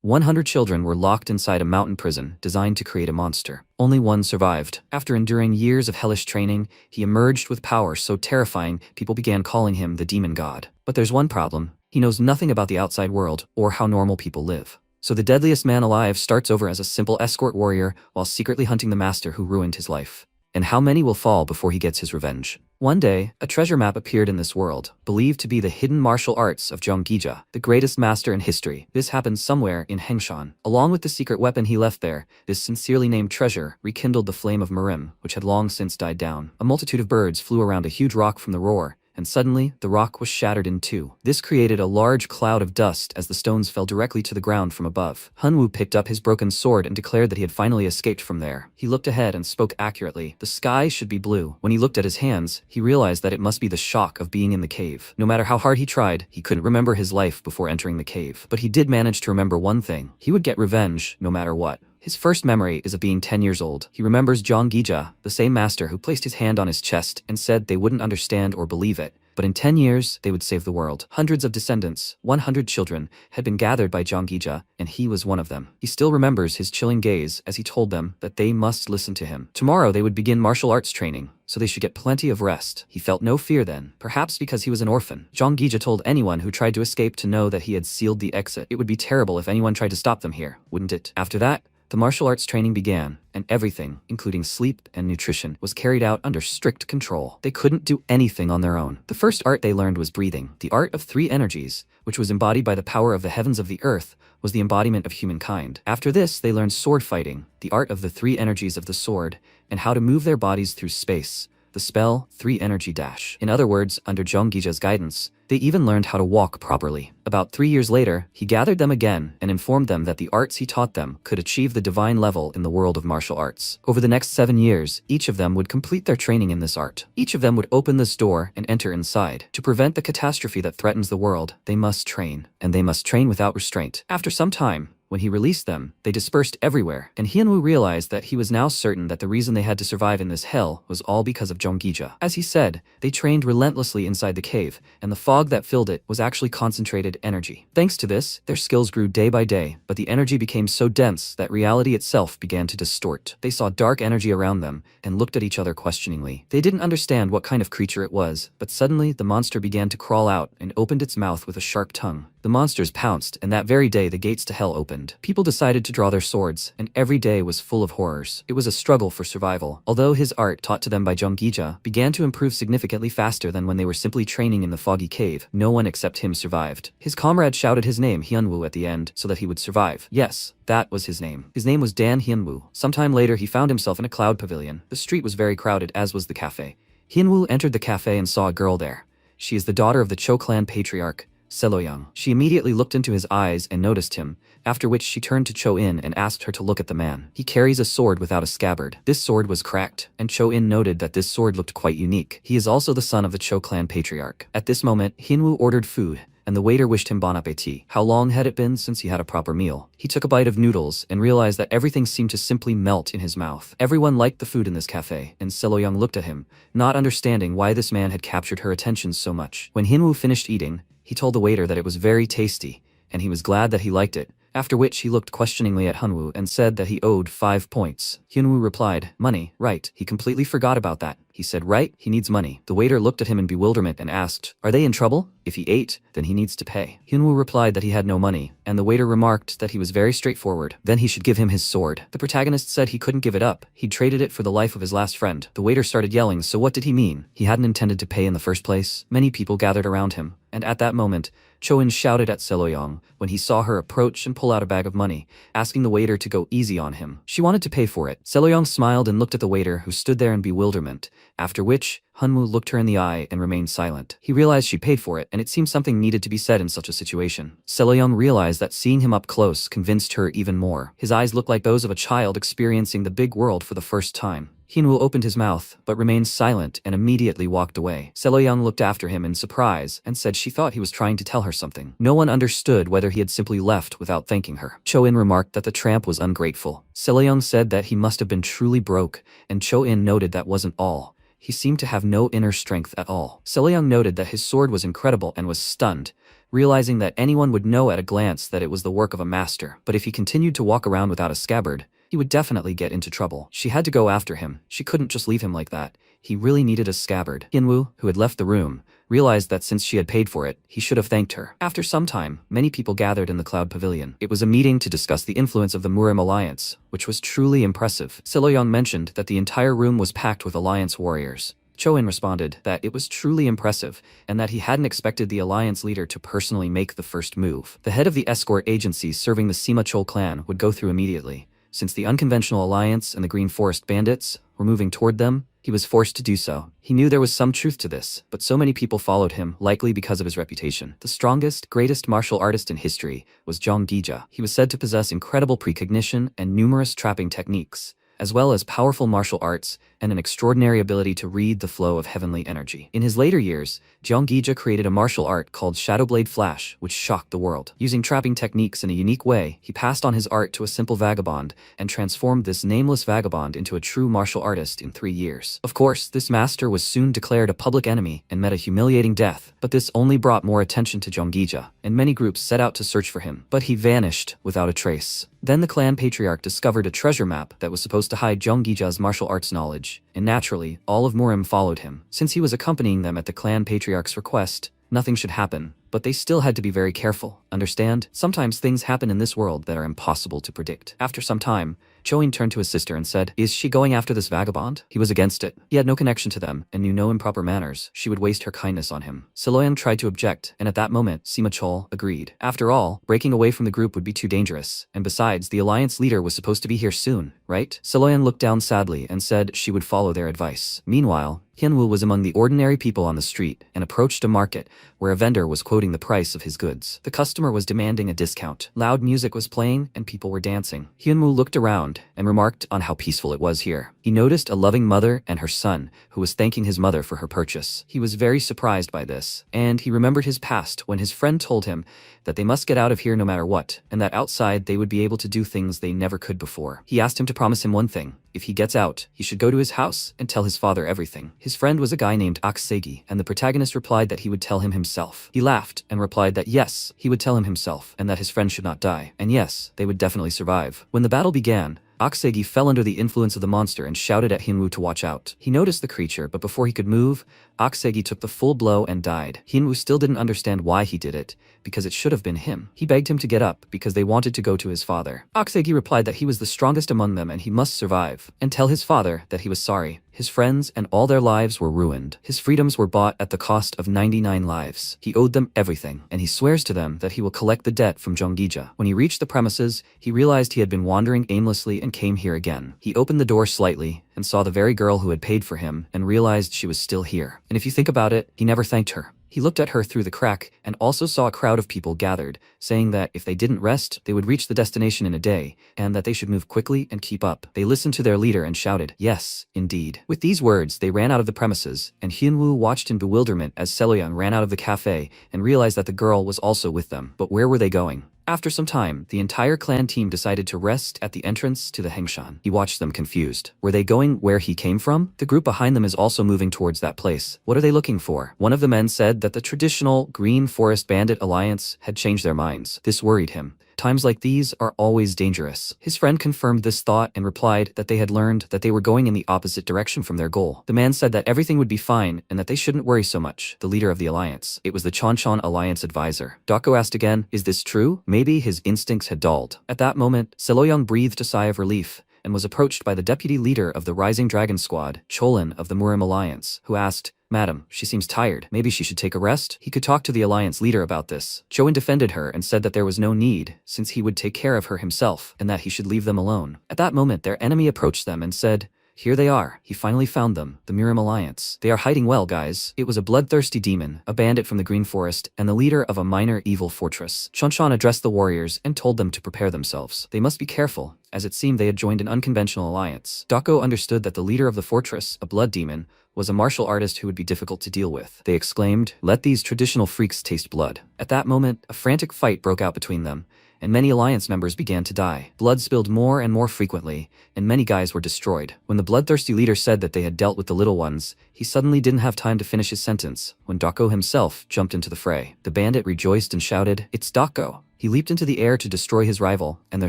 100 children were locked inside a mountain prison designed to create a monster. Only one survived. After enduring years of hellish training, he emerged with power so terrifying people began calling him the demon god. But there's one problem. He knows nothing about the outside world or how normal people live. So the deadliest man alive starts over as a simple escort warrior while secretly hunting the master who ruined his life. And how many will fall before he gets his revenge? One day, a treasure map appeared in this world, believed to be the hidden martial arts of Zhonggija, the greatest master in history. This happened somewhere in Hengshan. Along with the secret weapon he left there, this sincerely named treasure rekindled the flame of Merim, which had long since died down. A multitude of birds flew around a huge rock from the roar, and suddenly, the rock was shattered in two. This created a large cloud of dust as the stones fell directly to the ground from above. Hunwoo picked up his broken sword and declared that he had finally escaped from there. He looked ahead and spoke accurately. The sky should be blue. When he looked at his hands, he realized that it must be the shock of being in the cave. No matter how hard he tried, he couldn't remember his life before entering the cave. But he did manage to remember one thing. He would get revenge, no matter what. His first memory is of being 10 years old. He remembers Zhonggija, the same master who placed his hand on his chest and said they wouldn't understand or believe it. But in 10 years, they would save the world. Hundreds of descendants, 100 children, had been gathered by Zhonggija, and he was one of them. He still remembers his chilling gaze as he told them that they must listen to him. Tomorrow they would begin martial arts training, so they should get plenty of rest. He felt no fear then, perhaps because he was an orphan. Zhonggija told anyone who tried to escape to know that he had sealed the exit. It would be terrible if anyone tried to stop them here, wouldn't it? After that, the martial arts training began, and everything, including sleep and nutrition, was carried out under strict control. They couldn't do anything on their own. The first art they learned was breathing. The art of three energies, which was embodied by the power of the heavens of the earth, was the embodiment of humankind. After this, they learned sword fighting, the art of the three energies of the sword, and how to move their bodies through space. The spell, 3 Energy Dash. In other words, under Zhonggija's guidance, they even learned how to walk properly. About 3 years later, he gathered them again and informed them that the arts he taught them could achieve the divine level in the world of martial arts. Over the next 7 years, each of them would complete their training in this art. Each of them would open this door and enter inside. To prevent the catastrophe that threatens the world, they must train. And they must train without restraint. After some time, when he released them, they dispersed everywhere, and Hyunwoo realized that he was now certain that the reason they had to survive in this hell was all because of Zhonggija. As he said, they trained relentlessly inside the cave, and the fog that filled it was actually concentrated energy. Thanks to this, their skills grew day by day, but the energy became so dense that reality itself began to distort. They saw dark energy around them, and looked at each other questioningly. They didn't understand what kind of creature it was, but suddenly the monster began to crawl out and opened its mouth with a sharp tongue. The monsters pounced, and that very day the gates to hell opened. People decided to draw their swords, and every day was full of horrors. It was a struggle for survival. Although his art, taught to them by Zhonggija, began to improve significantly faster than when they were simply training in the foggy cave, no one except him survived. His comrade shouted his name, Hyunwoo, at the end, so that he would survive. Yes, that was his name. His name was Dan Hyunwoo. Sometime later he found himself in a cloud pavilion. The street was very crowded, as was the cafe. Hyunwoo entered the cafe and saw a girl there. She is the daughter of the Cho clan patriarch, Seloyoung. She immediately looked into his eyes and noticed him, after which she turned to Cho-in and asked her to look at the man. He carries a sword without a scabbard. This sword was cracked, and Cho-in noted that this sword looked quite unique. He is also the son of the Cho clan patriarch. At this moment, Hyunwoo ordered food, and the waiter wished him bon appétit. How long had it been since he had a proper meal? He took a bite of noodles and realized that everything seemed to simply melt in his mouth. Everyone liked the food in this cafe, and Seloyoung looked at him, not understanding why this man had captured her attention so much. When Hyunwoo finished eating, he told the waiter that it was very tasty, and he was glad that he liked it, after which he looked questioningly at Hyunwoo and said that he owed 5 points. Hyunwoo replied, "Money, right." He completely forgot about that. He said, "Right, he needs money." The waiter looked at him in bewilderment and asked, "Are they in trouble? If he ate, then he needs to pay." Hyunwoo replied that he had no money, and the waiter remarked that he was very straightforward. Then he should give him his sword. The protagonist said he couldn't give it up. He'd traded it for the life of his last friend. The waiter started yelling, so what did he mean? He hadn't intended to pay in the first place. Many people gathered around him, and at that moment, Cho-in shouted at Seloyoung when he saw her approach and pull out a bag of money, asking the waiter to go easy on him. She wanted to pay for it. Seloyoung smiled and looked at the waiter, who stood there in bewilderment, after which, Hyunwoo looked her in the eye and remained silent. He realized she paid for it, and it seemed something needed to be said in such a situation. Seloyoung realized that seeing him up close convinced her even more. His eyes looked like those of a child experiencing the big world for the first time. Hyunwoo opened his mouth, but remained silent and immediately walked away. Seloyoung looked after him in surprise and said she thought he was trying to tell her something. No one understood whether he had simply left without thanking her. Cho-in remarked that the tramp was ungrateful. Seloyoung said that he must have been truly broke, and Cho-in noted that wasn't all. He seemed to have no inner strength at all. Seloyoung noted that his sword was incredible and was stunned, realizing that anyone would know at a glance that it was the work of a master. But if he continued to walk around without a scabbard, he would definitely get into trouble. She had to go after him. She couldn't just leave him like that. He really needed a scabbard. Hyunwoo, who had left the room, realized that since she had paid for it, he should have thanked her. After some time, many people gathered in the Cloud Pavilion. It was a meeting to discuss the influence of the Murim Alliance, which was truly impressive. Seloyong mentioned that the entire room was packed with Alliance warriors. Choin responded that it was truly impressive and that he hadn't expected the alliance leader to personally make the first move. The head of the escort agency serving the Sima Chol clan would go through immediately. Since the unconventional alliance and the Green Forest bandits were moving toward them, he was forced to do so. He knew there was some truth to this, but so many people followed him, likely because of his reputation. The strongest, greatest martial artist in history was Jong Gija. He was said to possess incredible precognition and numerous trapping techniques, as well as powerful martial arts and an extraordinary ability to read the flow of heavenly energy. In his later years, Jeong Gija created a martial art called Shadowblade Flash, which shocked the world. Using trapping techniques in a unique way, he passed on his art to a simple vagabond and transformed this nameless vagabond into a true martial artist in 3 years. Of course, this master was soon declared a public enemy and met a humiliating death, but this only brought more attention to Jeong Gija, and many groups set out to search for him. But he vanished without a trace. Then the clan patriarch discovered a treasure map that was supposed to hide Jeong Gija's martial arts knowledge, and naturally, all of Murim followed him. Since he was accompanying them at the clan patriarch's request, nothing should happen, but they still had to be very careful. Understand? Sometimes things happen in this world that are impossible to predict. After some time, Choin turned to his sister and said, "Is she going after this vagabond?" He was against it. He had no connection to them and knew no improper manners. She would waste her kindness on him. Seloyang tried to object, and at that moment, Sima Chol agreed. After all, breaking away from the group would be too dangerous, and besides, the alliance leader was supposed to be here soon, right? Seloyang looked down sadly and said she would follow their advice. Meanwhile, Hyunwoo was among the ordinary people on the street and approached a market where a vendor was quoting the price of his goods. The customer was demanding a discount. Loud music was playing and people were dancing. Hyunwoo looked around and remarked on how peaceful it was here. He noticed a loving mother and her son who was thanking his mother for her purchase. He was very surprised by this, and he remembered his past when his friend told him that they must get out of here no matter what, and that outside they would be able to do things they never could before. He asked him to promise him one thing. If he gets out, he should go to his house and tell his father everything. His friend was a guy named Aksegi, and the protagonist replied that he would tell him himself. He laughed and replied that yes, he would tell him himself, and that his friend should not die. And yes, they would definitely survive. When the battle began, Aksegi fell under the influence of the monster and shouted at Hyunwoo to watch out. He noticed the creature, but before he could move, Aksegi took the full blow and died. Hyunwoo still didn't understand why he did it, because it should have been him. He begged him to get up because they wanted to go to his father. Aksegi replied that he was the strongest among them and he must survive, and tell his father that he was sorry. His friends and all their lives were ruined. His freedoms were bought at the cost of 99 lives. He owed them everything, and he swears to them that he will collect the debt from Jeong Gija. When he reached the premises, he realized he had been wandering aimlessly and came here again. He opened the door slightly and saw the very girl who had paid for him and realized she was still here. And if you think about it, he never thanked her. He looked at her through the crack and also saw a crowd of people gathered, saying that if they didn't rest, they would reach the destination in a day, and that they should move quickly and keep up. They listened to their leader and shouted, "Yes, indeed." With these words, they ran out of the premises, and Hyunwoo watched in bewilderment as Seloyang ran out of the cafe and realized that the girl was also with them. But where were they going? After some time, the entire clan team decided to rest at the entrance to the Hengshan. He watched them confused. Were they going where he came from? The group behind them is also moving towards that place. What are they looking for? One of the men said that the traditional Green Forest Bandit Alliance had changed their minds. This worried him. Times like these are always dangerous. His friend confirmed this thought and replied that they had learned that they were going in the opposite direction from their goal. The man said that everything would be fine and that they shouldn't worry so much. The leader of the alliance. It was the Chonchon Alliance advisor. Dako asked again, "Is this true?" Maybe his instincts had dulled. At that moment, Seloyang breathed a sigh of relief and was approached by the deputy leader of the Rising Dragon Squad, Cholin of the Murim Alliance, who asked, "Madam, she seems tired. Maybe she should take a rest?" He could talk to the alliance leader about this. Choin defended her and said that there was no need, since he would take care of her himself, and that he should leave them alone. At that moment, their enemy approached them and said, "Here they are." He finally found them, the Murim Alliance. "They are hiding well, guys." It was a bloodthirsty demon, a bandit from the Green Forest, and the leader of a minor evil fortress. Chonchon addressed the warriors and told them to prepare themselves. They must be careful, as it seemed they had joined an unconventional alliance. Dako understood that the leader of the fortress, a blood demon, was a martial artist who would be difficult to deal with. They exclaimed, "Let these traditional freaks taste blood." At that moment, a frantic fight broke out between them, and many alliance members began to die. Blood spilled more and more frequently, and many guys were destroyed. When the bloodthirsty leader said that they had dealt with the little ones, he suddenly didn't have time to finish his sentence when Dako himself jumped into the fray. The bandit rejoiced and shouted, "It's Dako!" He leaped into the air to destroy his rival, and their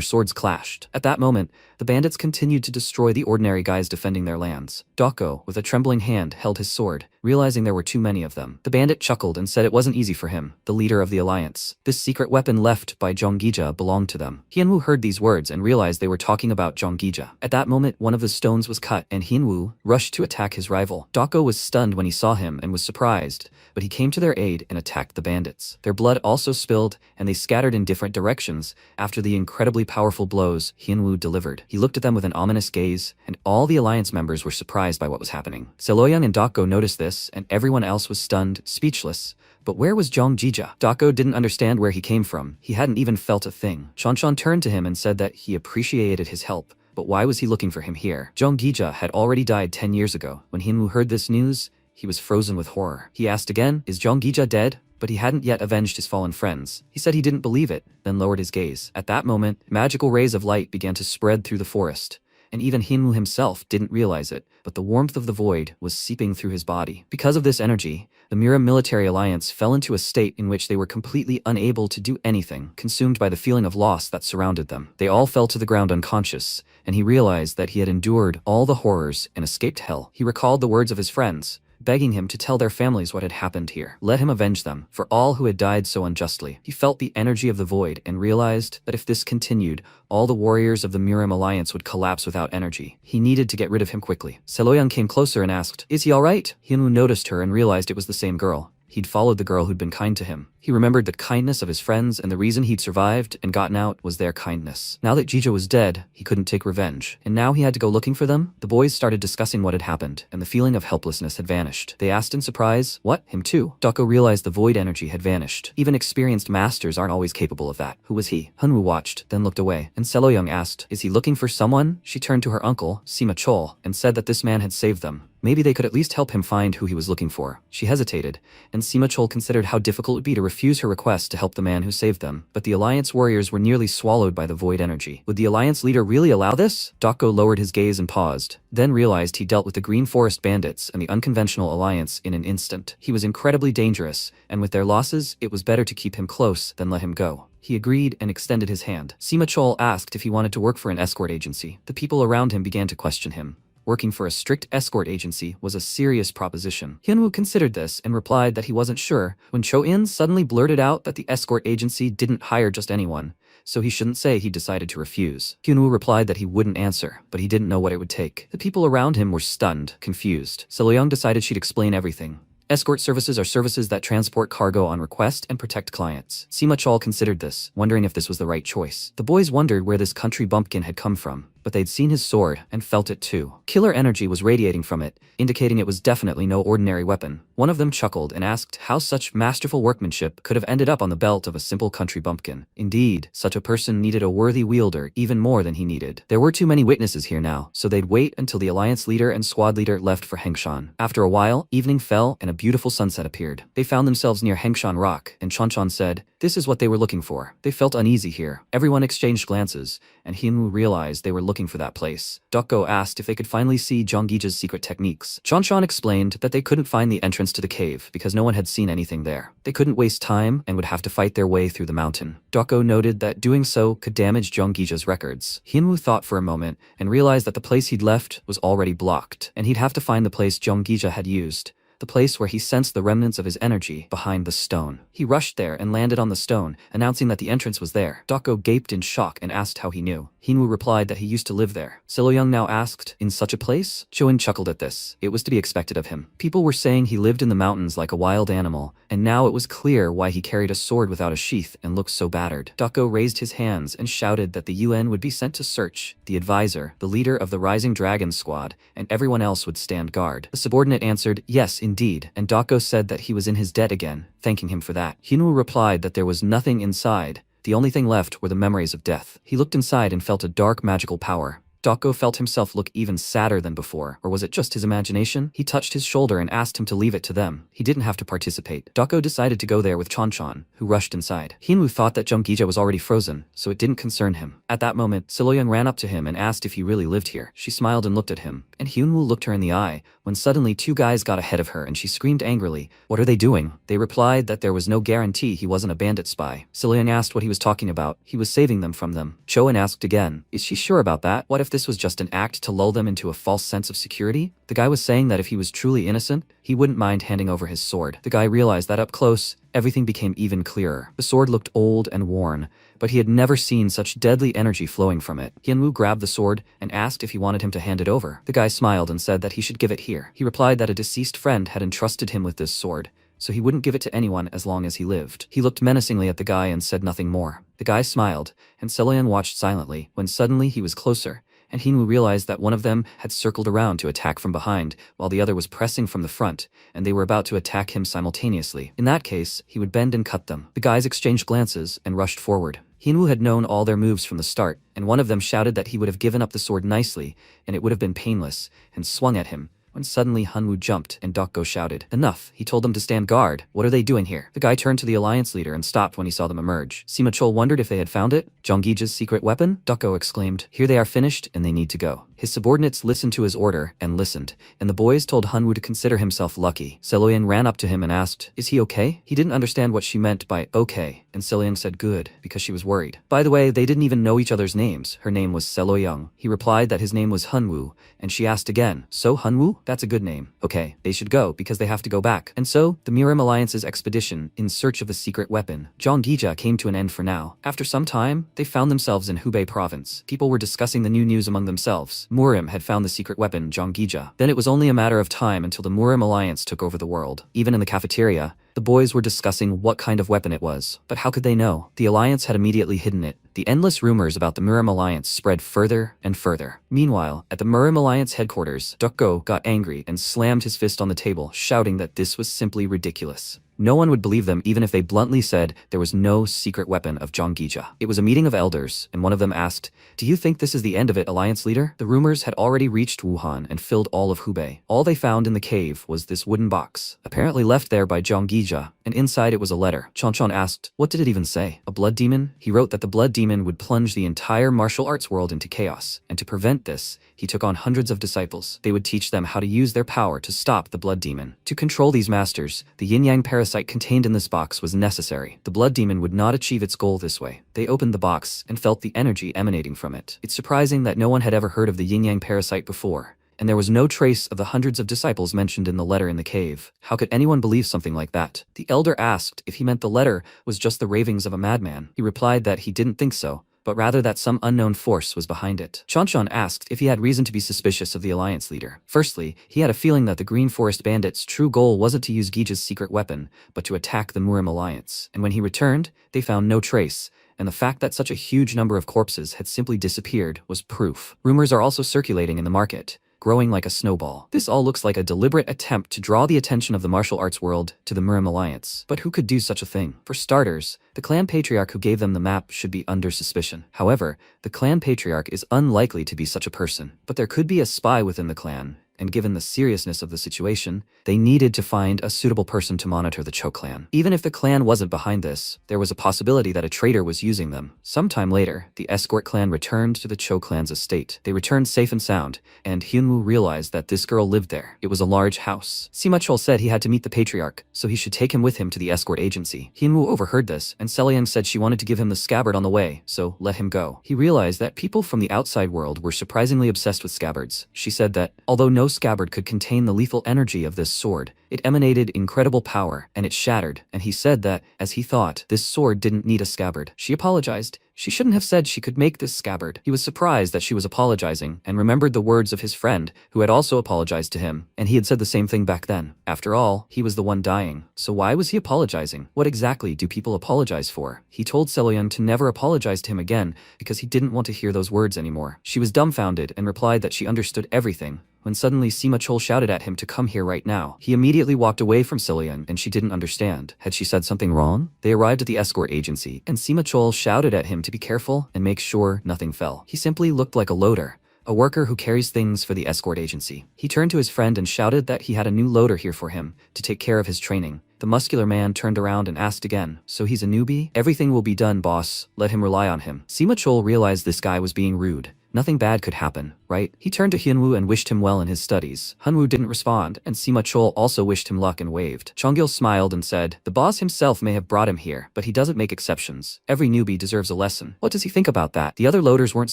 swords clashed. At that moment, the bandits continued to destroy the ordinary guys defending their lands. Dako, with a trembling hand, held his sword, realizing there were too many of them. The bandit chuckled and said it wasn't easy for him, the leader of the alliance. This secret weapon left by Jonggija belonged to them. Hienwoo heard these words and realized they were talking about Jonggija. At that moment, one of the stones was cut, and Hienwoo rushed to attack his rival. Dako was stunned when he saw him and was surprised, but he came to their aid and attacked the bandits. Their blood also spilled, and they scattered in different directions after the incredibly powerful blows Hienwoo delivered. He looked at them with an ominous gaze, and all the alliance members were surprised by what was happening. Seloyang and Dako noticed this, and everyone else was stunned, speechless. But where was Jonggija? Dako didn't understand where he came from. He hadn't even felt a thing. Chanchan turned to him and said that he appreciated his help, but why was he looking for him here? Jonggija had already died 10 years ago. When Hienwoo heard this news, he was frozen with horror. He asked again, "Is Jonggija dead?" But he hadn't yet avenged his fallen friends. He said he didn't believe it, then lowered his gaze. At that moment, magical rays of light began to spread through the forest, and even Hienwoo himself didn't realize it, but the warmth of the void was seeping through his body. Because of this energy, the Mira military alliance fell into a state in which they were completely unable to do anything, consumed by the feeling of loss that surrounded them. They all fell to the ground unconscious, and he realized that he had endured all the horrors and escaped hell. He recalled the words of his friends, begging him to tell their families what had happened here. Let him avenge them, for all who had died so unjustly. He felt the energy of the void and realized that if this continued, all the warriors of the Miram alliance would collapse without energy. He needed to get rid of him quickly. Seloyang came closer and asked, "Is he alright?" Hienwoo noticed her and realized it was the same girl. He'd followed the girl who'd been kind to him. He remembered the kindness of his friends, and the reason he'd survived and gotten out was their kindness. Now that Jija was dead, he couldn't take revenge, and now he had to go looking for them. The boys started discussing what had happened, and the feeling of helplessness had vanished. They asked in surprise, "What? Him too?" Dako realized the void energy had vanished. Even experienced masters aren't always capable of that. Who was he? Hienwoo watched, then looked away, and Seloyang asked, "Is he looking for someone?" She turned to her uncle, Sima Chol, and said that this man had saved them. Maybe they could at least help him find who he was looking for. She hesitated, and Sima Chol considered how difficult it would be to refuse her request to help the man who saved them. But the Alliance warriors were nearly swallowed by the void energy. Would the Alliance leader really allow this? Dako lowered his gaze and paused, then realized he dealt with the Green Forest bandits and the unconventional Alliance in an instant. He was incredibly dangerous, and with their losses, it was better to keep him close than let him go. He agreed and extended his hand. Sima Chol asked if he wanted to work for an escort agency. The people around him began to question him. Working for a strict escort agency was a serious proposition. Hienwoo considered this and replied that he wasn't sure when Cho-in suddenly blurted out that the escort agency didn't hire just anyone, so he shouldn't say he decided to refuse. Hienwoo replied that he wouldn't answer, but he didn't know what it would take. The people around him were stunned, confused. Seloyang decided she'd explain everything. Escort services are services that transport cargo on request and protect clients. Sima Chol considered this, wondering if this was the right choice. The boys wondered where this country bumpkin had come from, but they'd seen his sword and felt it too. Killer energy was radiating from it, indicating it was definitely no ordinary weapon. One of them chuckled and asked how such masterful workmanship could have ended up on the belt of a simple country bumpkin. Indeed, such a person needed a worthy wielder even more than he needed. There were too many witnesses here now, so they'd wait until the alliance leader and squad leader left for Hengshan. After a while, evening fell and a beautiful sunset appeared. They found themselves near Hengshan Rock, and Chanchan said, "This is what they were looking for." They felt uneasy here. Everyone exchanged glances, and Hienwoo realized they were looking for that place. Doko asked if they could finally see Jonggija's secret techniques. Chanchan explained that they couldn't find the entrance to the cave because no one had seen anything there. They couldn't waste time and would have to fight their way through the mountain. Doko noted that doing so could damage Jonggija's records. Hienwoo thought for a moment and realized that the place he'd left was already blocked, and he'd have to find the place Jonggija had used. The place where he sensed the remnants of his energy behind the stone. He rushed there and landed on the stone, announcing that the entrance was there. Dako gaped in shock and asked how he knew. Hienwoo replied that he used to live there. Seloyang now asked, "In such a place?" Cho-in chuckled at this. It was to be expected of him. People were saying he lived in the mountains like a wild animal, and now it was clear why he carried a sword without a sheath and looked so battered. Dako raised his hands and shouted that the UN would be sent to search. The advisor, the leader of the Rising Dragon Squad, and everyone else would stand guard. The subordinate answered, "Yes, indeed," and Dako said that he was in his debt again, thanking him for that. Hienwoo replied that there was nothing inside. The only thing left were the memories of death. He looked inside and felt a dark magical power. Doko felt himself look even sadder than before, or was it just his imagination? He touched his shoulder and asked him to leave it to them. He didn't have to participate. Doko decided to go there with Chanchan, who rushed inside. Hyunwoo thought that Jungija was already frozen, so it didn't concern him. At that moment, Siloyeon ran up to him and asked if he really lived here. She smiled and looked at him, and Hyunwoo looked her in the eye, when suddenly two guys got ahead of her and she screamed angrily, "What are they doing?" They replied that there was no guarantee he wasn't a bandit spy. Siloyeon asked what he was talking about. He was saving them from them. Choen asked again, "Is she sure about that? What if this was just an act to lull them into a false sense of security?" The guy was saying that if he was truly innocent, he wouldn't mind handing over his sword. The guy realized that up close, everything became even clearer. The sword looked old and worn, but he had never seen such deadly energy flowing from it. Hyunwoo grabbed the sword and asked if he wanted him to hand it over. The guy smiled and said that he should give it here. He replied that a deceased friend had entrusted him with this sword, so he wouldn't give it to anyone as long as he lived. He looked menacingly at the guy and said nothing more. The guy smiled, and Siloyeon watched silently, when suddenly he was closer, and Hyunwoo realized that one of them had circled around to attack from behind, while the other was pressing from the front, and they were about to attack him simultaneously. In that case, he would bend and cut them. The guys exchanged glances and rushed forward. Hyunwoo had known all their moves from the start, and one of them shouted that he would have given up the sword nicely, and it would have been painless, and swung at him, when suddenly Hyunwoo jumped and Doko shouted, "Enough!" He told them to stand guard. "What are they doing here?" The guy turned to the alliance leader and stopped when he saw them emerge. Sima Chol wondered if they had found it. Jonggija's secret weapon? Doko exclaimed, "Here they are finished and they need to go." His subordinates listened to his order and listened, and the boys told Hyunwoo to consider himself lucky. Siloyeon ran up to him and asked, "Is he okay?" He didn't understand what she meant by okay, and Siloyeon said good, because she was worried. By the way, they didn't even know each other's names. Her name was Siloyeon. He replied that his name was Hyunwoo, and she asked again, "So Hyunwoo? That's a good name." Okay, they should go because they have to go back. And so, the Mirim Alliance's expedition in search of the secret weapon, Jonggija, came to an end for now. After some time, they found themselves in Hubei province. People were discussing the new news among themselves. Murim had found the secret weapon, Jonggija. Then it was only a matter of time until the Murim Alliance took over the world. Even in the cafeteria, the boys were discussing what kind of weapon it was. But how could they know? The Alliance had immediately hidden it. The endless rumors about the Murim Alliance spread further and further. Meanwhile, at the Murim Alliance headquarters, Dukko got angry and slammed his fist on the table, shouting that this was simply ridiculous. No one would believe them even if they bluntly said there was no secret weapon of Jonggija. It was a meeting of elders, and one of them asked, "Do you think this is the end of it, Alliance leader?" The rumors had already reached Wuhan and filled all of Hubei. All they found in the cave was this wooden box, apparently left there by Jonggija, and inside it was a letter. Chanchan asked, "What did it even say? A blood demon?" He wrote that the blood demon would plunge the entire martial arts world into chaos, and to prevent this, he took on hundreds of disciples. They would teach them how to use their power to stop the blood demon. To control these masters, the yin-yang parasite contained in this box was necessary. The blood demon would not achieve its goal this way. They opened the box and felt the energy emanating from it. It's surprising that no one had ever heard of the yin-yang parasite before, and there was no trace of the hundreds of disciples mentioned in the letter in the cave. How could anyone believe something like that? The elder asked if he meant the letter was just the ravings of a madman. He replied that he didn't think so, but rather that some unknown force was behind it. Chanchan asked if he had reason to be suspicious of the Alliance leader. Firstly, he had a feeling that the Green Forest Bandits' true goal wasn't to use Gija's secret weapon, but to attack the Murim Alliance. And when he returned, they found no trace, and the fact that such a huge number of corpses had simply disappeared was proof. Rumors are also circulating in the market, growing like a snowball. This all looks like a deliberate attempt to draw the attention of the martial arts world to the Murim Alliance. But who could do such a thing? For starters, the clan patriarch who gave them the map should be under suspicion. However, the clan patriarch is unlikely to be such a person. But there could be a spy within the clan, and given the seriousness of the situation, they needed to find a suitable person to monitor the Cho clan. Even if the clan wasn't behind this, there was a possibility that a traitor was using them. Sometime later, the escort clan returned to the Cho clan's estate. They returned safe and sound, and Hyunwoo realized that this girl lived there. It was a large house. Sima Chol said he had to meet the patriarch, so he should take him with him to the escort agency. Hyunwoo overheard this, and Selyang said she wanted to give him the scabbard on the way, so let him go. He realized that people from the outside world were surprisingly obsessed with scabbards. She said that, although no scabbard could contain the lethal energy of this sword, it emanated incredible power, and it shattered, and he said that, as he thought, this sword didn't need a scabbard. She apologized. She shouldn't have said she could make this scabbard. He was surprised that she was apologizing, and remembered the words of his friend, who had also apologized to him, and he had said the same thing back then. After all, he was the one dying, so why was he apologizing? What exactly do people apologize for? He told Seloyan to never apologize to him again, because he didn't want to hear those words anymore. She was dumbfounded and replied that she understood everything, when suddenly Sima Chol shouted at him to come here right now. He immediately walked away from Silian, and she didn't understand. Had she said something wrong? They arrived at the escort agency, and Sima Chol shouted at him to be careful and make sure nothing fell. He simply looked like a loader, a worker who carries things for the escort agency. He turned to his friend and shouted that he had a new loader here for him to take care of his training. The muscular man turned around and asked again, "So he's a newbie? Everything will be done, boss. Let him rely on him." Sima Chol realized this guy was being rude. Nothing bad could happen, right? He turned to Hyunwoo and wished him well in his studies. Hyunwoo didn't respond, and Sima Chol also wished him luck and waved. Chonggil smiled and said, "The boss himself may have brought him here, but he doesn't make exceptions. Every newbie deserves a lesson." What does he think about that? The other loaders weren't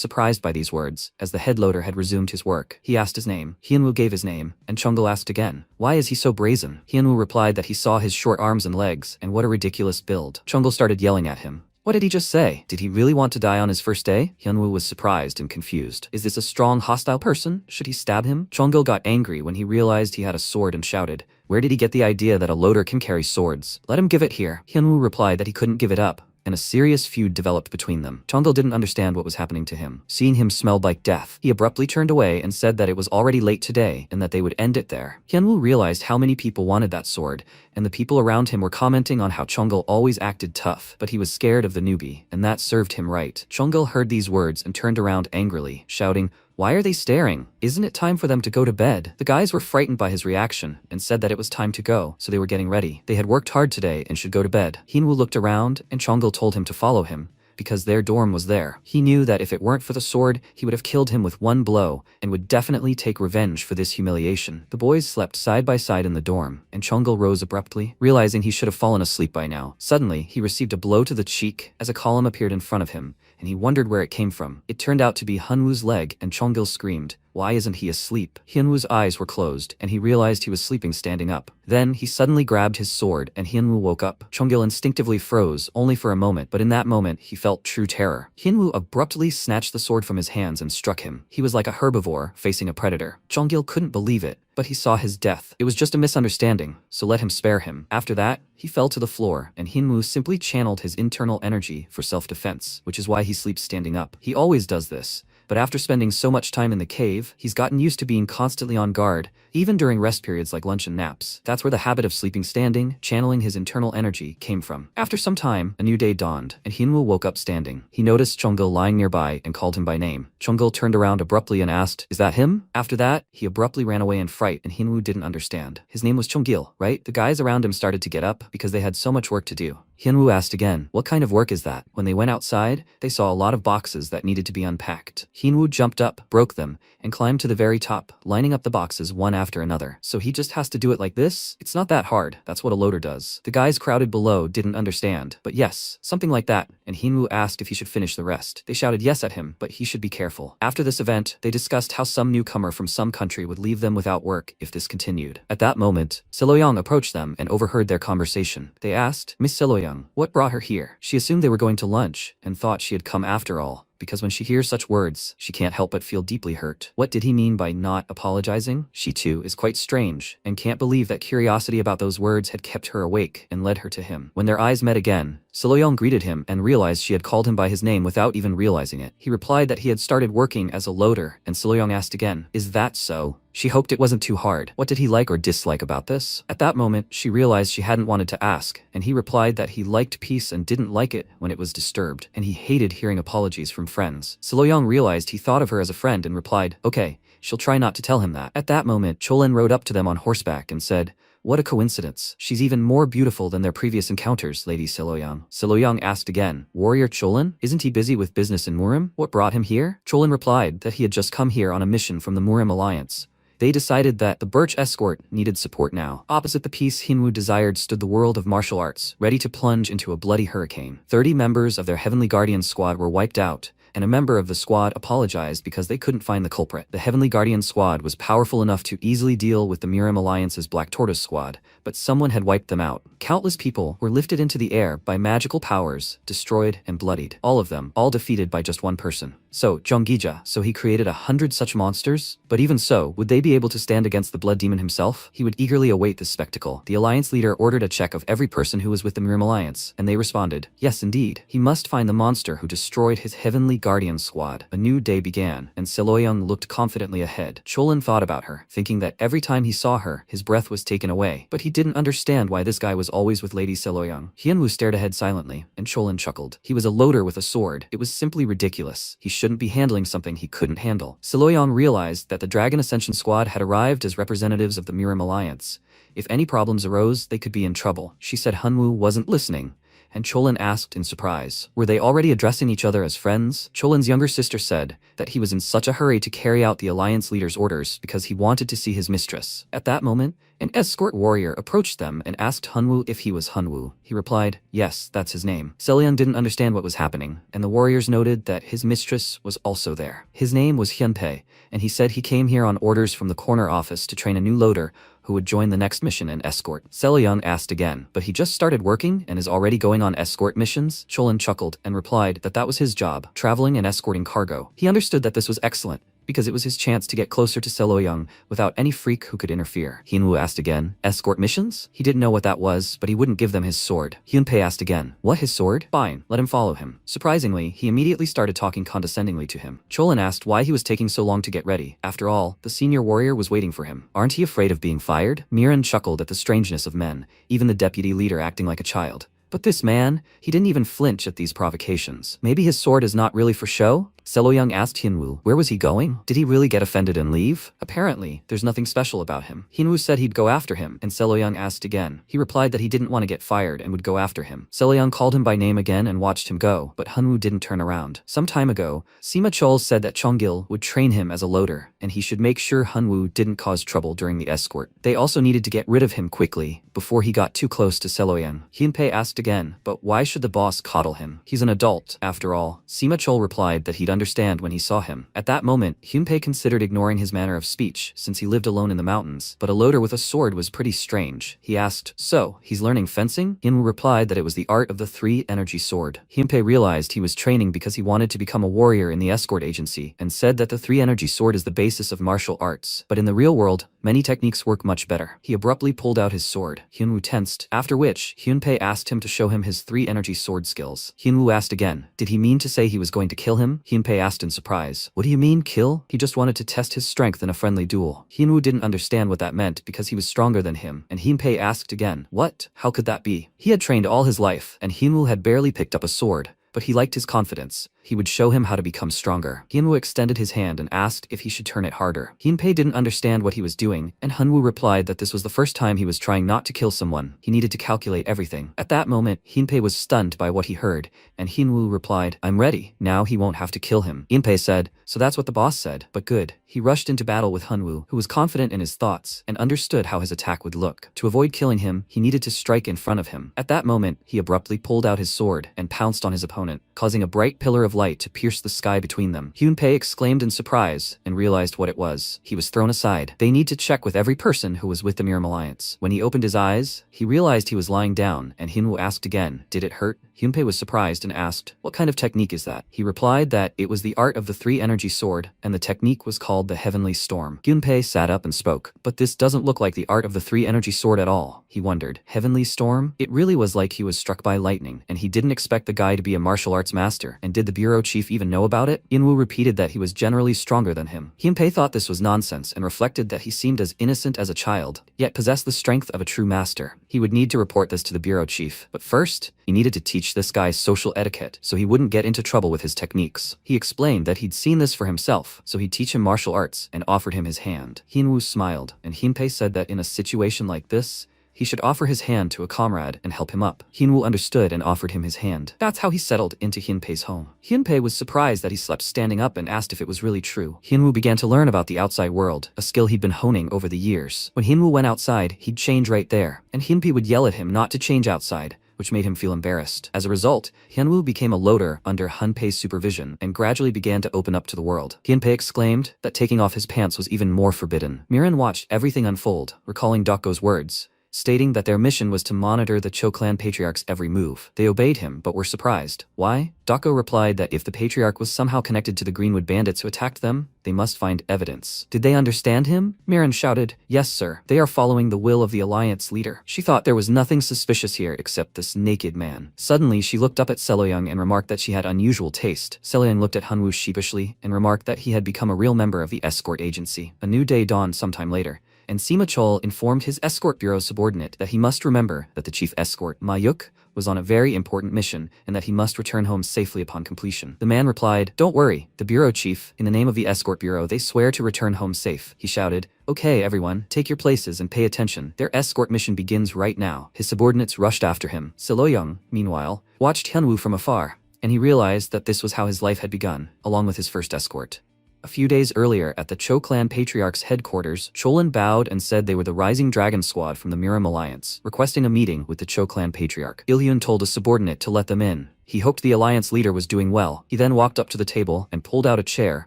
surprised by these words, as the head loader had resumed his work. He asked his name. Hyunwoo gave his name, and Chonggil asked again, "Why is he so brazen?" Hyunwoo replied that he saw his short arms and legs, and what a ridiculous build. Chonggil started yelling at him. What did he just say? Did he really want to die on his first day? Hyunwoo was surprised and confused. Is this a strong, hostile person? Should he stab him? Chonggil got angry when he realized he had a sword and shouted, "Where did he get the idea that a loader can carry swords? Let him give it here." Hyunwoo replied that he couldn't give it up, and a serious feud developed between them. Chonggil didn't understand what was happening to him. Seeing him smelled like death, he abruptly turned away and said that it was already late today and that they would end it there. Hyunwoo realized how many people wanted that sword, and the people around him were commenting on how Chonggil always acted tough, but he was scared of the newbie, and that served him right. Chonggil heard these words and turned around angrily, shouting, "Why are they staring? Isn't it time for them to go to bed?" The guys were frightened by his reaction and said that it was time to go, so they were getting ready. They had worked hard today and should go to bed. Hyunwoo looked around and Chonggil told him to follow him, because their dorm was there. He knew that if it weren't for the sword, he would have killed him with one blow and would definitely take revenge for this humiliation. The boys slept side by side in the dorm, and Chonggil rose abruptly, realizing he should have fallen asleep by now. Suddenly, he received a blow to the cheek as a column appeared in front of him, and he wondered where it came from. It turned out to be Hyunwoo's leg, and Chonggil screamed, "Why isn't he asleep?" Hyunwoo's eyes were closed, and he realized he was sleeping standing up. Then, he suddenly grabbed his sword, and Hyunwoo woke up. Chonggil instinctively froze, only for a moment, but in that moment, he felt true terror. Hyunwoo abruptly snatched the sword from his hands and struck him. He was like a herbivore facing a predator. Chonggil couldn't believe it, but he saw his death. It was just a misunderstanding, so let him spare him. After that, he fell to the floor, and Hyunwoo simply channeled his internal energy for self-defense, which is why he sleeps standing up. He always does this. But after spending so much time in the cave, he's gotten used to being constantly on guard, even during rest periods like lunch and naps. That's where the habit of sleeping standing, channeling his internal energy, came from. After some time, a new day dawned, and Hyunwoo woke up standing. He noticed Chonggil lying nearby and called him by name. Chonggil turned around abruptly and asked, "Is that him?" After that, he abruptly ran away in fright, and Hyunwoo didn't understand. His name was Chonggil, right? The guys around him started to get up because they had so much work to do. Hyunwoo asked again, "What kind of work is that?" When they went outside, they saw a lot of boxes that needed to be unpacked. Hyunwoo jumped up, broke them, and climbed to the very top, lining up the boxes one after another. So he just has to do it like this? It's not that hard. That's what a loader does. The guys crowded below didn't understand, but yes, something like that, and Hyunwoo asked if he should finish the rest. They shouted yes at him, but he should be careful. After this event, they discussed how some newcomer from some country would leave them without work if this continued. At that moment, Seloyong approached them and overheard their conversation. They asked, "Miss Seloyong, what brought her here?" She assumed they were going to lunch and thought she had come after all, because when she hears such words, she can't help but feel deeply hurt. What did he mean by not apologizing? She too is quite strange, and can't believe that curiosity about those words had kept her awake and led her to him. When their eyes met again, Seloyong greeted him and realized she had called him by his name without even realizing it. He replied that he had started working as a loader, and Seloyong asked again, "Is that so?" She hoped it wasn't too hard. What did he like or dislike about this? At that moment, she realized she hadn't wanted to ask, and he replied that he liked peace and didn't like it when it was disturbed, and he hated hearing apologies from friends. Seloyong realized he thought of her as a friend and replied, "Okay, she'll try not to tell him that." At that moment, Cholin rode up to them on horseback and said, "What a coincidence. She's even more beautiful than their previous encounters, Lady Seloyong." Seloyong asked again, "Warrior Cholin? Isn't he busy with business in Murim? What brought him here?" Cholin replied that he had just come here on a mission from the Murim Alliance. They decided that the Birch escort needed support now. Opposite the peace Hyunwoo desired stood the world of martial arts, ready to plunge into a bloody hurricane. 30 members of their Heavenly Guardian squad were wiped out, and a member of the squad apologized because they couldn't find the culprit. The Heavenly Guardian squad was powerful enough to easily deal with the Murim Alliance's Black Tortoise squad, but someone had wiped them out. Countless people were lifted into the air by magical powers, destroyed and bloodied. All of them, all defeated by just one person. So, Jonggija, so he created 100 such monsters? But even so, would they be able to stand against the Blood Demon himself? He would eagerly await this spectacle. The Alliance leader ordered a check of every person who was with the Murim Alliance, and they responded, yes indeed. He must find the monster who destroyed his Heavenly Guardian squad. A new day began, and Seloyong looked confidently ahead. Cholin thought about her, thinking that every time he saw her, his breath was taken away. But he didn't understand why this guy was always with Lady Seloyong. Hyunwoo stared ahead silently, and Cholin chuckled. He was a loader with a sword. It was simply ridiculous. He shouldn't be handling something he couldn't handle. Seloyang realized that the Dragon Ascension Squad had arrived as representatives of the Miram Alliance. If any problems arose, they could be in trouble. She said Hunwoo wasn't listening, and Cholin asked in surprise, were they already addressing each other as friends? Cholin's younger sister said that he was in such a hurry to carry out the Alliance leader's orders because he wanted to see his mistress. At that moment, an escort warrior approached them and asked Hunwoo if he was Hunwoo. He replied, yes, that's his name. Seloyang didn't understand what was happening, and the warriors noted that his mistress was also there. His name was Hyunpei, and he said he came here on orders from the corner office to train a new loader who would join the next mission and escort. Seloyang asked again, but he just started working and is already going on escort missions? Cholin chuckled and replied that that was his job, traveling and escorting cargo. He understood that this was excellent, because it was his chance to get closer to Seloyang without any freak who could interfere. Hyunwoo asked again, escort missions? He didn't know what that was, but he wouldn't give them his sword. Hyunpei asked again, what, his sword? Fine, let him follow him. Surprisingly, he immediately started talking condescendingly to him. Cholin asked why he was taking so long to get ready. After all, the senior warrior was waiting for him. Aren't he afraid of being fired? Miran chuckled at the strangeness of men, even the deputy leader acting like a child. But this man, he didn't even flinch at these provocations. Maybe his sword is not really for show? Seloyang asked Hyunwoo, where was he going? Did he really get offended and leave? Apparently, there's nothing special about him. Hyunwoo said he'd go after him, and Seloyang asked again. He replied that he didn't want to get fired and would go after him. Seloyang called him by name again and watched him go, but Hyunwoo didn't turn around. Some time ago, Sima Chol said that Cheongil would train him as a loader, and he should make sure Hyunwoo didn't cause trouble during the escort. They also needed to get rid of him quickly, before he got too close to Seloyang. Hyunpei asked again, but why should the boss coddle him? He's an adult, after all. Sima Chol replied that he'd understand when he saw him. At that moment, Hyunpei considered ignoring his manner of speech, since he lived alone in the mountains, but a loader with a sword was pretty strange. He asked, so, he's learning fencing? Hyunwoo replied that it was the art of the 3-energy sword. Hyunpei realized he was training because he wanted to become a warrior in the escort agency, and said that the 3-energy sword is the basis of martial arts. But in the real world, many techniques work much better. He abruptly pulled out his sword. Hyunwoo tensed, after which, Hyunpei asked him to show him his 3-energy sword skills. Hyunwoo asked again, did he mean to say he was going to kill him? Hyunpei asked in surprise, what do you mean, kill? He just wanted to test his strength in a friendly duel. Hyunwoo didn't understand what that meant because he was stronger than him, and Hyunpei asked again, what? How could that be? He had trained all his life, and Hyunwoo had barely picked up a sword. But he liked his confidence. He would show him how to become stronger. Hyunwoo extended his hand and asked if he should turn it harder. Hyunpei didn't understand what he was doing, and Hyunwoo replied that this was the first time he was trying not to kill someone. He needed to calculate everything. At that moment, Hyunpei was stunned by what he heard, and Hyunwoo replied, I'm ready. Now he won't have to kill him. Hyunpei said, so that's what the boss said. But good. He rushed into battle with Hyunwoo, who was confident in his thoughts and understood how his attack would look. To avoid killing him, he needed to strike in front of him. At that moment, he abruptly pulled out his sword and pounced on his opponent, causing a bright pillar of light to pierce the sky between them. Hyunpei exclaimed in surprise and realized what it was. He was thrown aside. They need to check with every person who was with the Miram Alliance. When he opened his eyes, he realized he was lying down, and Hyunwoo asked again, did it hurt? Hyunpei was surprised and asked, what kind of technique is that? He replied that it was the art of the 3-energy sword, and the technique was called the Heavenly Storm. Hyunpei sat up and spoke, but this doesn't look like the art of the 3-energy sword at all. He wondered, Heavenly Storm? It really was like he was struck by lightning, and he didn't expect the guy to be a martial arts master. And did the bureau chief even know about it? Hyunwoo repeated that he was generally stronger than him. Hyunpei thought this was nonsense and reflected that he seemed as innocent as a child, yet possessed the strength of a true master. He would need to report this to the bureau chief, but first, he needed to teach this guy social etiquette so he wouldn't get into trouble with his techniques. He explained that he'd seen this for himself, so he'd teach him martial arts and offered him his hand. Hyunwoo smiled, and Hyunpei said that in a situation like this, he should offer his hand to a comrade and help him up. Hyunwoo understood and offered him his hand. That's how he settled into Hyunpei's home. Hyunpei was surprised that he slept standing up and asked if it was really true. Hyunwoo began to learn about the outside world, a skill he'd been honing over the years. When Hyunwoo went outside, he'd change right there, and Hyunpei would yell at him not to change outside, which made him feel embarrassed. As a result, Hyunwoo became a loader under Hyunpei's supervision and gradually began to open up to the world. Hyunpei exclaimed that taking off his pants was even more forbidden. Miran watched everything unfold, recalling Dokko's words, stating that their mission was to monitor the Cho clan patriarch's every move. They obeyed him, but were surprised. Why? Dokko replied that if the patriarch was somehow connected to the Greenwood bandits who attacked them, they must find evidence. Did they understand him? Miran shouted, yes sir, they are following the will of the Alliance leader. She thought there was nothing suspicious here except this naked man. Suddenly, she looked up at Seloyang and remarked that she had unusual taste. Seloyang looked at Hyunwoo sheepishly and remarked that he had become a real member of the escort agency. A new day dawned sometime later, and Sima Chol informed his escort bureau subordinate that he must remember that the chief escort, Ma Yuk, was on a very important mission and that he must return home safely upon completion. The man replied, "Don't worry, the bureau chief, in the name of the escort bureau, they swear to return home safe." He shouted, "Okay everyone, take your places and pay attention. Their escort mission begins right now." His subordinates rushed after him. Silo-young, meanwhile, watched Hyunwoo from afar, and he realized that this was how his life had begun, along with his first escort. A few days earlier, at the Cho clan patriarch's headquarters, Cholin bowed and said they were the Rising Dragon Squad from the Miram Alliance, requesting a meeting with the Cho clan patriarch. Ilyun told a subordinate to let them in. He hoped the alliance leader was doing well. He then walked up to the table and pulled out a chair,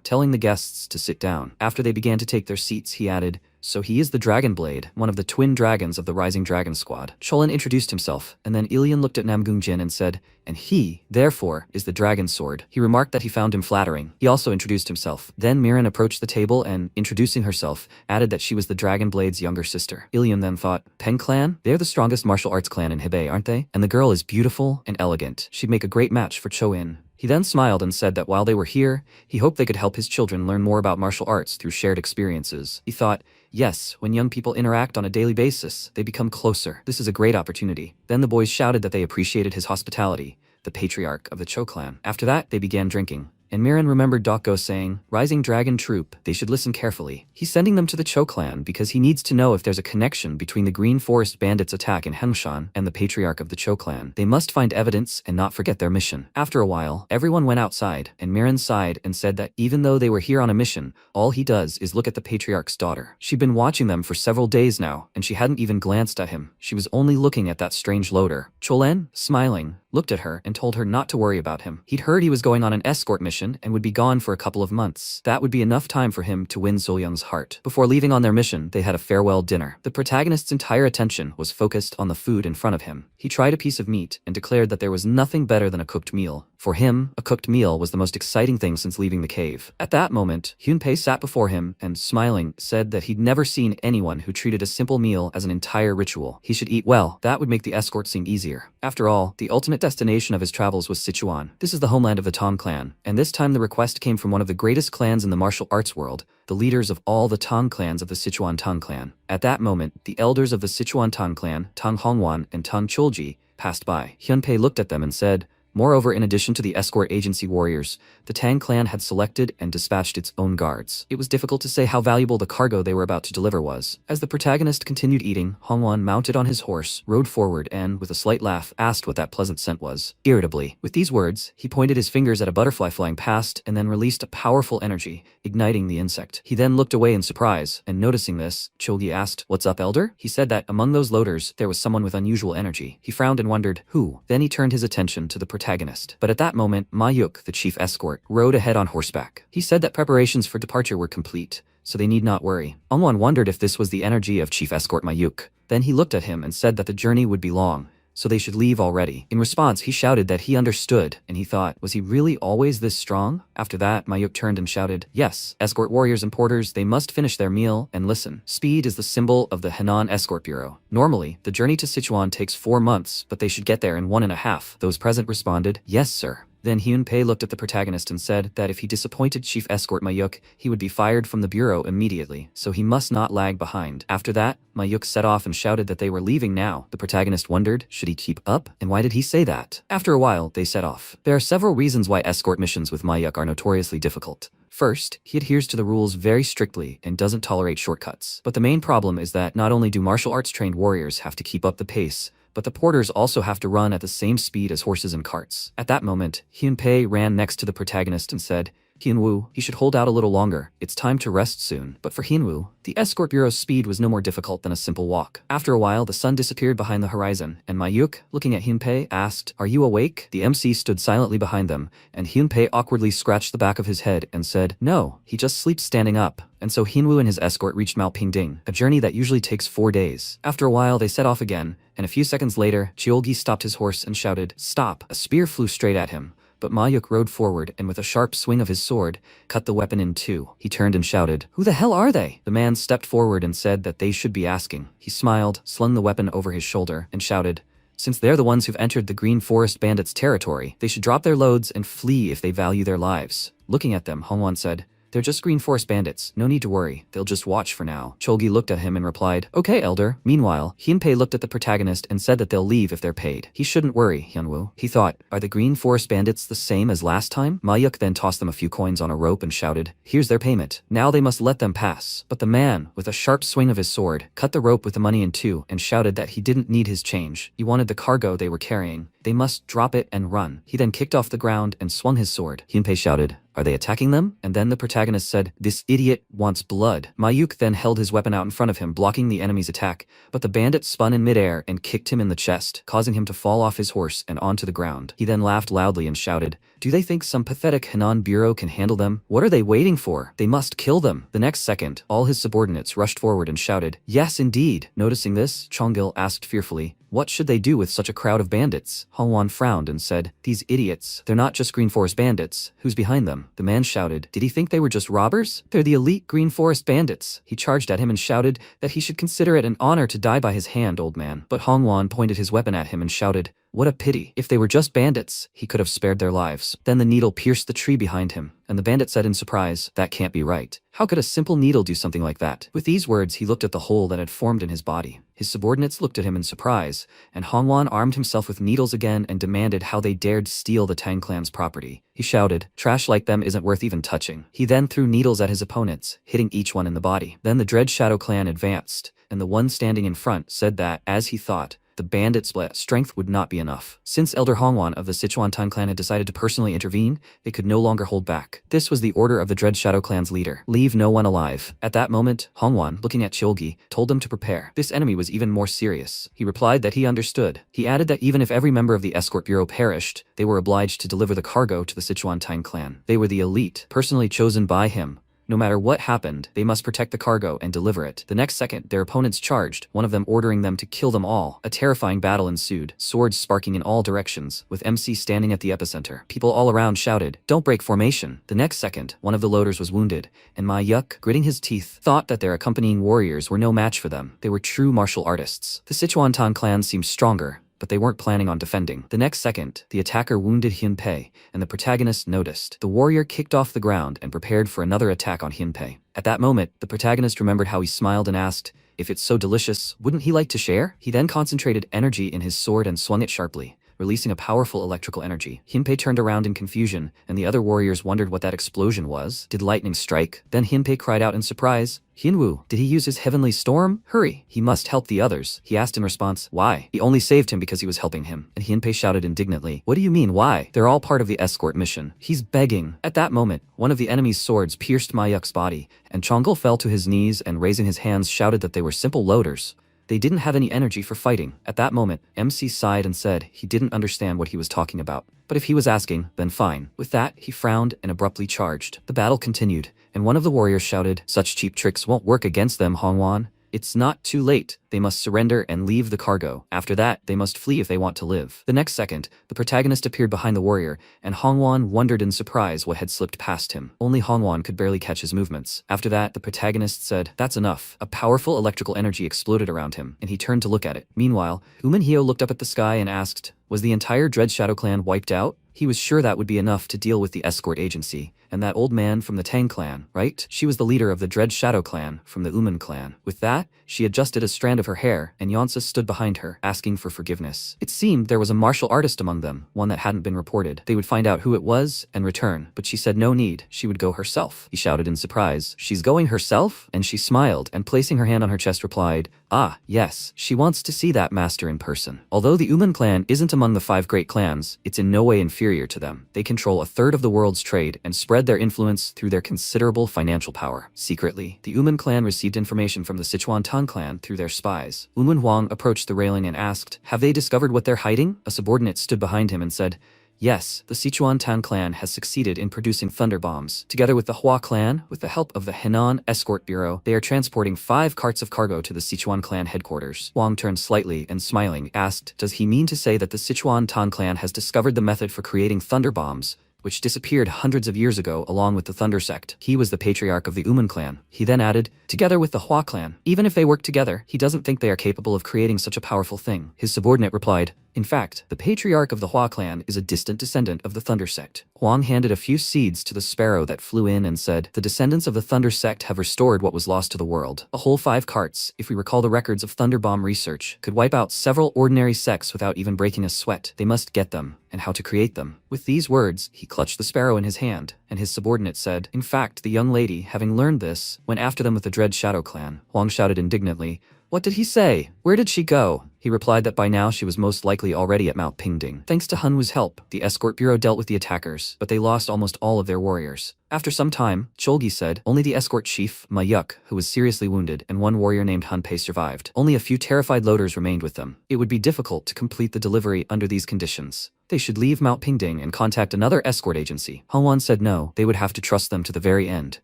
telling the guests to sit down. After they began to take their seats, he added, "So he is the Dragon Blade, one of the twin dragons of the Rising Dragon Squad." Cholin introduced himself, and then Ilyun looked at Namgungjin and said, "And he, therefore, is the Dragon Sword." He remarked that he found him flattering. He also introduced himself. Then Miran approached the table and, introducing herself, added that she was the Dragon Blade's younger sister. Ilyun then thought, Peng clan? They're the strongest martial arts clan in Hebei, aren't they? And the girl is beautiful and elegant. She'd make a great match for Cho-in. He then smiled and said that while they were here, he hoped they could help his children learn more about martial arts through shared experiences. He thought, yes, when young people interact on a daily basis, they become closer. This is a great opportunity. Then the boys shouted that they appreciated his hospitality, the patriarch of the Cho clan. After that, they began drinking. And Miran remembered Dokgo saying, "Rising Dragon Troop, they should listen carefully." He's sending them to the Cho clan because he needs to know if there's a connection between the Green Forest Bandits' attack in Hengshan and the patriarch of the Cho clan. They must find evidence and not forget their mission. After a while, everyone went outside, and Miran sighed and said that even though they were here on a mission, all he does is look at the patriarch's daughter. She'd been watching them for several days now, and she hadn't even glanced at him. She was only looking at that strange loader. Cholen, smiling, looked at her and told her not to worry about him. He'd heard he was going on an escort mission and would be gone for a couple of months. That would be enough time for him to win Soyoung's heart. Before leaving on their mission, they had a farewell dinner. The protagonist's entire attention was focused on the food in front of him. He tried a piece of meat and declared that there was nothing better than a cooked meal. For him, a cooked meal was the most exciting thing since leaving the cave. At that moment, Hyunpei sat before him and, smiling, said that he'd never seen anyone who treated a simple meal as an entire ritual. He should eat well. That would make the escort seem easier. After all, the ultimate destination of his travels was Sichuan. This is the homeland of the Tang clan, and this time the request came from one of the greatest clans in the martial arts world, the leaders of all the Tang clans of the Sichuan Tang clan. At that moment, the elders of the Sichuan Tang clan, Tang Hongwan and Tang Cholji, passed by. Hyunpei looked at them and said, "Moreover, in addition to the escort agency warriors, the Tang clan had selected and dispatched its own guards." It was difficult to say how valuable the cargo they were about to deliver was. As the protagonist continued eating, Hongwan, mounted on his horse, rode forward and, with a slight laugh, asked what that pleasant scent was. Irritably, with these words, he pointed his fingers at a butterfly flying past and then released a powerful energy, igniting the insect. He then looked away in surprise, and noticing this, Cholgi asked, "What's up, elder?" He said that among those loaders, there was someone with unusual energy. He frowned and wondered, who? Then he turned his attention to the protagonist. But at that moment, Mayuk, the chief escort, rode ahead on horseback. He said that preparations for departure were complete, so they need not worry. Ongwan wondered if this was the energy of chief escort Mayuk. Then he looked at him and said that the journey would be long, so they should leave already. In response, he shouted that he understood, and he thought, was he really always this strong? After that, Mayuk turned and shouted, "Yes, escort warriors and porters, they must finish their meal and listen. Speed is the symbol of the Henan Escort Bureau. Normally, the journey to Sichuan takes 4 months, but they should get there in 1.5. Those present responded, "Yes, sir." Then Hyunpei looked at the protagonist and said that if he disappointed Chief Escort Mayuk, he would be fired from the bureau immediately, so he must not lag behind. After that, Mayuk set off and shouted that they were leaving now. The protagonist wondered, should he keep up? And why did he say that? After a while, they set off. There are several reasons why escort missions with Mayuk are notoriously difficult. First, he adheres to the rules very strictly and doesn't tolerate shortcuts. But the main problem is that not only do martial arts trained warriors have to keep up the pace, but the porters also have to run at the same speed as horses and carts. At that moment, Hyunpei ran next to the protagonist and said, "Hyunwoo, he should hold out a little longer. It's time to rest soon." But for Hyunwoo, the escort bureau's speed was no more difficult than a simple walk. After a while, the sun disappeared behind the horizon, and Mayuk, looking at Hyunpei, asked, "Are you awake?" The MC stood silently behind them, and Hyunpei awkwardly scratched the back of his head and said, "No, he just sleeps standing up." And so Hyunwoo and his escort reached Maopingding, a journey that usually takes 4 days. After a while, they set off again, and a few seconds later, Cheolgi stopped his horse and shouted, "Stop!" A spear flew straight at him. But Mayuk rode forward and with a sharp swing of his sword, cut the weapon in two. He turned and shouted, "Who the hell are they?" The man stepped forward and said that they should be asking. He smiled, slung the weapon over his shoulder, and shouted, "Since they're the ones who've entered the Green Forest Bandits' territory, they should drop their loads and flee if they value their lives." Looking at them, Hongwan said, "They're just Green Forest bandits, no need to worry, they'll just watch for now." Cholgi looked at him and replied, "Okay, elder." Meanwhile, Hyunpei looked at the protagonist and said that they'll leave if they're paid. He shouldn't worry, Hyunwoo. He thought, are the Green Forest bandits the same as last time? Mayuk then tossed them a few coins on a rope and shouted, "Here's their payment. Now they must let them pass." But the man, with a sharp swing of his sword, cut the rope with the money in two and shouted that he didn't need his change. He wanted the cargo they were carrying. They must drop it and run. He then kicked off the ground and swung his sword. Hyunpei shouted, "Are they attacking them?" And then the protagonist said, "This idiot wants blood." Mayuk then held his weapon out in front of him, blocking the enemy's attack, but the bandit spun in midair and kicked him in the chest, causing him to fall off his horse and onto the ground. He then laughed loudly and shouted, "Do they think some pathetic Hanan bureau can handle them? What are they waiting for? They must kill them." The next second, all his subordinates rushed forward and shouted, "Yes, indeed." Noticing this, Chongil asked fearfully, "What should they do with such a crowd of bandits?" Hongwan frowned and said, "These idiots. They're not just Green Forest bandits. Who's behind them?" The man shouted, "Did he think they were just robbers? They're the elite Green Forest bandits." He charged at him and shouted that he should consider it an honor to die by his hand, old man. But Hongwan pointed his weapon at him and shouted, "What a pity. If they were just bandits, he could have spared their lives." Then the needle pierced the tree behind him, and the bandit said in surprise, "That can't be right. How could a simple needle do something like that?" With these words, he looked at the hole that had formed in his body. His subordinates looked at him in surprise, and Hongwan armed himself with needles again and demanded how they dared steal the Tang clan's property. He shouted, "Trash like them isn't worth even touching." He then threw needles at his opponents, hitting each one in the body. Then the Dread Shadow clan advanced, and the one standing in front said that, as he thought, the bandits' strength would not be enough. Since Elder Hongwan of the Sichuan Tang clan had decided to personally intervene, they could no longer hold back. This was the order of the Dread Shadow clan's leader: leave no one alive. At that moment, Hongwan, looking at Cholgi, told them to prepare. This enemy was even more serious. He replied that he understood. He added that even if every member of the escort bureau perished, they were obliged to deliver the cargo to the Sichuan Tang clan. They were the elite, personally chosen by him. No matter what happened, they must protect the cargo and deliver it. The next second, their opponents charged, one of them ordering them to kill them all. A terrifying battle ensued, swords sparking in all directions, with MC standing at the epicenter. People all around shouted, "Don't break formation." The next second, one of the loaders was wounded, and Ma Yuk, gritting his teeth, thought that their accompanying warriors were no match for them. They were true martial artists. The Sichuan Tang clan seemed stronger, but they weren't planning on defending. The next second, the attacker wounded Hyunpei, and the protagonist noticed. The warrior kicked off the ground and prepared for another attack on Hyunpei. At that moment, the protagonist remembered how he smiled and asked, "If it's so delicious, wouldn't he like to share?" He then concentrated energy in his sword and swung it sharply, releasing a powerful electrical energy. Hyunpei turned around in confusion, and the other warriors wondered what that explosion was. Did lightning strike? Then Hyunpei cried out in surprise, "Hyunwoo, did he use his heavenly storm? Hurry, he must help the others." He asked in response, "Why?" He only saved him because he was helping him. And Hyunpei shouted indignantly, "What do you mean, why? They're all part of the escort mission." He's begging. At that moment, one of the enemy's swords pierced Mayuk's body, and Chongul fell to his knees and raising his hands shouted that they were simple loaders. They didn't have any energy for fighting. At that moment, MC sighed and said he didn't understand what he was talking about. But if he was asking, then fine. With that, he frowned and abruptly charged. The battle continued, and one of the warriors shouted, "Such cheap tricks won't work against them, Hongwan. It's not too late. They must surrender and leave the cargo. After that, they must flee if they want to live." The next second, the protagonist appeared behind the warrior, and Hongwan wondered in surprise what had slipped past him. Only Hongwan could barely catch his movements. After that, the protagonist said, "That's enough." A powerful electrical energy exploded around him, and he turned to look at it. Meanwhile, Umanhyo looked up at the sky and asked, "Was the entire Dread Shadow clan wiped out?" He was sure that would be enough to deal with the escort agency, and that old man from the Tang clan, right? She was the leader of the Dread Shadow clan from the Uman clan. With that, she adjusted a strand of her hair, and Yonsa stood behind her, asking for forgiveness. It seemed there was a martial artist among them, one that hadn't been reported. They would find out who it was and return, but she said no need, she would go herself. He shouted in surprise, "She's going herself?" And she smiled, and placing her hand on her chest replied, "Ah, yes, she wants to see that master in person." Although the Uman clan isn't among the 5 great clans, it's in no way inferior to them. They control a third of the world's trade and spread their influence through their considerable financial power. Secretly, the Uman clan received information from the Sichuan Tang clan through their spies. Uman Huang approached the railing and asked, "Have they discovered what they're hiding?" A subordinate stood behind him and said, "Yes, the Sichuan Tang clan has succeeded in producing thunder bombs. Together with the Hua clan, with the help of the Henan Escort Bureau, they are transporting 5 carts of cargo to the Sichuan clan headquarters." Wang turned slightly and smiling asked, "Does he mean to say that the Sichuan Tang clan has discovered the method for creating thunder bombs, which disappeared hundreds of years ago along with the Thunder sect?" He was the patriarch of the Uman clan. He then added, "Together with the Hua clan. Even if they work together, he doesn't think they are capable of creating such a powerful thing." His subordinate replied, In fact, the patriarch of the Hua clan is a distant descendant of the Thunder sect. Huang handed a few seeds to the sparrow that flew in and said, the descendants of the Thunder sect have restored what was lost to the world. A whole 5 carts, if we recall the records of Thunder Bomb research, could wipe out several ordinary sects without even breaking a sweat. They must get them, and how to create them. With these words, he clutched the sparrow in his hand, and his subordinate said, in fact, the young lady, having learned this, went after them with the Dread Shadow clan. Huang shouted indignantly, what did he say? Where did she go? He replied that by now she was most likely already at Mount Pingding. Thanks to Hunwoo's help, the escort bureau dealt with the attackers, but they lost almost all of their warriors. After some time, Cholgi said, only the escort chief, Mayuk, who was seriously wounded, and one warrior named Hunpei survived. Only a few terrified loaders remained with them. It would be difficult to complete the delivery under these conditions. They should leave Mount Pingding and contact another escort agency. Hanwan said no, they would have to trust them to the very end.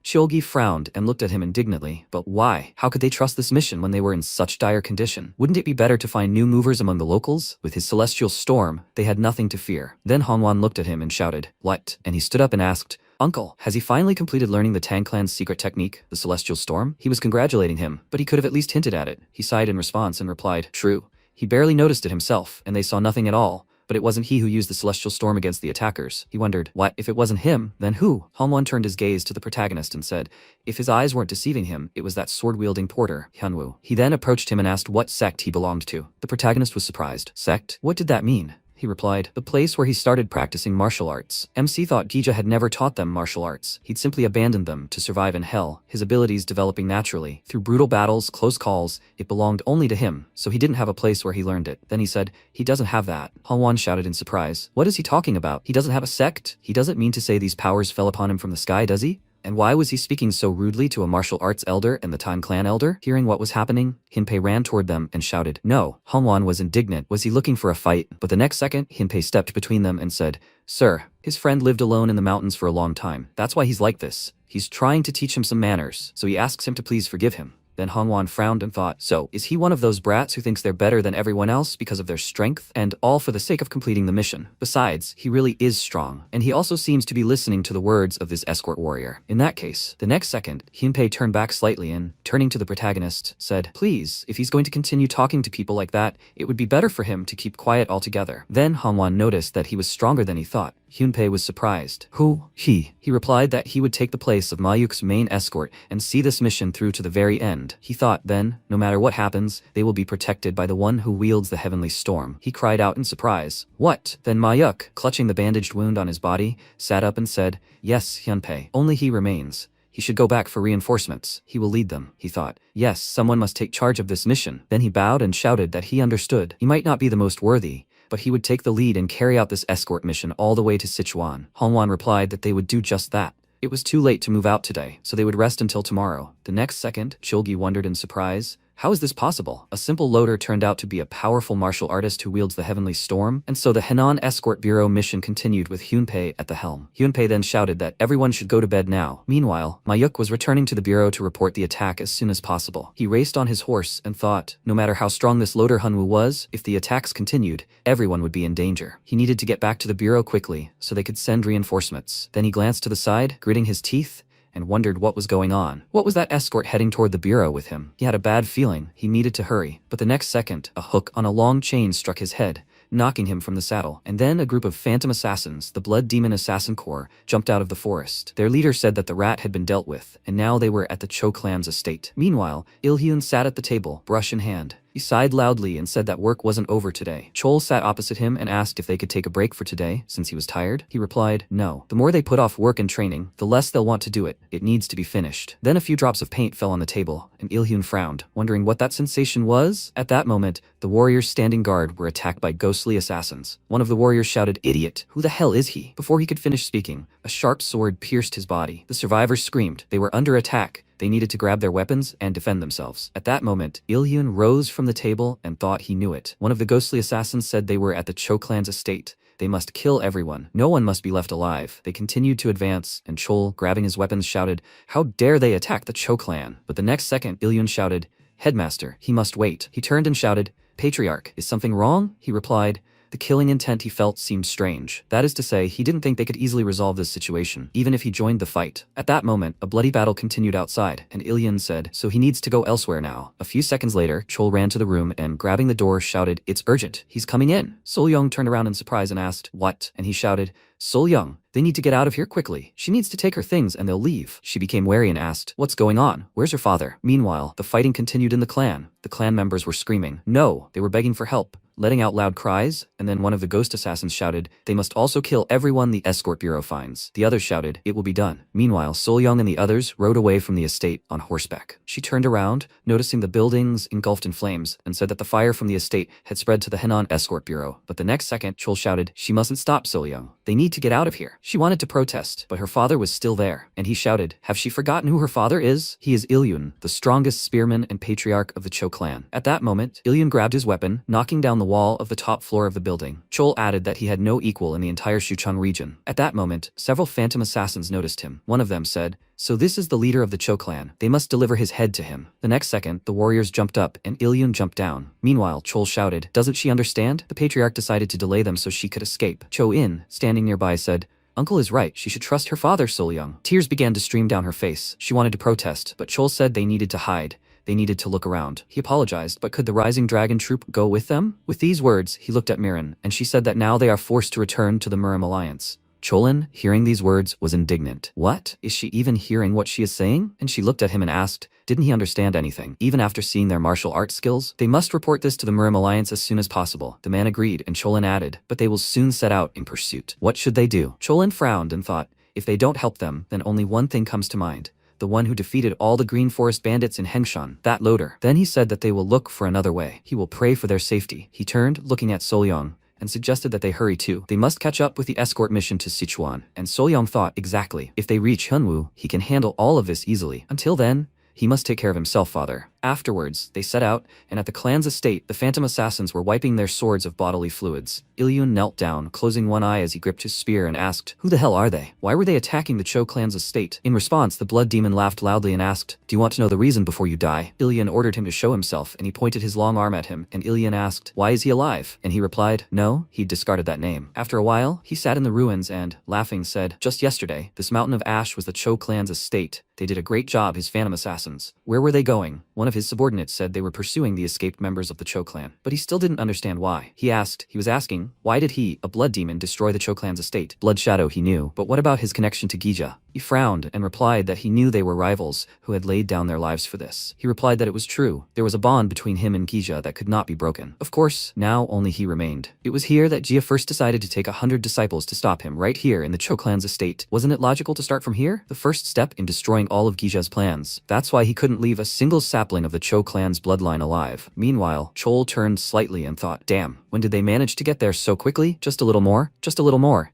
Cholgi frowned and looked at him indignantly. But why? How could they trust this mission when they were in such dire condition? Wouldn't it be better to find new movers among the locals? With his celestial storm, they had nothing to fear. Then Hanwan looked at him and shouted, what? And he stood up and asked, Uncle, has he finally completed learning the Tang clan's secret technique, the Celestial Storm? He was congratulating him, but he could have at least hinted at it. He sighed in response and replied, true. He barely noticed it himself, and they saw nothing at all. But it wasn't he who used the Celestial Storm against the attackers. He wondered, what, if it wasn't him, then who? Hanwan turned his gaze to the protagonist and said, if his eyes weren't deceiving him, it was that sword-wielding porter, Hyunwoo. He then approached him and asked what sect he belonged to. The protagonist was surprised. Sect? What did that mean? He replied, the place where he started practicing martial arts. MC thought Gija had never taught them martial arts. He'd simply abandoned them to survive in hell, his abilities developing naturally. Through brutal battles, close calls, it belonged only to him, so he didn't have a place where he learned it. Then he said, he doesn't have that. Hanwan shouted in surprise. What is he talking about? He doesn't have a sect? He doesn't mean to say these powers fell upon him from the sky, does he? And why was he speaking so rudely to a martial arts elder and the Tan clan elder? Hearing what was happening, Hinpei ran toward them and shouted, no. Hanwan was indignant. Was he looking for a fight? But the next second, Hinpei stepped between them and said, sir, his friend lived alone in the mountains for a long time. That's why he's like this. He's trying to teach him some manners, so he asks him to please forgive him. Then Hanwan frowned and thought, so, is he one of those brats who thinks they're better than everyone else because of their strength? And all for the sake of completing the mission. Besides, he really is strong, and he also seems to be listening to the words of this escort warrior. In that case, the next second, Hinpei turned back slightly and, turning to the protagonist, said, please, if he's going to continue talking to people like that, it would be better for him to keep quiet altogether. Then Hanwan noticed that he was stronger than he thought. Hyunpei was surprised. Who? He. He replied that he would take the place of Mayuk's main escort and see this mission through to the very end. He thought then, no matter what happens, they will be protected by the one who wields the heavenly storm. He cried out in surprise. What? Then Mayuk, clutching the bandaged wound on his body, sat up and said, yes, Hyunpei. Only he remains. He should go back for reinforcements. He will lead them, he thought. Yes, someone must take charge of this mission. Then he bowed and shouted that he understood. He might not be the most worthy, but he would take the lead and carry out this escort mission all the way to Sichuan. Hanwan replied that they would do just that. It was too late to move out today, so they would rest until tomorrow. The next second, Cholgi wondered in surprise. How is this possible? A simple loader turned out to be a powerful martial artist who wields the heavenly storm, and so the Henan Escort Bureau mission continued with Hyunpei at the helm. Hyunpei then shouted that everyone should go to bed now. Meanwhile, Mayuk was returning to the bureau to report the attack as soon as possible. He raced on his horse and thought, no matter how strong this loader Hunwoo was, if the attacks continued, everyone would be in danger. He needed to get back to the bureau quickly so they could send reinforcements. Then he glanced to the side, gritting his teeth, and wondered what was going on. What was that escort heading toward the bureau with him? He had a bad feeling. He needed to hurry. But the next second, a hook on a long chain struck his head, knocking him from the saddle. And then a group of phantom assassins, the Blood Demon Assassin Corps, jumped out of the forest. Their leader said that the rat had been dealt with, and now they were at the Cho clan's estate. Meanwhile, Il-hyun sat at the table, brush in hand. He sighed loudly and said that work wasn't over today. Chol sat opposite him and asked if they could take a break for today, since he was tired. He replied, no. The more they put off work and training, the less they'll want to do it. It needs to be finished. Then a few drops of paint fell on the table, and Il-hyun frowned, wondering what that sensation was. At that moment, the warriors standing guard were attacked by ghostly assassins. One of the warriors shouted, idiot, who the hell is he? Before he could finish speaking, a sharp sword pierced his body. The survivors screamed. They were under attack. They needed to grab their weapons and defend themselves. At that moment, Il-hyun rose from the table and thought he knew it. One of the ghostly assassins said they were at the Cho clan's estate. They must kill everyone. No one must be left alive. They continued to advance, and Chol, grabbing his weapons, shouted, how dare they attack the Cho clan? But the next second, Il-hyun shouted, headmaster, he must wait. He turned and shouted, patriarch, is something wrong? He replied, The killing intent he felt seemed strange. That is to say, he didn't think they could easily resolve this situation, even if he joined the fight. At that moment, a bloody battle continued outside, and Ilian said, so he needs to go elsewhere now. A few seconds later, Chol ran to the room and, grabbing the door, shouted, it's urgent. He's coming in. Sol-young turned around in surprise and asked, what? And he shouted, Sol-young, they need to get out of here quickly. She needs to take her things and they'll leave. She became wary and asked, what's going on? Where's her father? Meanwhile, the fighting continued in the clan. The clan members were screaming. No, they were begging for help, letting out loud cries, and then one of the ghost assassins shouted, they must also kill everyone the escort bureau finds. The others shouted, it will be done. Meanwhile, Sol-young and the others rode away from the estate on horseback. She turned around, noticing the buildings engulfed in flames, and said that the fire from the estate had spread to the Henan escort bureau. But the next second, Chol shouted, she mustn't stop Sol-young. They need to get out of here. She wanted to protest, but her father was still there, and he shouted, have she forgotten who her father is? He is Ilyun, the strongest spearman and patriarch of the Cho clan. At that moment, Ilyun grabbed his weapon, knocking down the wall of the top floor of the building. Chol added that he had no equal in the entire Xucheng region. At that moment, several phantom assassins noticed him. One of them said, so this is the leader of the Cho clan. They must deliver his head to him. The next second, the warriors jumped up and Ilyun jumped down. Meanwhile, Chol shouted, doesn't she understand? The patriarch decided to delay them so she could escape. Cho-in, standing nearby, said, Uncle is right, she should trust her father, Sol-young. Tears began to stream down her face. She wanted to protest, but Chol said they needed to hide. They needed to look around. He apologized, but could the rising dragon troop go with them? With these words, he looked at Miran, and she said that now they are forced to return to the Murim alliance. Cholin, hearing these words, was indignant. What? Is she even hearing what she is saying? And she looked at him and asked, didn't he understand anything? Even after seeing their martial arts skills? They must report this to the Murim alliance as soon as possible. The man agreed, and Cholin added, but they will soon set out in pursuit. What should they do? Cholin frowned and thought, if they don't help them, then only one thing comes to mind. The one who defeated all the Green Forest bandits in Hengshan, that loader. Then he said that they will look for another way. He will pray for their safety. He turned, looking at Sol-young, and suggested that they hurry too. They must catch up with the escort mission to Sichuan. And Sol-young thought, exactly. If they reach Hunwu, he can handle all of this easily. Until then, he must take care of himself, father. Afterwards, they set out, and at the clan's estate, the phantom assassins were wiping their swords of bodily fluids. Ilyun knelt down, closing one eye as he gripped his spear and asked, who the hell are they? Why were they attacking the Cho clan's estate? In response, the blood demon laughed loudly and asked, do you want to know the reason before you die? Ilyun ordered him to show himself, and he pointed his long arm at him, and Ilyun asked, why is he alive? And he replied, no, he'd discarded that name. After a while, he sat in the ruins and, laughing, said, just yesterday, this mountain of ash was the Cho clan's estate. They did a great job, his phantom assassins. Where were they going? One of his subordinates said they were pursuing the escaped members of the Cho clan, but he still didn't understand why. He was asking, why did he, a blood demon, destroy the Cho clan's estate? Blood Shadow he knew, but what about his connection to Gija? He frowned and replied that he knew they were rivals who had laid down their lives for this. He replied that it was true. There was a bond between him and Gija that could not be broken. Of course, now only he remained. It was here that Jia first decided to take 100 disciples to stop him, right here in the Cho clan's estate. Wasn't it logical to start from here? The first step in destroying all of Gija's plans. That's why he couldn't leave a single sapling of the Cho clan's bloodline alive. Meanwhile, Chol turned slightly and thought, damn, when did they manage to get there so quickly? Just a little more,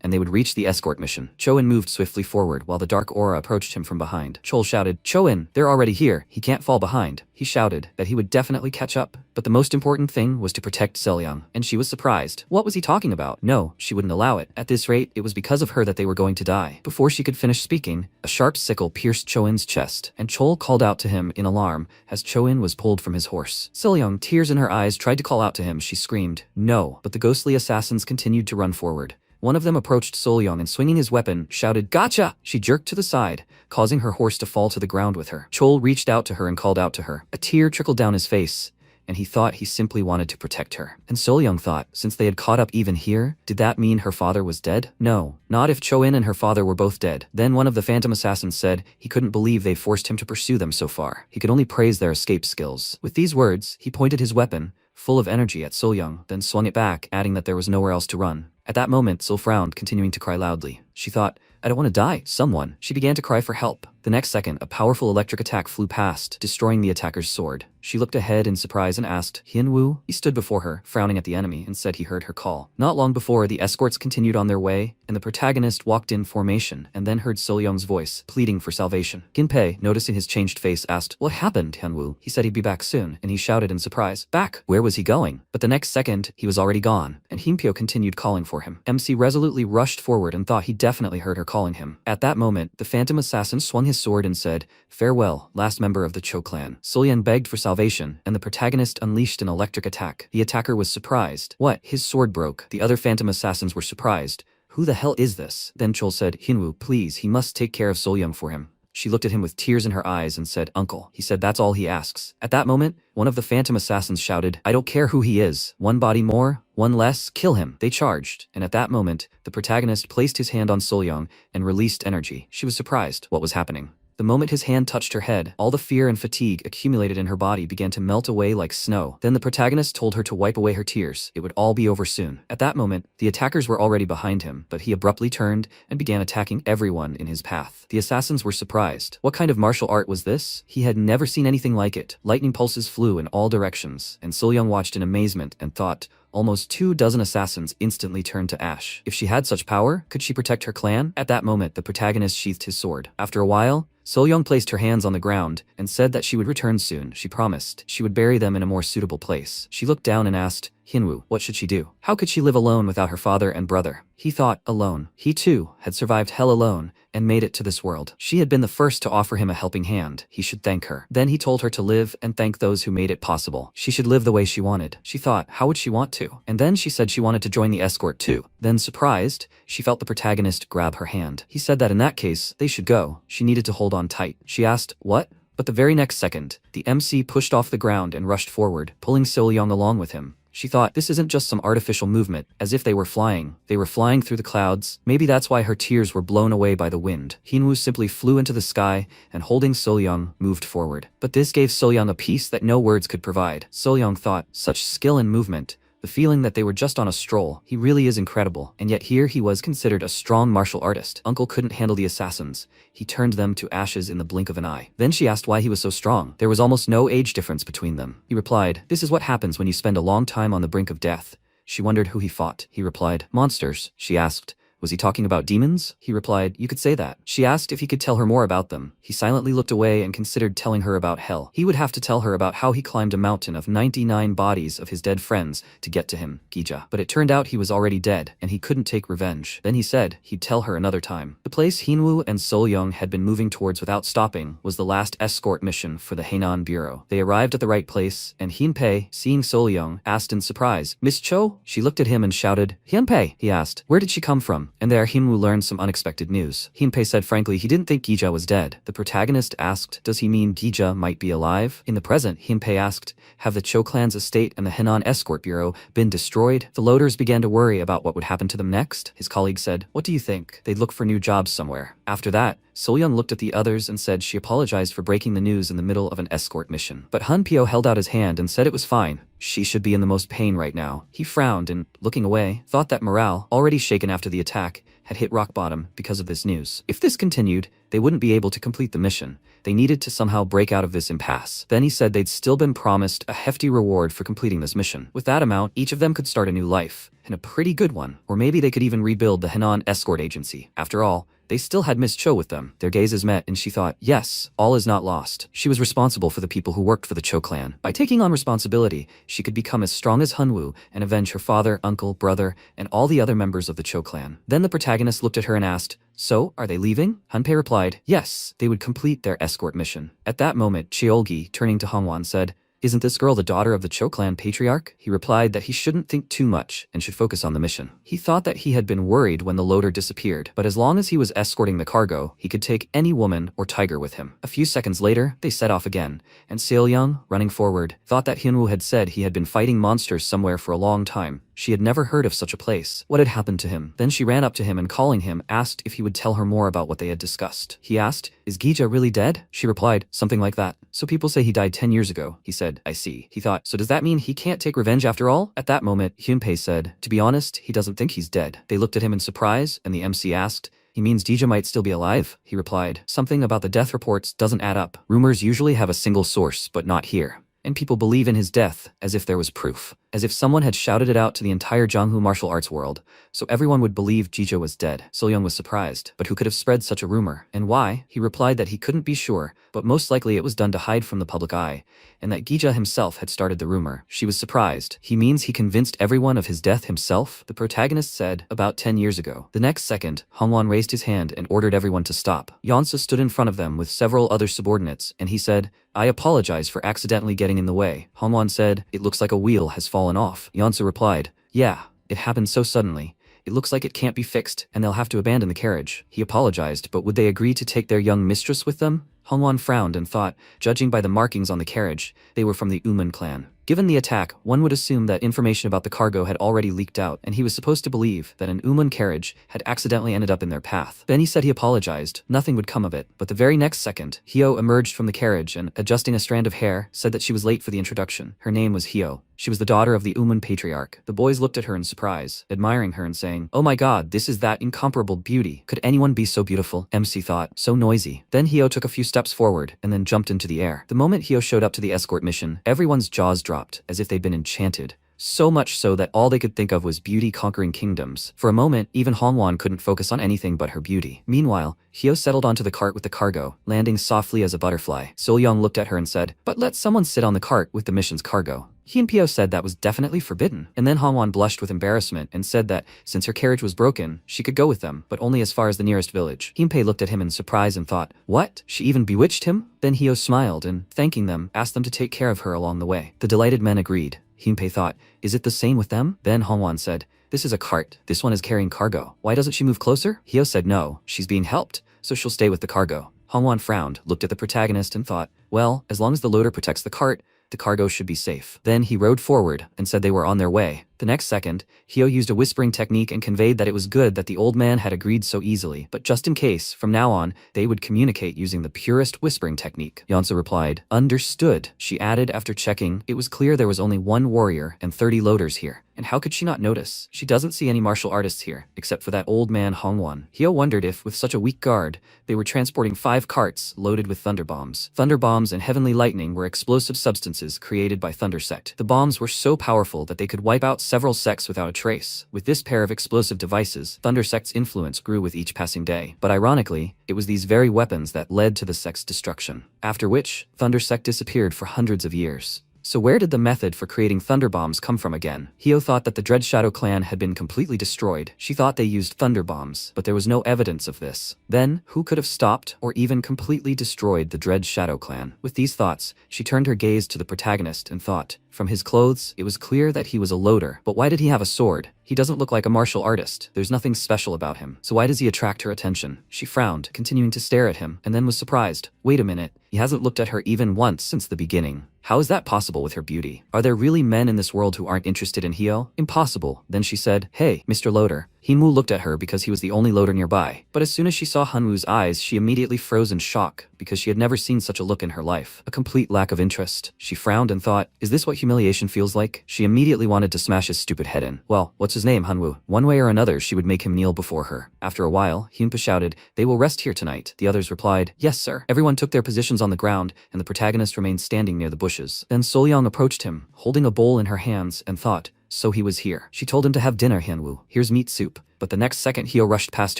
and they would reach the escort mission. Cho-in moved swiftly forward while the dark aura approached him from behind. Chol shouted, Cho-in, they're already here. He can't fall behind. He shouted that he would definitely catch up, but the most important thing was to protect Selyang, and she was surprised. What was he talking about? No, she wouldn't allow it. At this rate, it was because of her that they were going to die. Before she could finish speaking, a sharp sickle pierced Cho-in's chest, and Chol called out to him in alarm as Cho-in was pulled from his horse. Selyang, tears in her eyes, tried to call out to him. She screamed, no, but the ghostly assassins continued to run forward. One of them approached Sol-young and swinging his weapon, shouted, gotcha! She jerked to the side, causing her horse to fall to the ground with her. Chol reached out to her and called out to her. A tear trickled down his face, and he thought he simply wanted to protect her. And Sol-young thought, since they had caught up even here, did that mean her father was dead? No, not if Cho-in and her father were both dead. Then one of the phantom assassins said he couldn't believe they forced him to pursue them so far. He could only praise their escape skills. With these words, he pointed his weapon, full of energy, at Sol-young, then swung it back, adding that there was nowhere else to run. At that moment, Sol frowned, continuing to cry loudly. She thought, I don't want to die, someone. She began to cry for help. The next second, a powerful electric attack flew past, destroying the attacker's sword. She looked ahead in surprise and asked, Hian-woo? He stood before her, frowning at the enemy, and said he heard her call. Not long before, the escorts continued on their way, and the protagonist walked in formation, and then heard Sol-young's voice, pleading for salvation. Ginpei, noticing his changed face, asked, what happened, Hian-woo? He said he'd be back soon, and he shouted in surprise, back? Where was he going? But the next second, he was already gone, and Himpyo continued calling for him. MC resolutely rushed forward and thought he definitely heard her calling him. At that moment, the phantom assassin swung his sword and said, farewell, last member of the Cho clan. Sol-young begged for salvation salvation, and the protagonist unleashed an electric attack. The attacker was surprised. What? His sword broke. The other phantom assassins were surprised. Who the hell is this? Then Chol said, Hinwoo, please, he must take care of Solyung for him. She looked at him with tears in her eyes and said, Uncle. He said that's all he asks. At that moment, one of the phantom assassins shouted, I don't care who he is. One body more, one less, kill him. They charged, and at that moment, the protagonist placed his hand on Solyung and released energy. She was surprised what was happening. The moment his hand touched her head, all the fear and fatigue accumulated in her body began to melt away like snow. Then the protagonist told her to wipe away her tears. It would all be over soon. At that moment, the attackers were already behind him, but he abruptly turned and began attacking everyone in his path. The assassins were surprised. What kind of martial art was this? He had never seen anything like it. Lightning pulses flew in all directions, and Solyung watched in amazement and thought, almost 24 assassins instantly turned to ash. If she had such power, could she protect her clan? At that moment, the protagonist sheathed his sword. After a while, Solyung placed her hands on the ground and said that she would return soon. She promised she would bury them in a more suitable place. She looked down and asked, Hinwoo, what should she do? How could she live alone without her father and brother? He thought, alone. He too had survived hell alone and made it to this world. She had been the first to offer him a helping hand. He should thank her. Then he told her to live and thank those who made it possible. She should live the way she wanted. She thought, how would she want to? And then she said she wanted to join the escort too. Then, surprised, she felt the protagonist grab her hand. He said that in that case, they should go. She needed to hold on tight. She asked, what? But the very next second, the MC pushed off the ground and rushed forward, pulling Solyung along with him. She thought, this isn't just some artificial movement, as if they were flying. They were flying through the clouds. Maybe that's why her tears were blown away by the wind. Hinwoo simply flew into the sky and holding Solyung, moved forward. But this gave Solyung a peace that no words could provide. Solyung thought, such skill and movement. The feeling that they were just on a stroll. He really is incredible. And yet here he was considered a strong martial artist. Uncle couldn't handle the assassins. He turned them to ashes in the blink of an eye. Then she asked why he was so strong. There was almost no age difference between them. He replied, this is what happens when you spend a long time on the brink of death. She wondered who he fought. He replied, monsters. She asked, was he talking about demons? He replied, you could say that. She asked if he could tell her more about them. He silently looked away and considered telling her about hell. He would have to tell her about how he climbed a mountain of 99 bodies of his dead friends to get to him, Gija. But it turned out he was already dead, and he couldn't take revenge. Then he said he'd tell her another time. The place Hinwoo and Solyung had been moving towards without stopping was the last escort mission for the Hainan Bureau. They arrived at the right place, and Hinpei, seeing Solyung, asked in surprise, Miss Cho? She looked at him and shouted, Hinpei, he asked, where did she come from? And there Hinwoo learned some unexpected news. Hinpei said frankly he didn't think Gija was dead. The protagonist asked, does he mean Gija might be alive? In the present, Hinpei asked, have the Cho clan's estate and the Hainan Escort Bureau been destroyed? The loaders began to worry about what would happen to them next. His colleague said, what do you think? They'd look for new jobs somewhere. After that, Solyung looked at the others and said she apologized for breaking the news in the middle of an escort mission. But Han Pyo held out his hand and said it was fine. She should be in the most pain right now. He frowned and, looking away, thought that morale, already shaken after the attack, had hit rock bottom because of this news. If this continued, they wouldn't be able to complete the mission. They needed to somehow break out of this impasse. Then he said they'd still been promised a hefty reward for completing this mission. With that amount, each of them could start a new life, and a pretty good one. Or maybe they could even rebuild the Hainan Escort Agency. After all, they still had Miss Cho with them. Their gazes met and she thought, yes, all is not lost. She was responsible for the people who worked for the Cho clan. By taking on responsibility, she could become as strong as Hinwoo and avenge her father, uncle, brother, and all the other members of the Cho clan. Then the protagonist looked at her and asked, so, are they leaving? Hanpei replied, yes, they would complete their escort mission. At that moment, Cheolgi, turning to Hongwan, said, isn't this girl the daughter of the Cho clan patriarch? He replied that he shouldn't think too much and should focus on the mission. He thought that he had been worried when the loader disappeared, but as long as he was escorting the cargo, he could take any woman or tiger with him. A few seconds later, they set off again, and Seolyung, running forward, thought that Hinwoo had said he had been fighting monsters somewhere for a long time. She had never heard of such a place. What had happened to him? Then she ran up to him and calling him, asked if he would tell her more about what they had discussed. He asked, is Gija really dead? She replied, something like that. So people say he died 10 years ago. He said, I see. He thought, so does that mean he can't take revenge after all? At that moment, Hyunpei said, to be honest, he doesn't think he's dead. They looked at him in surprise, and the MC asked, he means Gija might still be alive? He replied, something about the death reports doesn't add up. Rumors usually have a single source, but not here. And people believe in his death as if there was proof, as if someone had shouted it out to the entire Jianghu martial arts world, so everyone would believe Gija was dead. Seolyung was surprised, but who could have spread such a rumor, and why? He replied that he couldn't be sure, but most likely it was done to hide from the public eye, and that Gija himself had started the rumor. She was surprised. He means he convinced everyone of his death himself? The protagonist said, about 10 years ago. The next second, Hongwan raised his hand and ordered everyone to stop. Yeonsa stood in front of them with several other subordinates, and he said, I apologize for accidentally getting getting in the way. Hanwhan said, "It looks like a wheel has fallen off." Yeonsu replied, "Yeah, it happened so suddenly. It looks like it can't be fixed, and they'll have to abandon the carriage." He apologized, but would they agree to take their young mistress with them? Hanwhan frowned and thought, judging by the markings on the carriage, they were from the Uman clan. Given the attack, one would assume that information about the cargo had already leaked out, and he was supposed to believe that an Uman carriage had accidentally ended up in their path. Then he said he apologized. Nothing would come of it, but the very next second, Hyo emerged from the carriage and, adjusting a strand of hair, said that she was late for the introduction. Her name was Hyo. She was the daughter of the Uman patriarch. The boys looked at her in surprise, admiring her and saying, "Oh my god, this is that incomparable beauty. Could anyone be so beautiful?" MC thought, "So noisy." Then Hyo took a few steps forward and then jumped into the air. The moment Hyo showed up to the escort mission, everyone's jaws dropped, as if they'd been enchanted. So much so that all they could think of was beauty conquering kingdoms. For a moment, even Hanwhan couldn't focus on anything but her beauty. Meanwhile, Hyo settled onto the cart with the cargo, landing softly as a butterfly. Solyong looked at her and said, "But let someone sit on the cart with the mission's cargo." Hyo said that was definitely forbidden. And then Hanwhan blushed with embarrassment and said that, since her carriage was broken, she could go with them, but only as far as the nearest village. Hyo looked at him in surprise and thought, "What? She even bewitched him?" Then Hyo smiled and, thanking them, asked them to take care of her along the way. The delighted men agreed. Hyo thought, "Is it the same with them?" Then Hanwhan said, "This is a cart. This one is carrying cargo. Why doesn't she move closer?" Hyo said no, she's being helped, so she'll stay with the cargo. Hanwhan frowned, looked at the protagonist and thought, well, as long as the loader protects the cart, the cargo should be safe. Then he rode forward and said they were on their way. The next second, Hyo used a whispering technique and conveyed that it was good that the old man had agreed so easily, but just in case, from now on, they would communicate using the purest whispering technique. Yeonsu replied, "Understood." She added after checking, it was clear there was only one warrior and 30 loaders here. And how could she not notice? She doesn't see any martial artists here, except for that old man Hanwhan. Hyo wondered if, with such a weak guard, they were transporting 5 carts loaded with thunder bombs. Thunder bombs and heavenly lightning were explosive substances created by Thunder Sect. The bombs were so powerful that they could wipe out several sects without a trace. With this pair of explosive devices, Thunder Sect's influence grew with each passing day. But ironically, it was these very weapons that led to the sect's destruction. After which, Thunder Sect disappeared for hundreds of years. So where did the method for creating thunder bombs come from again? Hyo thought that the Dread Shadow clan had been completely destroyed. She thought they used thunder bombs, but there was no evidence of this. Then, who could have stopped or even completely destroyed the Dread Shadow clan? With these thoughts, she turned her gaze to the protagonist and thought, from his clothes, it was clear that he was a loader. But why did he have a sword? He doesn't look like a martial artist. There's nothing special about him. So why does he attract her attention? She frowned, continuing to stare at him, and then was surprised. Wait a minute. He hasn't looked at her even once since the beginning. How is that possible with her beauty? Are there really men in this world who aren't interested in Hyo? Impossible. Then she said, "Hey, Mr. Loader." Hinwoo looked at her because he was the only loader nearby. But as soon as she saw Hanwoo's eyes, she immediately froze in shock because she had never seen such a look in her life. A complete lack of interest. She frowned and thought, is this what humiliation feels like? She immediately wanted to smash his stupid head in. Well, what's his name, Hanwoo? One way or another, she would make him kneel before her. After a while, Hyunpa shouted, "They will rest here tonight." The others replied, "Yes, sir." Everyone took their positions on the ground, and the protagonist remained standing near the bushes. Then Solyong approached him, holding a bowl in her hands, and thought, so he was here. She told him to have dinner, Hyunwoo. Here's meat soup. But the next second Hyo rushed past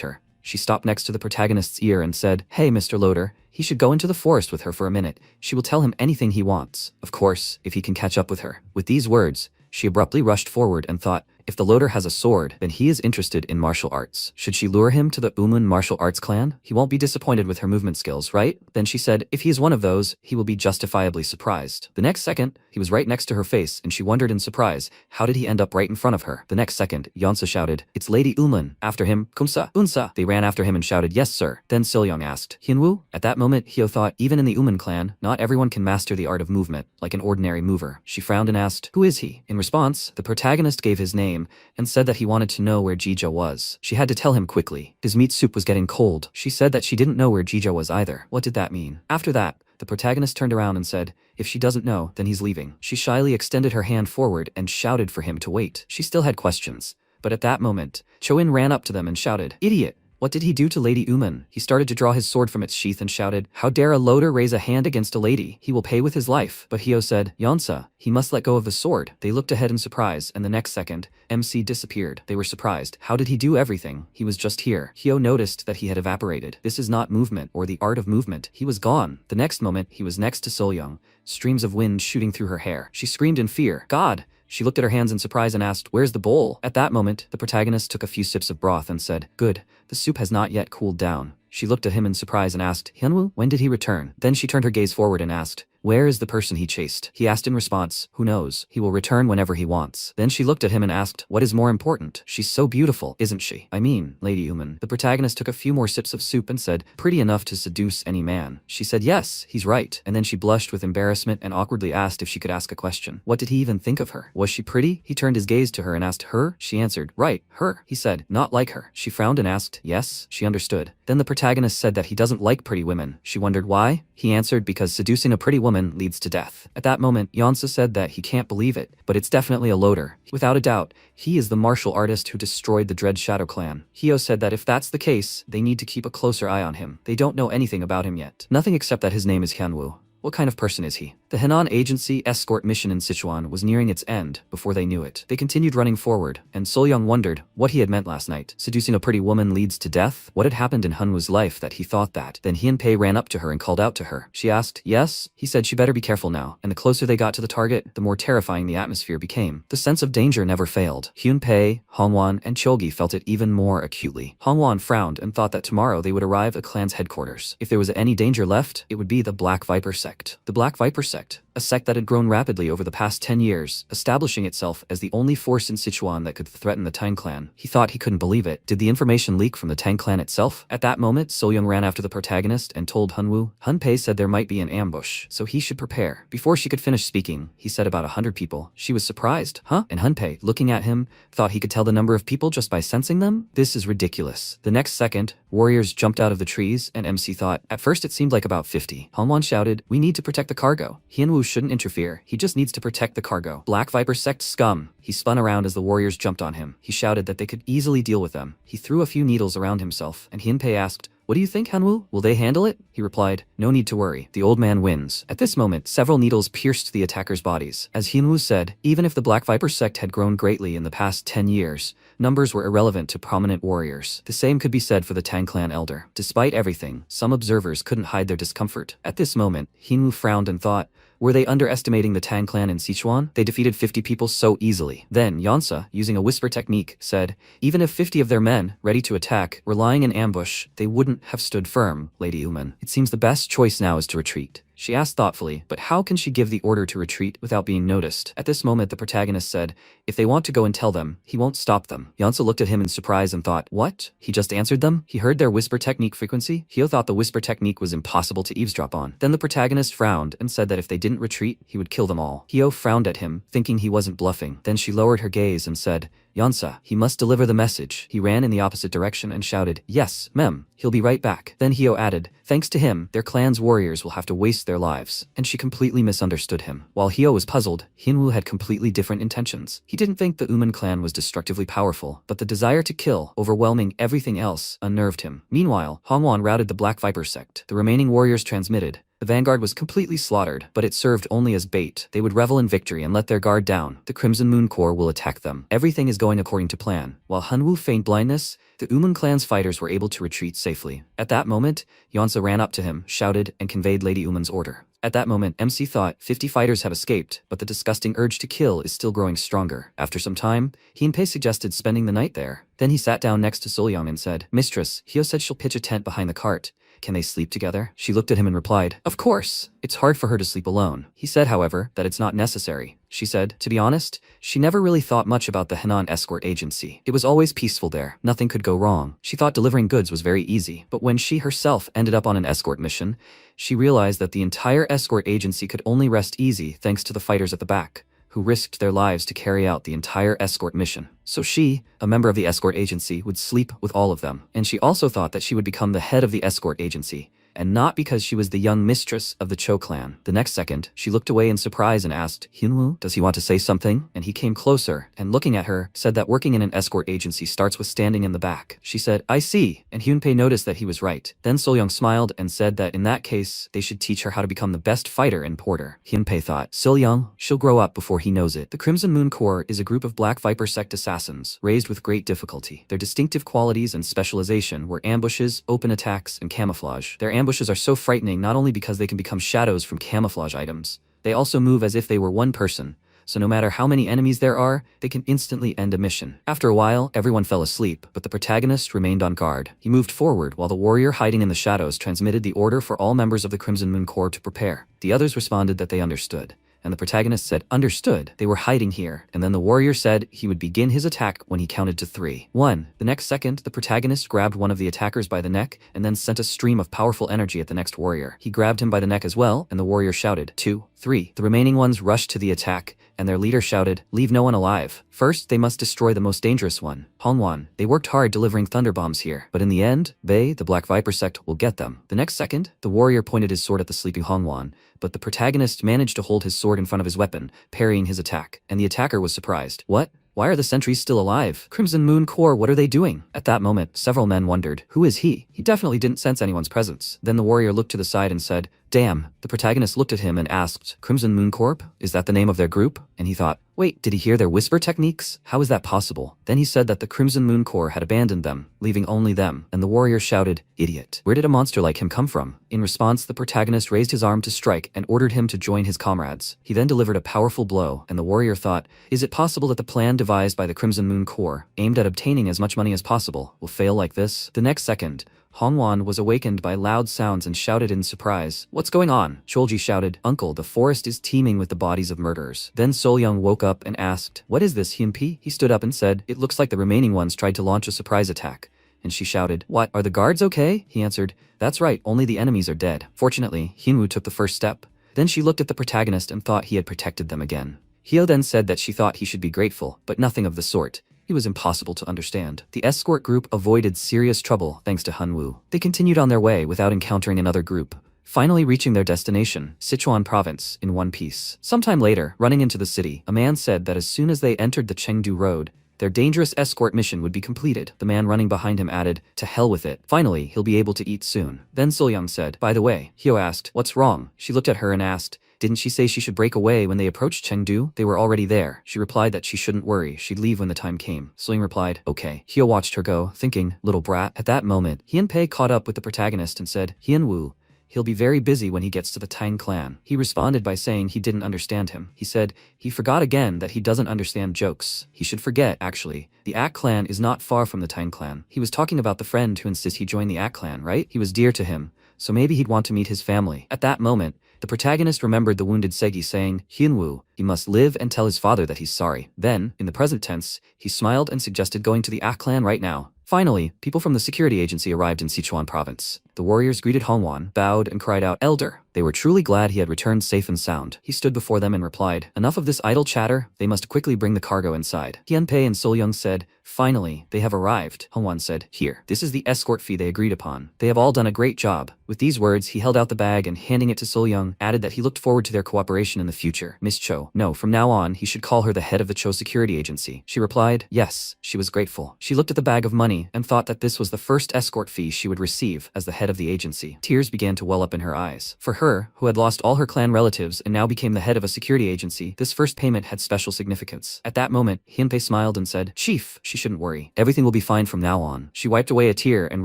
her. She stopped next to the protagonist's ear and said, "Hey, Mr. Loader, he should go into the forest with her for a minute. She will tell him anything he wants. Of course, if he can catch up with her." With these words, she abruptly rushed forward and thought, if the loader has a sword, then he is interested in martial arts. Should she lure him to the Umun martial arts clan? He won't be disappointed with her movement skills, right? Then she said, if he is one of those, he will be justifiably surprised. The next second, he was right next to her face and she wondered in surprise, how did he end up right in front of her? The next second, Yeonsa shouted, "It's Lady Umun." After him, "Kumsa, Unsa." They ran after him and shouted, "Yes, sir." Then Solyong asked, "Hyunwoo?" At that moment, Hyo thought, even in the Umun clan, not everyone can master the art of movement, like an ordinary mover. She frowned and asked, "Who is he?" In response, the protagonist gave his name and said that he wanted to know where Jija was. She had to tell him quickly. His meat soup was getting cold. She said that she didn't know where Jija was either. What did that mean? After that, the protagonist turned around and said, if she doesn't know, then he's leaving. She shyly extended her hand forward and shouted for him to wait. She still had questions. But at that moment, Choin ran up to them and shouted, "Idiot! What did he do to Lady Uman?" He started to draw his sword from its sheath and shouted, "How dare a loader raise a hand against a lady? He will pay with his life." But Hyo said, "Yeonsa, he must let go of the sword." They looked ahead in surprise, and the next second, MC disappeared. They were surprised. How did he do everything? He was just here. Hyo noticed that he had evaporated. This is not movement or the art of movement. He was gone. The next moment, he was next to Solyong, streams of wind shooting through her hair. She screamed in fear, "God!" She looked at her hands in surprise and asked, "Where's the bowl?" At that moment, the protagonist took a few sips of broth and said, "Good, the soup has not yet cooled down." She looked at him in surprise and asked, "Hyunwoo, when did he return?" Then she turned her gaze forward and asked, Where is the person he chased? He asked in response. Who knows? He will return whenever he wants. Then she looked at him and asked, what is more important? She's so beautiful, isn't she? I mean, Lady Uman. The protagonist took a few more sips of soup and said, pretty enough to seduce any man. She said, yes, he's right. And then she blushed with embarrassment and awkwardly asked if she could ask a question. What did he even think of her? Was she pretty? He turned his gaze to her and asked, her? She answered, right, her. He said, not like her. She frowned and asked, yes, she understood. Then the protagonist said that he doesn't like pretty women. She wondered why? He answered, because seducing a pretty woman leads to death. At that moment, Yonsa said that he can't believe it, but it's definitely a loader. Without a doubt, he is the martial artist who destroyed the Dread Shadow clan. Hyo said that if that's the case, they need to keep a closer eye on him. They don't know anything about him yet. Nothing except that his name is Hyunwoo. What kind of person is he? The Henan Agency escort mission in Sichuan was nearing its end before they knew it. They continued running forward, and Sol-young wondered what he had meant last night. Seducing a pretty woman leads to death? What had happened in Hunwoo's life that he thought that? Then Hyunpei ran up to her and called out to her. She asked, yes? He said she better be careful now, and the closer they got to the target, the more terrifying the atmosphere became. The sense of danger never failed. Hyunpei, Hongwan, and Chogi felt it even more acutely. Hongwan frowned and thought that tomorrow they would arrive at clan's headquarters. If there was any danger left, it would be the Black Viper sect. The Black Viper sect, a sect that had grown rapidly over the past 10 years, establishing itself as the only force in Sichuan that could threaten the Tang clan. He thought he couldn't believe it. Did the information leak from the Tang clan itself? At that moment, Sol-young ran after the protagonist and told Hunwoo. Hunpei said there might be an ambush, so he should prepare. Before she could finish speaking, he said about 100 people. She was surprised. Huh? And Hunpei, looking at him, thought he could tell the number of people just by sensing them? This is ridiculous. The next second, warriors jumped out of the trees, and MC thought, at first it seemed like about 50. Hongwan shouted, we need to protect the cargo. Hyunwoo shouldn't interfere. He just needs to protect the cargo. Black Viper sect scum. He spun around as the warriors jumped on him. He shouted that they could easily deal with them. He threw a few needles around himself, and Hyunpei asked, what do you think, Hunwoo? Will they handle it? He replied, no need to worry. The old man wins. At this moment, several needles pierced the attackers' bodies. As Hyunwoo said, even if the Black Viper sect had grown greatly in the past 10 years, numbers were irrelevant to prominent warriors. The same could be said for the Tang clan elder. Despite everything, some observers couldn't hide their discomfort. At this moment, Hyunwoo frowned and thought, were they underestimating the Tang clan in Sichuan? They defeated 50 people so easily. Then Yonsa, using a whisper technique, said, even if 50 of their men, ready to attack, were lying in ambush, they wouldn't have stood firm, Lady Uman. It seems the best choice now is to retreat. She asked thoughtfully, but how can she give the order to retreat without being noticed? At this moment the protagonist said, if they want to go and tell them, he won't stop them. Yonsa looked at him in surprise and thought, what? He just answered them? He heard their whisper technique frequency? Hyo thought the whisper technique was impossible to eavesdrop on. Then the protagonist frowned and said that if they didn't retreat, he would kill them all. Hyo frowned at him, thinking he wasn't bluffing. Then she lowered her gaze and said, Yonsa, he must deliver the message. He ran in the opposite direction and shouted, yes, mem, he'll be right back. Then Hyo added, thanks to him, their clan's warriors will have to waste their lives. And she completely misunderstood him. While Hyo was puzzled, Hyunwoo had completely different intentions. He didn't think the Uman clan was destructively powerful, but the desire to kill, overwhelming everything else, unnerved him. Meanwhile, Hongwan routed the Black Viper sect. The remaining warriors transmitted. The vanguard was completely slaughtered, but it served only as bait. They would revel in victory and let their guard down. The Crimson Moon Corps will attack them. Everything is going according to plan. While Hunwoo feigned blindness, the Uman clan's fighters were able to retreat safely. At that moment, Yonsa ran up to him, shouted, and conveyed Lady Uman's order. At that moment, MC thought 50 fighters have escaped, but the disgusting urge to kill is still growing stronger. After some time, Hyunpei suggested spending the night there. Then he sat down next to Sol-young and said, Mistress, Hyo said she'll pitch a tent behind the cart. Can they sleep together? She looked at him and replied, of course. It's hard for her to sleep alone. He said, however, that it's not necessary. She said, to be honest, she never really thought much about the Henan escort agency. It was always peaceful there. Nothing could go wrong. She thought delivering goods was very easy. But when she herself ended up on an escort mission, she realized that the entire escort agency could only rest easy thanks to the fighters at the back, who risked their lives to carry out the entire escort mission. So she, a member of the escort agency, would sleep with all of them. And she also thought that she would become the head of the escort agency, and not because she was the young mistress of the Cho clan. The next second, she looked away in surprise and asked, Hyunwoo, does he want to say something? And he came closer, and looking at her, said that working in an escort agency starts with standing in the back. She said, I see, and Hyunpei noticed that he was right. Then Sol-young smiled and said that in that case, they should teach her how to become the best fighter and porter. Hyunpei thought, Sol-young, she'll grow up before he knows it. The Crimson Moon Corps is a group of Black Viper sect assassins, raised with great difficulty. Their distinctive qualities and specialization were ambushes, open attacks, and camouflage. Their ambushes are so frightening not only because they can become shadows from camouflage items, they also move as if they were one person, so no matter how many enemies there are, they can instantly end a mission. After a while, everyone fell asleep, but the protagonist remained on guard. He moved forward while the warrior hiding in the shadows transmitted the order for all members of the Crimson Moon Corps to prepare. The others responded that they understood, and the protagonist said, understood, they were hiding here, and then the warrior said he would begin his attack when he counted to 3. 1. The next second, the protagonist grabbed one of the attackers by the neck and then sent a stream of powerful energy at the next warrior. He grabbed him by the neck as well, and the warrior shouted, 2, 3. The remaining ones rushed to the attack, and their leader shouted, leave no one alive. First, they must destroy the most dangerous one, Hongwan. They worked hard delivering thunder bombs here, but in the end, they, the Black Viper sect, will get them. The next second, the warrior pointed his sword at the sleeping Hongwan, but the protagonist managed to hold his sword in front of his weapon, parrying his attack, and the attacker was surprised. What? Why are the sentries still alive? Crimson Moon Corps, what are they doing? At that moment, several men wondered, who is he? He definitely didn't sense anyone's presence. Then the warrior looked to the side and said, damn. The protagonist looked at him and asked, Crimson Moon Corps? Is that the name of their group? And he thought, wait, did he hear their whisper techniques? How is that possible? Then he said that the Crimson Moon Corps had abandoned them, leaving only them, and the warrior shouted, idiot. Where did a monster like him come from? In response, the protagonist raised his arm to strike and ordered him to join his comrades. He then delivered a powerful blow, and the warrior thought, is it possible that the plan devised by the Crimson Moon Corps, aimed at obtaining as much money as possible, will fail like this? The next second, Hongwan was awakened by loud sounds and shouted in surprise, what's going on? Cholji shouted, uncle, the forest is teeming with the bodies of murderers. Then Solyung woke up and asked, what is this, Hyunpi? He stood up and said, it looks like the remaining ones tried to launch a surprise attack. And she shouted, what, are the guards okay? He answered, that's right, only the enemies are dead. Fortunately, Hyunwoo took the first step. Then she looked at the protagonist and thought he had protected them again. Hyo then said that she thought he should be grateful, but nothing of the sort. He was impossible to understand. The escort group avoided serious trouble thanks to Hyunwoo. They continued on their way without encountering another group, finally reaching their destination, Sichuan province, in one piece. Sometime later, running into the city, a man said that as soon as they entered the Chengdu road, their dangerous escort mission would be completed. The man running behind him added, to hell with it. Finally, he'll be able to eat soon. Then Solyung said, by the way, Hyo asked, what's wrong? She looked at her and asked, didn't she say she should break away when they approached Chengdu? They were already there. She replied that she shouldn't worry, she'd leave when the time came. Solyung replied, okay. Hyo watched her go, thinking, little brat. At that moment, Hyunpei caught up with the protagonist and said, Hyunwoo, he'll be very busy when he gets to the Tang clan. He responded by saying he didn't understand him. He said, he forgot again that he doesn't understand jokes. He should forget, actually. The Ak clan is not far from the Tang clan. He was talking about the friend who insists he join the Ak clan, right? He was dear to him, so maybe he'd want to meet his family. At that moment, the protagonist remembered the wounded Segi saying, Hyunwoo, he must live and tell his father that he's sorry. Then, in the present tense, he smiled and suggested going to the Ak clan right now. Finally, people from the security agency arrived in Sichuan province. The warriors greeted Hongwan, bowed, and cried out, elder. They were truly glad he had returned safe and sound. He stood before them and replied, enough of this idle chatter, they must quickly bring the cargo inside. Hyunpei and Solyung said, finally, they have arrived. Hongwan said, here, this is the escort fee they agreed upon. They have all done a great job. With these words, he held out the bag and handing it to Solyung, added that he looked forward to their cooperation in the future. Miss Cho, no, from now on, he should call her the head of the Cho security agency. She replied, yes, she was grateful. She looked at the bag of money and thought that this was the first escort fee she would receive as the head of the agency. Tears began to well up in her eyes. For her, who had lost all her clan relatives and now became the head of a security agency, this first payment had special significance. At that moment, Hyunpei smiled and said, Chief, she shouldn't worry. Everything will be fine from now on. She wiped away a tear and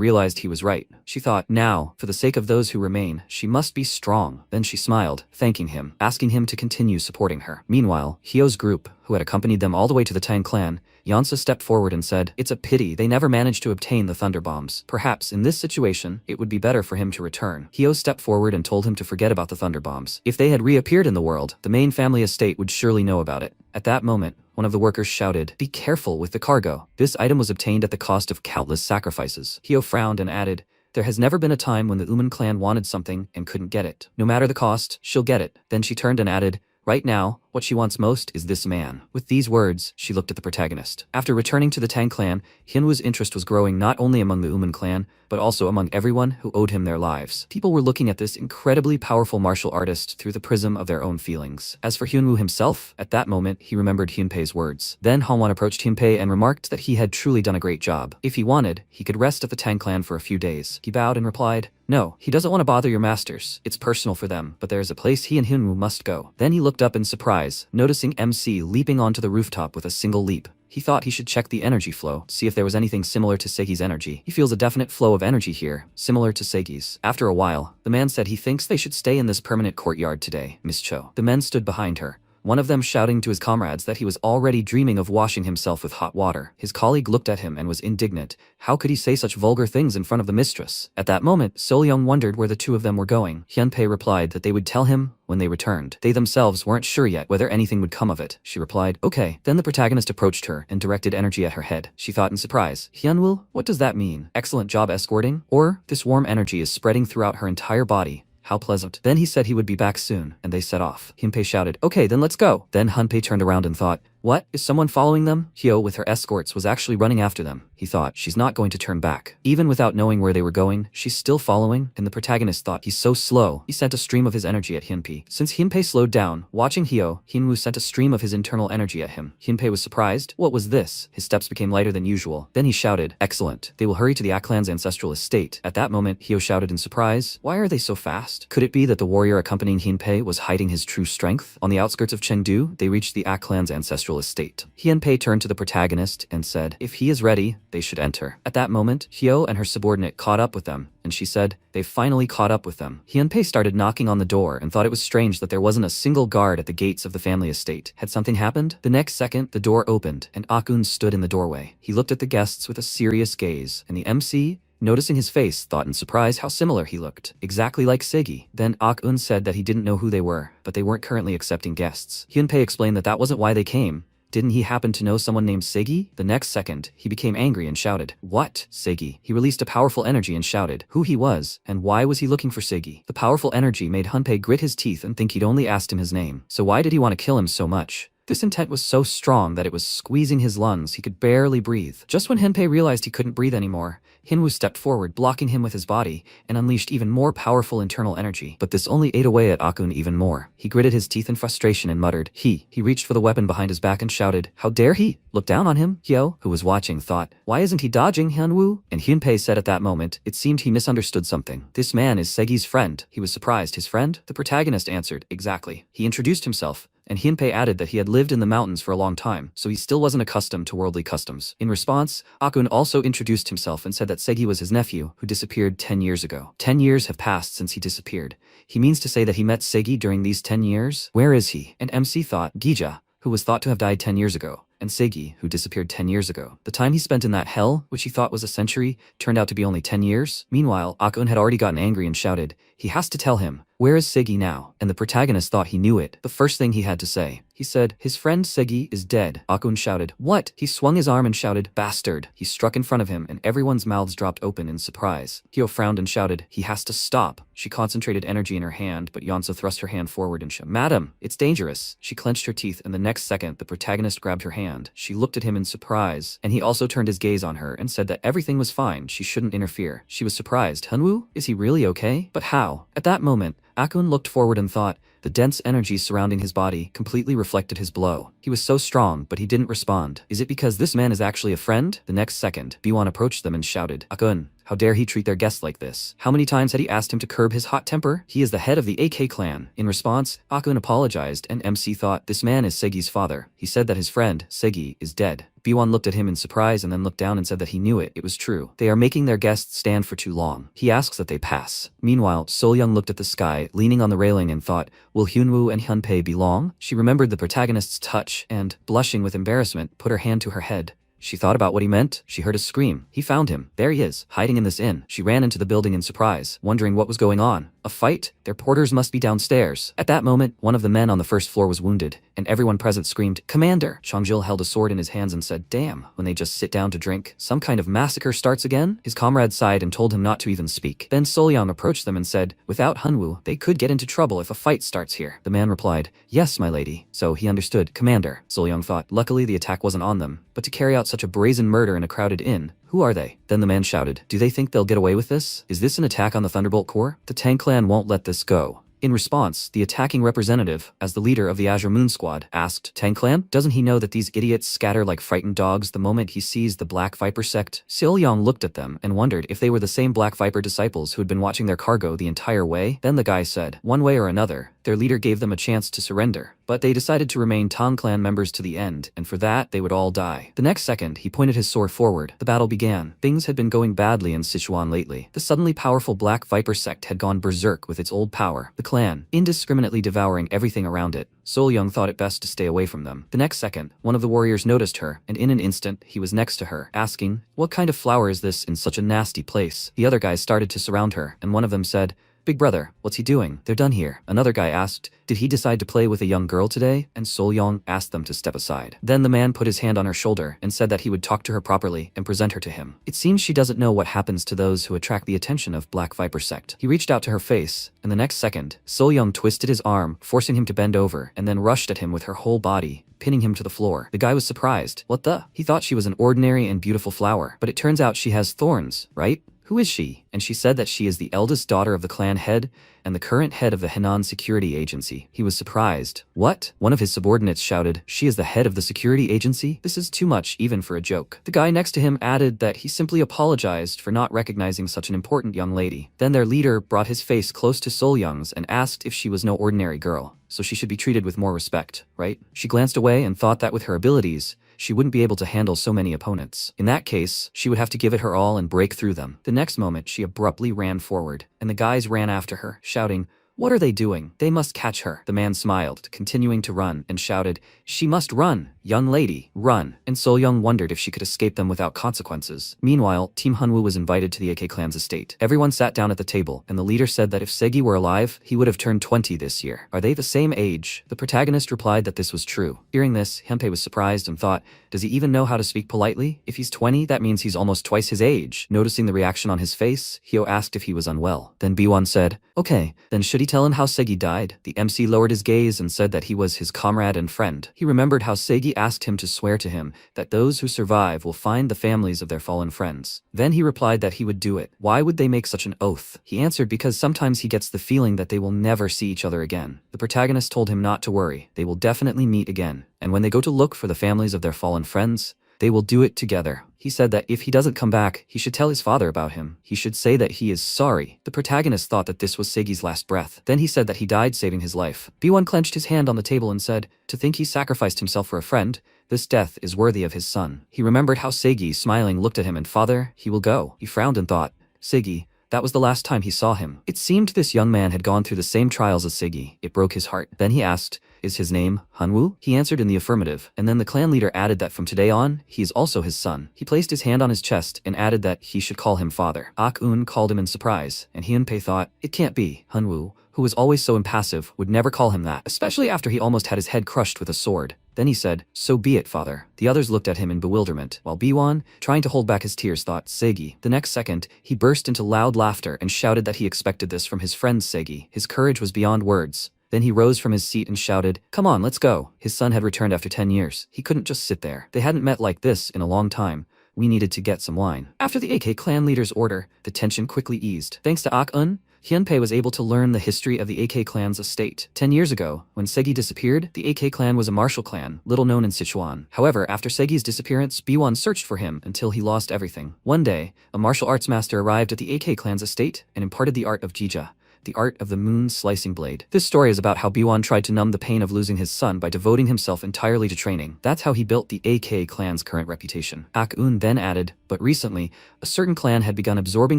realized he was right. She thought, now, for the sake of those who remain, she must be strong. Then she smiled, thanking him, asking him to continue supporting her. Meanwhile, Hyo's group, who had accompanied them all the way to the Tang clan, Yansa stepped forward and said, it's a pity they never managed to obtain the thunder bombs. Perhaps in this situation, it would be better for him to return. Hyo stepped forward and told him to forget about the thunder bombs. If they had reappeared in the world, the main family estate would surely know about it. At that moment, one of the workers shouted, be careful with the cargo. This item was obtained at the cost of countless sacrifices. Hyo frowned and added, there has never been a time when the Uman clan wanted something and couldn't get it. No matter the cost, she'll get it. Then she turned and added, right now, what she wants most is this man. With these words, she looked at the protagonist. After returning to the Tang clan, Hyunwoo's interest was growing not only among the Uman clan, but also among everyone who owed him their lives. People were looking at this incredibly powerful martial artist through the prism of their own feelings. As for Hyunwoo himself, at that moment, he remembered Hyunpei's words. Then Hongwan approached Hyunpei and remarked that he had truly done a great job. If he wanted, he could rest at the Tang clan for a few days. He bowed and replied, no, he doesn't want to bother your masters. It's personal for them, but there is a place he and Hyunwoo must go. Then he looked up in surprise, noticing MC leaping onto the rooftop with a single leap. He thought he should check the energy flow, see if there was anything similar to Segi's energy. He feels a definite flow of energy here, similar to Segi's. After a while, the man said he thinks they should stay in this permanent courtyard today, Miss Cho. The men stood behind her, one of them shouting to his comrades that he was already dreaming of washing himself with hot water. His colleague looked at him and was indignant. How could he say such vulgar things in front of the mistress? At that moment, Solyung wondered where the two of them were going. Hyunpei replied that they would tell him when they returned. They themselves weren't sure yet whether anything would come of it. She replied, okay. Then the protagonist approached her and directed energy at her head. She thought in surprise, Hyunwoo, what does that mean? Excellent job escorting? Or, this warm energy is spreading throughout her entire body. How pleasant. Then he said he would be back soon, and they set off. Hyunpei shouted, okay, then let's go. Then Hyunpei turned around and thought, what? Is someone following them? Hyo with her escorts was actually running after them. He thought, she's not going to turn back. Even without knowing where they were going, she's still following, and the protagonist thought, he's so slow. He sent a stream of his energy at Hyunpei. Since Hyunpei slowed down, watching Hyo, Hyunwoo sent a stream of his internal energy at him. Hyunpei was surprised. What was this? His steps became lighter than usual. Then he shouted, excellent. They will hurry to the Aklan's ancestral estate. At that moment, Hyo shouted in surprise, why are they so fast? Could it be that the warrior accompanying Hyunpei was hiding his true strength? On the outskirts of Chengdu, they reached the Aklan's ancestral estate. Hyunpei turned to the protagonist and said, if he is ready, they should enter. At that moment, Hyo and her subordinate caught up with them, and she said, they've finally caught up with them. Hyunpei started knocking on the door and thought it was strange that there wasn't a single guard at the gates of the family estate. Had something happened? The next second, the door opened, and Akun stood in the doorway. He looked at the guests with a serious gaze, and the MC, noticing his face, thought in surprise how similar he looked. Exactly like Seigi. Then Ok-eun said that he didn't know who they were, but they weren't currently accepting guests. Hyunpei explained that that wasn't why they came. Didn't he happen to know someone named Seigi? The next second, he became angry and shouted, what? Seigi. He released a powerful energy and shouted who he was, and why was he looking for Seigi. The powerful energy made Hyunpei grit his teeth and think he'd only asked him his name. So why did he want to kill him so much? This intent was so strong that it was squeezing his lungs. He could barely breathe. Just when Hyunpei realized he couldn't breathe anymore, Hyunwoo stepped forward, blocking him with his body, and unleashed even more powerful internal energy. But this only ate away at Akun even more. He gritted his teeth in frustration and muttered, he reached for the weapon behind his back and shouted, how dare he? Look down on him. Hyo, who was watching, thought, why isn't he dodging Hyunwoo? And Hyunpei said at that moment, it seemed he misunderstood something. This man is Segi's friend. He was surprised. His friend? The protagonist answered, exactly. He introduced himself, and Hyunpei added that he had lived in the mountains for a long time, so he still wasn't accustomed to worldly customs. In response, Akun also introduced himself and said that Seigi was his nephew, who disappeared 10 years ago. 10 years have passed since he disappeared. He means to say that he met Seigi during these 10 years? Where is he? And MC thought, Gija, who was thought to have died 10 years ago, and Seigi, who disappeared 10 years ago. The time he spent in that hell, which he thought was a century, turned out to be only 10 years. Meanwhile, Akun had already gotten angry and shouted, he has to tell him. Where is Seigi now? And the protagonist thought he knew it. The first thing he had to say. He said, his friend Seigi is dead. Akun shouted, what? He swung his arm and shouted, bastard. He struck in front of him and everyone's mouths dropped open in surprise. Hyo frowned and shouted, he has to stop. She concentrated energy in her hand, but Yeonso thrust her hand forward and shouted, madam, it's dangerous. She clenched her teeth and the next second the protagonist grabbed her hand. She looked at him in surprise, and he also turned his gaze on her and said that everything was fine, she shouldn't interfere. She was surprised. Hyunwoo? Is he really okay? But how? At that moment, Akun looked forward and thought, the dense energy surrounding his body completely reflected his blow. He was so strong, but he didn't respond. Is it because this man is actually a friend? The next second, Biwon approached them and shouted, Akun, how dare he treat their guests like this? How many times had he asked him to curb his hot temper? He is the head of the AK clan. In response, Akun apologized and MC thought, this man is Segi's father. He said that his friend, Seigi, is dead. Biwon looked at him in surprise and then looked down and said that he knew it. It was true. They are making their guests stand for too long. He asks that they pass. Meanwhile, Solyung looked at the sky, leaning on the railing and thought, will Hyunwoo and Hyunpei be long? She remembered the protagonist's touch and, blushing with embarrassment, put her hand to her head. She thought about what he meant. She heard a scream. He found him. There he is, hiding in this inn. She ran into the building in surprise, wondering what was going on. A fight? Their porters must be downstairs. At that moment, one of the men on the first floor was wounded, and everyone present screamed, Commander! Changjil held a sword in his hands and said, damn, when they just sit down to drink, some kind of massacre starts again? His comrade sighed and told him not to even speak. Then Solyang approached them and said, without Hyunwoo, they could get into trouble if a fight starts here. The man replied, yes, my lady. So he understood. Commander, Solyang thought. Luckily the attack wasn't on them, but to carry out such a brazen murder in a crowded inn, who are they? Then the man shouted, do they think they'll get away with this? Is this an attack on the Thunderbolt Corps? The Tang clan won't let this go. In response, the attacking representative, as the leader of the Azure Moon Squad, asked, Tang clan? Doesn't he know that these idiots scatter like frightened dogs the moment he sees the Black Viper sect? Solyang looked at them and wondered if they were the same Black Viper disciples who had been watching their cargo the entire way. Then the guy said, one way or another, their leader gave them a chance to surrender, but they decided to remain Tang clan members to the end, and for that they would all die. The next second, he pointed his sword forward. The battle began. Things had been going badly in Sichuan lately. The suddenly powerful Black Viper sect had gone berserk with its old power, the clan, indiscriminately devouring everything around it. Sol Young thought it best to stay away from them. The next second, one of the warriors noticed her, and in an instant, he was next to her, asking, "What kind of flower is this in such a nasty place?" The other guys started to surround her, and one of them said, "Big brother, what's he doing? They're done here." Another guy asked, "Did he decide to play with a young girl today?" And Sol Young asked them to step aside. Then the man put his hand on her shoulder and said that he would talk to her properly and present her to him. It seems she doesn't know what happens to those who attract the attention of Black Viper sect. He reached out to her face, and the next second, Sol Young twisted his arm, forcing him to bend over, and then rushed at him with her whole body, pinning him to the floor. The guy was surprised. What the? He thought she was an ordinary and beautiful flower, but it turns out she has thorns, right? Who is she? And she said that she is the eldest daughter of the clan head and the current head of the Henan security agency. He was surprised. What? One of his subordinates shouted, "She is the head of the security agency? This is too much even for a joke." The guy next to him added that he simply apologized for not recognizing such an important young lady. Then their leader brought his face close to Sol Young's and asked if she was no ordinary girl, so she should be treated with more respect, right? She glanced away and thought that with her abilities, she wouldn't be able to handle so many opponents. In that case, she would have to give it her all and break through them. The next moment, she abruptly ran forward, and the guys ran after her, shouting, "What are they doing? They must catch her." The man smiled, continuing to run, and shouted, "She must run! Young lady, run!" And Sol Young wondered if she could escape them without consequences. Meanwhile, Team Hanwoo was invited to the AK clan's estate. Everyone sat down at the table, and the leader said that if Segi were alive, he would have turned 20 this year. Are they the same age? The protagonist replied that this was true. Hearing this, Hyunpei was surprised and thought, does he even know how to speak politely? If he's 20, that means he's almost twice his age. Noticing the reaction on his face, Hyo asked if he was unwell. Then Biwon said, "Okay, then should he tell him how Segi died?" The MC lowered his gaze and said that he was his comrade and friend. He remembered how Segi asked him to swear to him that those who survive will find the families of their fallen friends. Then he replied that he would do it. Why would they make such an oath? He answered because sometimes he gets the feeling that they will never see each other again. The protagonist told him not to worry, they will definitely meet again. And when they go to look for the families of their fallen friends, they will do it together. He said that if he doesn't come back, he should tell his father about him. He should say that he is sorry. The protagonist thought that this was Segi's last breath. Then he said that he died saving his life. B1 clenched his hand on the table and said, "To think he sacrificed himself for a friend. This death is worthy of his son." He remembered how Segi, smiling, looked at him and, "Father, he will go." He frowned and thought, Segi, that was the last time he saw him. It seemed this young man had gone through the same trials as Segi. It broke his heart. Then he asked, "Is his name Hanwoo?" He answered in the affirmative, and then the clan leader added that from today on, he is also his son. He placed his hand on his chest and added that he should call him father. Ok-eun called him in surprise, and Hyunpei thought, it can't be. Hanwoo, who was always so impassive, would never call him that, especially after he almost had his head crushed with a sword. Then he said, "So be it, father." The others looked at him in bewilderment, while Biwon, trying to hold back his tears, thought, Segi. The next second, he burst into loud laughter and shouted that he expected this from his friend Segi. His courage was beyond words. Then he rose from his seat and shouted, "Come on, let's go." His son had returned after 10 years. He couldn't just sit there. They hadn't met like this in a long time. We needed to get some wine. After the AK clan leader's order, the tension quickly eased. Thanks to Ok-eun, Hyunpei was able to learn the history of the AK clan's estate. 10 years ago, when Segi disappeared, the AK clan was a martial clan, little known in Sichuan. However, after Segi's disappearance, Biwon searched for him until he lost everything. One day, a martial arts master arrived at the AK clan's estate and imparted the art of Jija, the art of the moon-slicing blade. This story is about how Biwon tried to numb the pain of losing his son by devoting himself entirely to training. That's how he built the AK clan's current reputation. Ok-eun then added, but recently, a certain clan had begun absorbing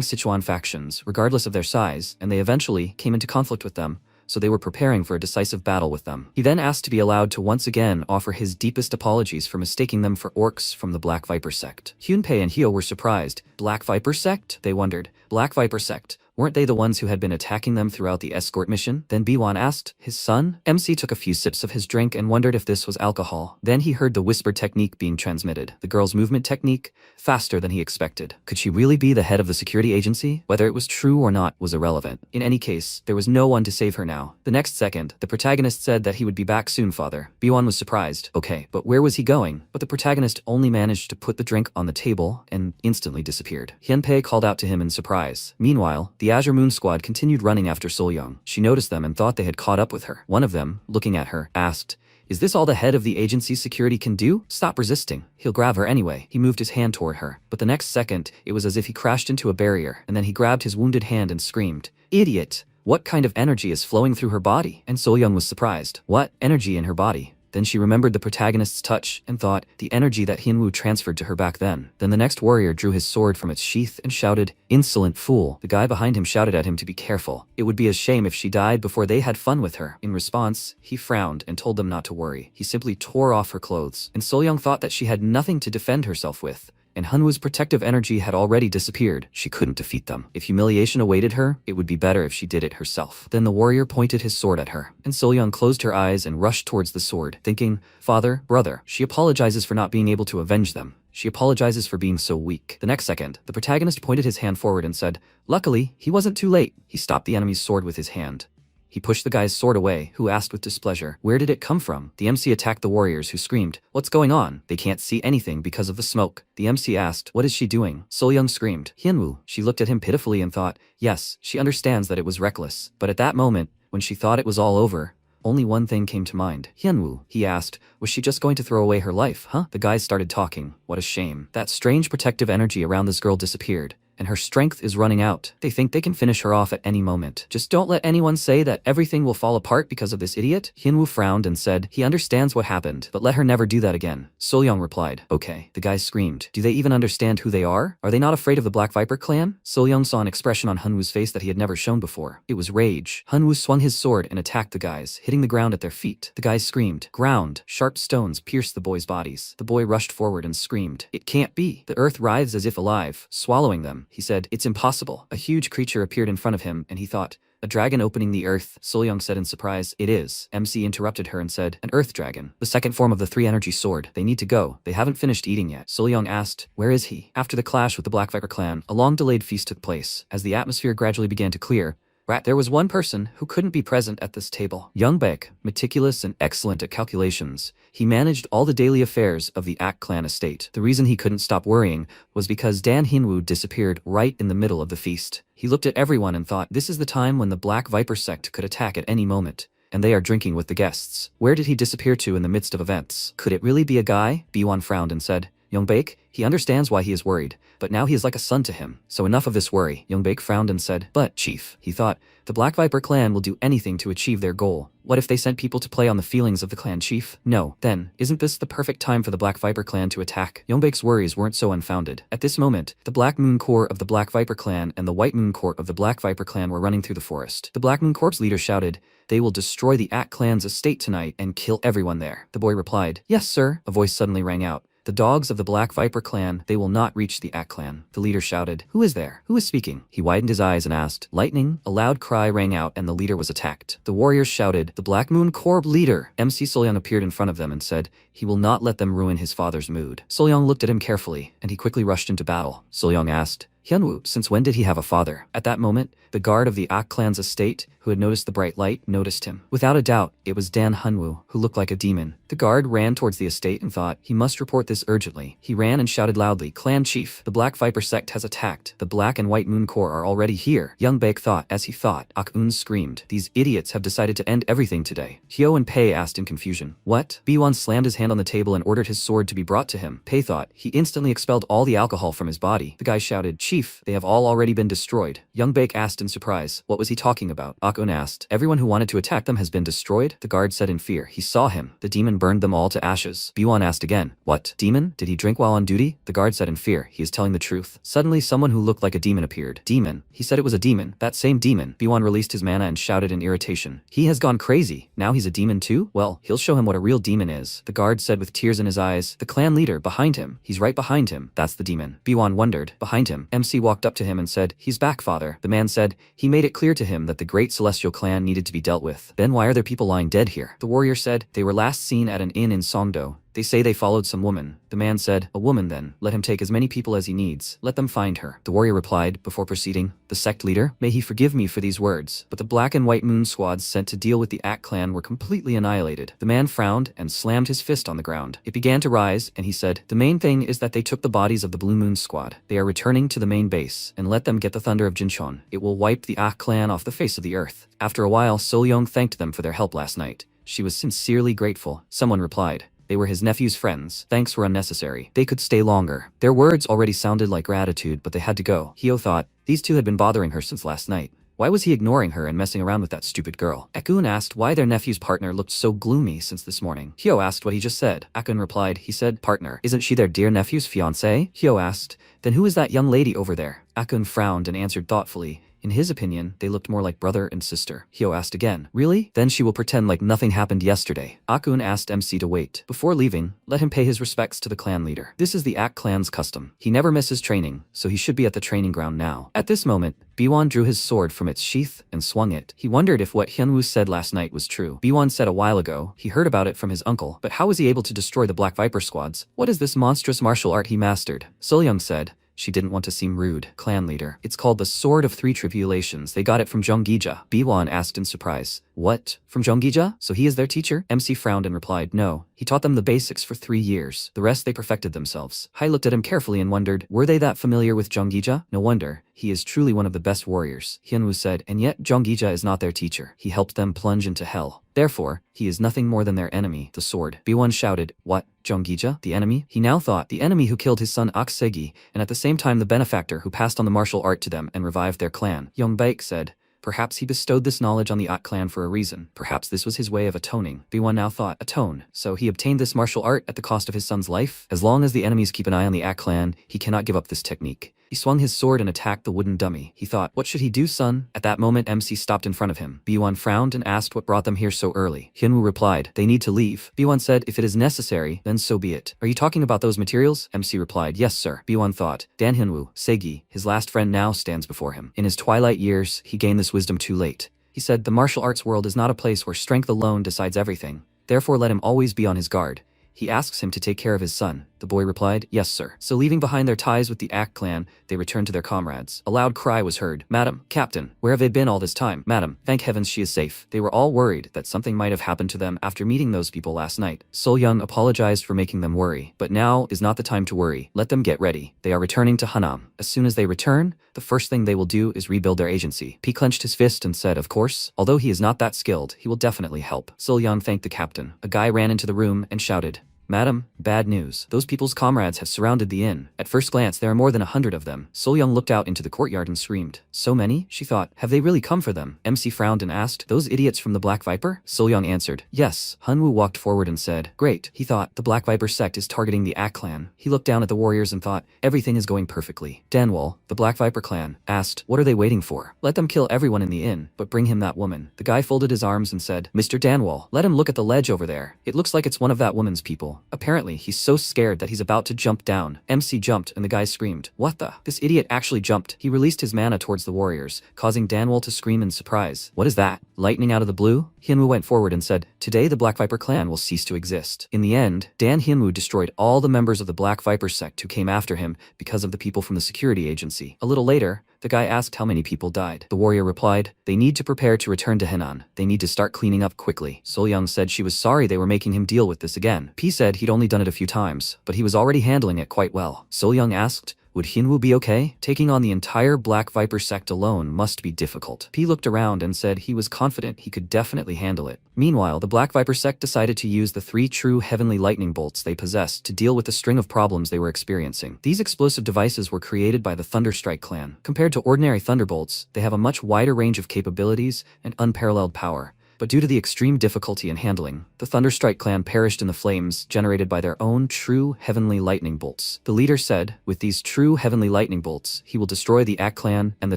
Sichuan factions, regardless of their size, and they eventually came into conflict with them, so they were preparing for a decisive battle with them. He then asked to be allowed to once again offer his deepest apologies for mistaking them for orcs from the Black Viper sect. Hyunpei and Hyo were surprised. Black Viper sect? They wondered. Black Viper sect. Weren't they the ones who had been attacking them throughout the escort mission? Then Biwon asked, his son? MC took a few sips of his drink and wondered if this was alcohol. Then he heard the whisper technique being transmitted. The girl's movement technique, faster than he expected. Could she really be the head of the security agency? Whether it was true or not was irrelevant. In any case, there was no one to save her now. The next second, the protagonist said that he would be back soon, father. Biwon was surprised. Okay, but where was he going? But the protagonist only managed to put the drink on the table and instantly disappeared. Hyunpei called out to him in surprise. Meanwhile, the Azure Moon Squad continued running after Sol Young. She noticed them and thought they had caught up with her. One of them, looking at her, asked, "Is this all the head of the agency's security can do? Stop resisting. He'll grab her anyway." He moved his hand toward her, but the next second, it was as if he crashed into a barrier, and then he grabbed his wounded hand and screamed, "Idiot! What kind of energy is flowing through her body? And Soyoung was surprised. What? Energy in her body? Then she remembered the protagonist's touch and thought, the energy that Hyunwoo transferred to her back then. Then the next warrior drew his sword from its sheath and shouted, "Insolent fool." The guy behind him shouted at him to be careful. It would be a shame if she died before they had fun with her. In response, he frowned and told them not to worry. He simply tore off her clothes, and Soyoung thought that she had nothing to defend herself with. And Hyunwoo's protective energy had already disappeared. She couldn't defeat them. If humiliation awaited her, it would be better if she did it herself. Then the warrior pointed his sword at her, and Soyoung closed her eyes and rushed towards the sword, thinking, "Father, brother." She apologizes for not being able to avenge them. She apologizes for being so weak. The next second, the protagonist pointed his hand forward and said, "Luckily, he wasn't too late." He stopped the enemy's sword with his hand. He pushed the guy's sword away, who asked with displeasure, "Where did it come from?" The MC attacked the warriors, who screamed, "What's going on? They can't see anything because of the smoke." The MC asked, "What is she doing?" Soyoung screamed, "Hyunwoo." She looked at him pitifully and thought, yes, she understands that it was reckless. But at that moment, when she thought it was all over, only one thing came to mind. "Hyunwoo," he asked, "was she just going to throw away her life, huh?" The guys started talking. What a shame. That strange protective energy around this girl disappeared, and her strength is running out. They think they can finish her off at any moment. Just don't let anyone say that everything will fall apart because of this idiot. Hyunwoo frowned and said he understands what happened, but let her never do that again. Soyoung replied, "Okay." The guys screamed, "Do they even understand who they are? Are they not afraid of the Black Viper clan?" Soyoung saw an expression on Hyunwoo's face that he had never shown before. It was rage. Hyunwoo swung his sword and attacked the guys, hitting the ground at their feet. The guys screamed. Ground. Sharp stones pierced the boys' bodies. The boy rushed forward and screamed, "It can't be." The earth writhes as if alive, swallowing them. He said, "It's impossible." A huge creature appeared in front of him, and he thought, "A dragon opening the earth?" Soyoung said in surprise, "It is." MC interrupted her and said, "An earth dragon. The second form of the three-energy sword. They need to go. They haven't finished eating yet." Soyoung asked, "Where is he?" After the clash with the Black Viper clan, a long-delayed feast took place. As the atmosphere gradually began to clear, there was one person who couldn't be present at this table. Youngbaek, meticulous and excellent at calculations, he managed all the daily affairs of the Ak clan estate. The reason he couldn't stop worrying was because Dan Hyunwoo disappeared right in the middle of the feast. He looked at everyone and thought, this is the time when the Black Viper sect could attack at any moment, and they are drinking with the guests. Where did he disappear to in the midst of events? Could it really be a guy? B1 frowned and said, "Youngbaek, he understands why he is worried, but now he is like a son to him. So enough of this worry." Youngbaek frowned and said, "But, Chief," he thought, "the Black Viper clan will do anything to achieve their goal. What if they sent people to play on the feelings of the clan chief? No. Then, isn't this the perfect time for the Black Viper clan to attack?" Youngbaek's worries weren't so unfounded. At this moment, the Black Moon Corps of the Black Viper clan and the White Moon Corps of the Black Viper clan were running through the forest. The Black Moon Corps' leader shouted, "They will destroy the Ak clan's estate tonight and kill everyone there." The boy replied, "Yes, sir." A voice suddenly rang out. "The dogs of the Black Viper clan, they will not reach the Ak clan." The leader shouted, "Who is there? Who is speaking?" He widened his eyes and asked, "Lightning?" A loud cry rang out and the leader was attacked. The warriors shouted, "The Black Moon Corps leader!" MC Soyoung appeared in front of them and said, he will not let them ruin his father's mood. Soyoung looked at him carefully, and he quickly rushed into battle. Soyoung asked, "Hyunwoo, since when did he have a father?" At that moment, the guard of the Ak clan's estate, who had noticed the bright light, noticed him. Without a doubt, it was Dan Hyunwoo, who looked like a demon. The guard ran towards the estate and thought, he must report this urgently. He ran and shouted loudly, "Clan chief, the Black Viper sect has attacked. The Black and White Moon Corps are already here." Youngbaek thought. As he thought, Ak-un screamed, "These idiots have decided to end everything today." Hyo and Pei asked in confusion, "What?" B1 slammed his hand on the table and ordered his sword to be brought to him. Pei thought. He instantly expelled all the alcohol from his body. The guy shouted, "Chief, they have all already been destroyed." Youngbaek asked in surprise, what was he talking about? Ak-un asked, "Everyone who wanted to attack them has been destroyed?" The guard said in fear, "He saw him. The demon burned them all to ashes." B1 asked again, "What? Demon? Did he drink while on duty?" The guard said in fear, "He is telling the truth." Suddenly someone who looked like a demon appeared. "Demon? He said it was a demon. That same demon." B1 released his mana and shouted in irritation, "He has gone crazy. Now he's a demon too? Well, he'll show him what a real demon is." The guard said with tears in his eyes, "The clan leader, behind him. He's right behind him. That's the demon." B1 wondered. Behind him. MC walked up to him and said, "He's back, father." The man said, he made it clear to him that the great celestial clan needed to be dealt with. "Then why are there people lying dead here?" The warrior said, "They were last seen at an inn in Songdo. They say they followed some woman." The man said, "A woman then. Let him take as many people as he needs. Let them find her." The warrior replied, before proceeding, "The sect leader, may he forgive me for these words, but the Black and White Moon squads sent to deal with the Ak clan were completely annihilated." The man frowned and slammed his fist on the ground. It began to rise, and he said, "The main thing is that they took the bodies of the Blue Moon squad. They are returning to the main base, and let them get the thunder of Jinchon. It will wipe the Ak clan off the face of the earth." After a while, Soyoung thanked them for their help last night. She was sincerely grateful. Someone replied, they were his nephew's friends. Thanks were unnecessary. They could stay longer. Their words already sounded like gratitude, but they had to go. Hyo thought, these two had been bothering her since last night. Why was he ignoring her and messing around with that stupid girl? Akun asked why their nephew's partner looked so gloomy since this morning. Hyo asked what he just said. Akun replied, he said, partner, isn't she their dear nephew's fiancée? Hyo asked, then who is that young lady over there? Akun frowned and answered thoughtfully. In his opinion, they looked more like brother and sister. Hyo asked again, really? Then she will pretend like nothing happened yesterday. Akun asked MC to wait. Before leaving, let him pay his respects to the clan leader. This is the Ak clan's custom. He never misses training, so he should be at the training ground now. At this moment, Biwon drew his sword from its sheath and swung it. He wondered if what Hyunwoo said last night was true. Biwon said a while ago, he heard about it from his uncle, but how was he able to destroy the Black Viper squads? What is this monstrous martial art he mastered? Solyoung said. She didn't want to seem rude. Clan leader. It's called the Sword of Three Tribulations. They got it from Jeonggija. Biwon asked in surprise. What? From Jeonggija? So he is their teacher? MC frowned and replied, no. He taught them the basics for 3 years. The rest they perfected themselves. Hai looked at him carefully and wondered, were they that familiar with Jeonggija? No wonder. He is truly one of the best warriors. Hyunwoo said, and yet Jeonggija is not their teacher. He helped them plunge into hell. Therefore, he is nothing more than their enemy, the sword. Biwon shouted, what? Jeonggija? The enemy? He now thought, the enemy who killed his son Aksegi, and at the same time the benefactor who passed on the martial art to them and revived their clan. Yongbaek said, perhaps he bestowed this knowledge on the Ak clan for a reason. Perhaps this was his way of atoning. Biwon now thought, atone. So he obtained this martial art at the cost of his son's life? As long as the enemies keep an eye on the Ak clan, he cannot give up this technique. He swung his sword and attacked the wooden dummy. He thought, what should he do, son? At that moment, MC stopped in front of him. Biwon frowned and asked what brought them here so early. Hyunwoo replied, they need to leave. Biwon said, if it is necessary, then so be it. Are you talking about those materials? MC replied, yes, sir. Biwon thought, Dan Hyunwoo, Segi, his last friend now stands before him. In his twilight years, he gained this wisdom too late. He said, the martial arts world is not a place where strength alone decides everything. Therefore, let him always be on his guard. He asks him to take care of his son. The boy replied, yes, sir. So leaving behind their ties with the Ak clan, they returned to their comrades. A loud cry was heard. Madam, Captain, where have they been all this time? Madam, thank heavens she is safe. They were all worried that something might have happened to them after meeting those people last night. Solyoung apologized for making them worry. But now is not the time to worry. Let them get ready. They are returning to Hanam. As soon as they return, the first thing they will do is rebuild their agency. P clenched his fist and said, of course, although he is not that skilled, he will definitely help. Solyoung thanked the captain. A guy ran into the room and shouted, Madam, bad news. Those people's comrades have surrounded the inn. At first glance, there are more than 100 of them. Solyoung looked out into the courtyard and screamed. So many? She thought. Have they really come for them? MC frowned and asked, those idiots from the Black Viper? Solyoung answered, yes. Hyunwoo walked forward and said, great. He thought, the Black Viper sect is targeting the Ak clan. He looked down at the warriors and thought, everything is going perfectly. Danwol, the Black Viper clan, asked, what are they waiting for? Let them kill everyone in the inn, but bring him that woman. The guy folded his arms and said, Mr. Danwol, let him look at the ledge over there. It looks like it's one of that woman's people. Apparently, he's so scared that he's about to jump down. MC jumped and the guy screamed, what the? This idiot actually jumped. He released his mana towards the warriors, causing Danwol to scream in surprise. What is that? Lightning out of the blue? Hyunwoo went forward and said, today the Black Viper clan will cease to exist. In the end, Dan Hyunwoo destroyed all the members of the Black Viper sect who came after him because of the people from the security agency. A little later, the guy asked how many people died. The warrior replied, they need to prepare to return to Henan. They need to start cleaning up quickly. Solyoung said she was sorry they were making him deal with this again. P said he'd only done it a few times, but he was already handling it quite well. Solyoung asked, would Hyunwoo be okay? Taking on the entire Black Viper sect alone must be difficult. P looked around and said he was confident he could definitely handle it. Meanwhile, the Black Viper sect decided to use the 3 true heavenly lightning bolts they possessed to deal with the string of problems they were experiencing. These explosive devices were created by the Thunderstrike clan. Compared to ordinary thunderbolts, they have a much wider range of capabilities and unparalleled power. But due to the extreme difficulty in handling, the Thunderstrike clan perished in the flames generated by their own true heavenly lightning bolts. The leader said, with these true heavenly lightning bolts, he will destroy the Ak clan and the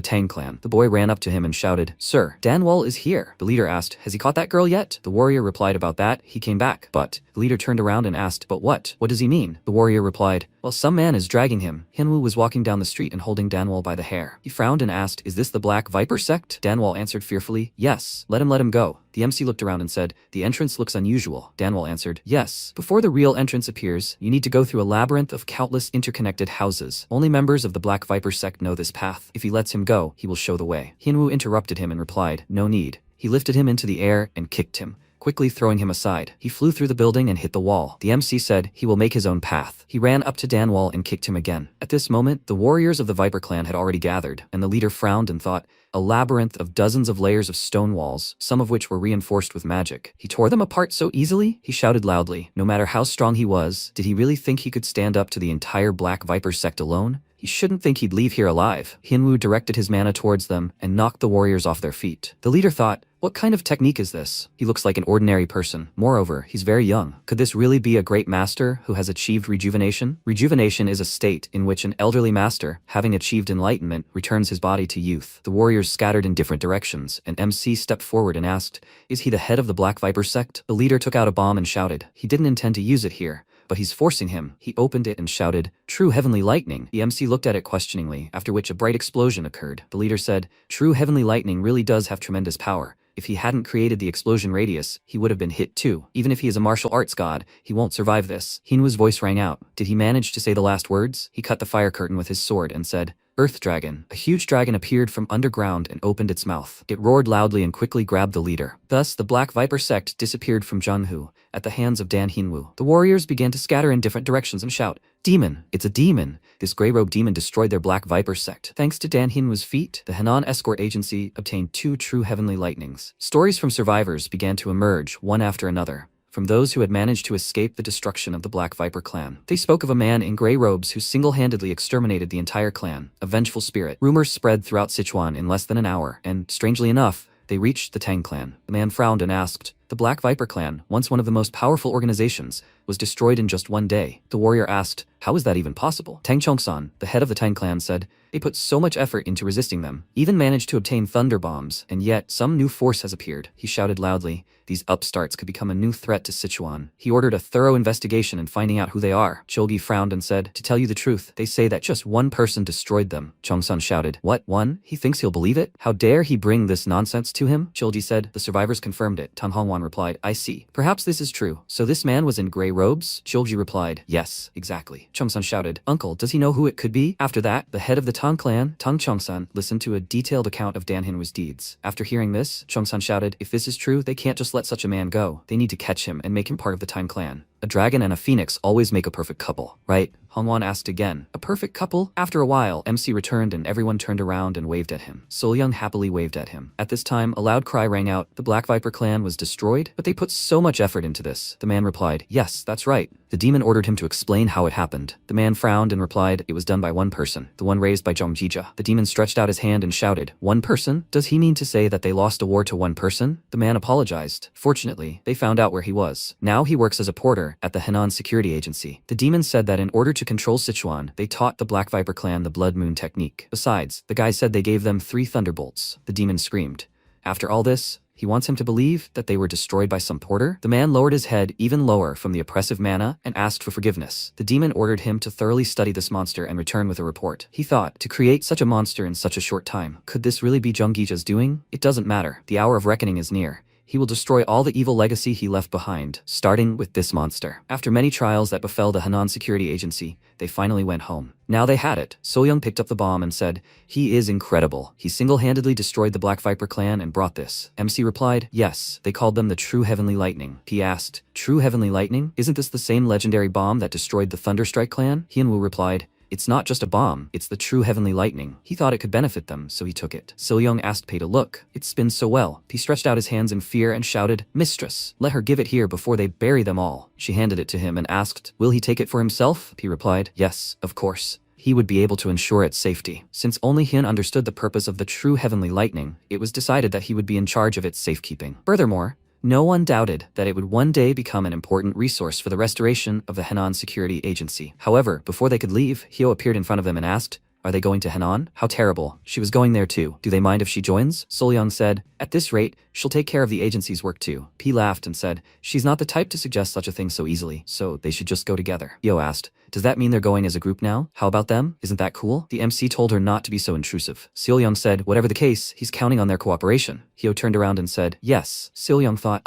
Tang clan. The boy ran up to him and shouted, Sir, Danwol is here. The leader asked, has he caught that girl yet? The warrior replied about that, he came back. But, the leader turned around and asked, but what? What does he mean? The warrior replied, well, some man is dragging him. Hyunwoo was walking down the street and holding Danwol by the hair. He frowned and asked, is this the Black Viper sect? Danwol answered fearfully, yes. Let him go. The MC looked around and said, the entrance looks unusual. Danwol answered, yes. Before the real entrance appears, you need to go through a labyrinth of countless interconnected houses. Only members of the Black Viper sect know this path. If he lets him go, he will show the way. Hyunwoo interrupted him and replied, no need. He lifted him into the air and kicked him, quickly throwing him aside. He flew through the building and hit the wall. The MC said he will make his own path. He ran up to Danwol and kicked him again. At this moment, the warriors of the Viper clan had already gathered, and the leader frowned and thought, a labyrinth of dozens of layers of stone walls, some of which were reinforced with magic. He tore them apart so easily? He shouted loudly. No matter how strong he was, did he really think he could stand up to the entire Black Viper sect alone? He shouldn't think he'd leave here alive. Hinwoo directed his mana towards them and knocked the warriors off their feet. The leader thought, what kind of technique is this? He looks like an ordinary person. Moreover, he's very young. Could this really be a great master who has achieved rejuvenation? Rejuvenation is a state in which an elderly master, having achieved enlightenment, returns his body to youth. The warriors scattered in different directions, and MC stepped forward and asked, is he the head of the Black Viper sect? The leader took out a bomb and shouted, he didn't intend to use it here, but he's forcing him. He opened it and shouted, true heavenly lightning. The MC looked at it questioningly, after which a bright explosion occurred. The leader said, true heavenly lightning really does have tremendous power. If he hadn't created the explosion radius, he would have been hit too. Even if he is a martial arts god, he won't survive this. Hinwoo's voice rang out. Did he manage to say the last words? He cut the fire curtain with his sword and said, Earth Dragon. A huge dragon appeared from underground and opened its mouth. It roared loudly and quickly grabbed the leader. Thus, the Black Viper sect disappeared from Jungho at the hands of Dan Hinwoo. The warriors began to scatter in different directions and shout, demon! It's a demon! This grey-robed demon destroyed their Black Viper sect. Thanks to Dan Hinwoo's feat, the Henan Escort Agency obtained 2 true heavenly lightnings. Stories from survivors began to emerge, one after another, from those who had managed to escape the destruction of the Black Viper clan. They spoke of a man in grey robes who single-handedly exterminated the entire clan, a vengeful spirit. Rumors spread throughout Sichuan in less than an hour, and, strangely enough, they reached the Tang clan. The man frowned and asked, the Black Viper clan, once one of the most powerful organizations, was destroyed in just one day. The warrior asked, how is that even possible? Tang Chongsan, the head of the Tang clan, said, they put so much effort into resisting them, even managed to obtain thunder bombs, and yet some new force has appeared. He shouted loudly, these upstarts could become a new threat to Sichuan. He ordered a thorough investigation and finding out who they are. Chogi frowned and said, to tell you the truth, they say that just one person destroyed them. Chongsan shouted, what, one? He thinks he'll believe it? How dare he bring this nonsense to him? Chogi said, the survivors confirmed it. Tang Hongwan replied, I see. Perhaps this is true. So this man was in grey robes? Chogi replied, yes, exactly. Chongsan shouted, uncle, does he know who it could be? After that, the head of the Tang clan, Tang Chongsan, listened to a detailed account of Dan Hinwoo's deeds. After hearing this, Chongsan shouted, if this is true, they can't just let such a man go. They need to catch him and make him part of the Tang clan. A dragon and a phoenix always make a perfect couple, right? Hongwan asked again. A perfect couple? After a while, MC returned and everyone turned around and waved at him. Solyung happily waved at him. At this time, a loud cry rang out. The Black Viper clan was destroyed? But they put so much effort into this. The man replied, yes, that's right. The demon ordered him to explain how it happened. The man frowned and replied, it was done by one person, the one raised by Zhongjija. The demon stretched out his hand and shouted, one person? Does he mean to say that they lost a war to one person? The man apologized. Fortunately, they found out where he was. Now he works as a porter at the Henan Security Agency. The demon said that in order to control Sichuan, they taught the Black Viper clan the Blood Moon technique. Besides, the guy said they gave them 3 thunderbolts. The demon screamed. After all this, he wants him to believe that they were destroyed by some porter? The man lowered his head even lower from the oppressive mana and asked for forgiveness. The demon ordered him to thoroughly study this monster and return with a report. He thought, to create such a monster in such a short time, could this really be Zhonggija's doing? It doesn't matter. The hour of reckoning is near. He will destroy all the evil legacy he left behind, starting with this monster. After many trials that befell the Henan Security Agency, they finally went home. Now they had it. Soyoung picked up the bomb and said, he is incredible. He single-handedly destroyed the Black Viper clan and brought this. MC replied, yes, they called them the True Heavenly Lightning. He asked, True Heavenly Lightning? Isn't this the same legendary bomb that destroyed the Thunderstrike clan? Hyunwoo replied, it's not just a bomb, it's the true heavenly lightning. He thought it could benefit them, so he took it. Soyoung asked Pei to look. It spins so well. He stretched out his hands in fear and shouted, Mistress, let her give it here before they bury them all. She handed it to him and asked, will he take it for himself? He replied, yes, of course. He would be able to ensure its safety. Since only Hyun understood the purpose of the true heavenly lightning, it was decided that he would be in charge of its safekeeping. Furthermore, no one doubted that it would one day become an important resource for the restoration of the Henan Security Agency. However, before they could leave, Hyo appeared in front of them and asked, are they going to Henan? How terrible. She was going there too. Do they mind if she joins? Solyung said, at this rate, she'll take care of the agency's work too. P laughed and said, she's not the type to suggest such a thing so easily, so they should just go together. Hyo asked, does that mean they're going as a group now? How about them? Isn't that cool? The MC told her not to be so intrusive. Solyung said, whatever the case, he's counting on their cooperation. Hyo turned around and said, yes. Solyung thought,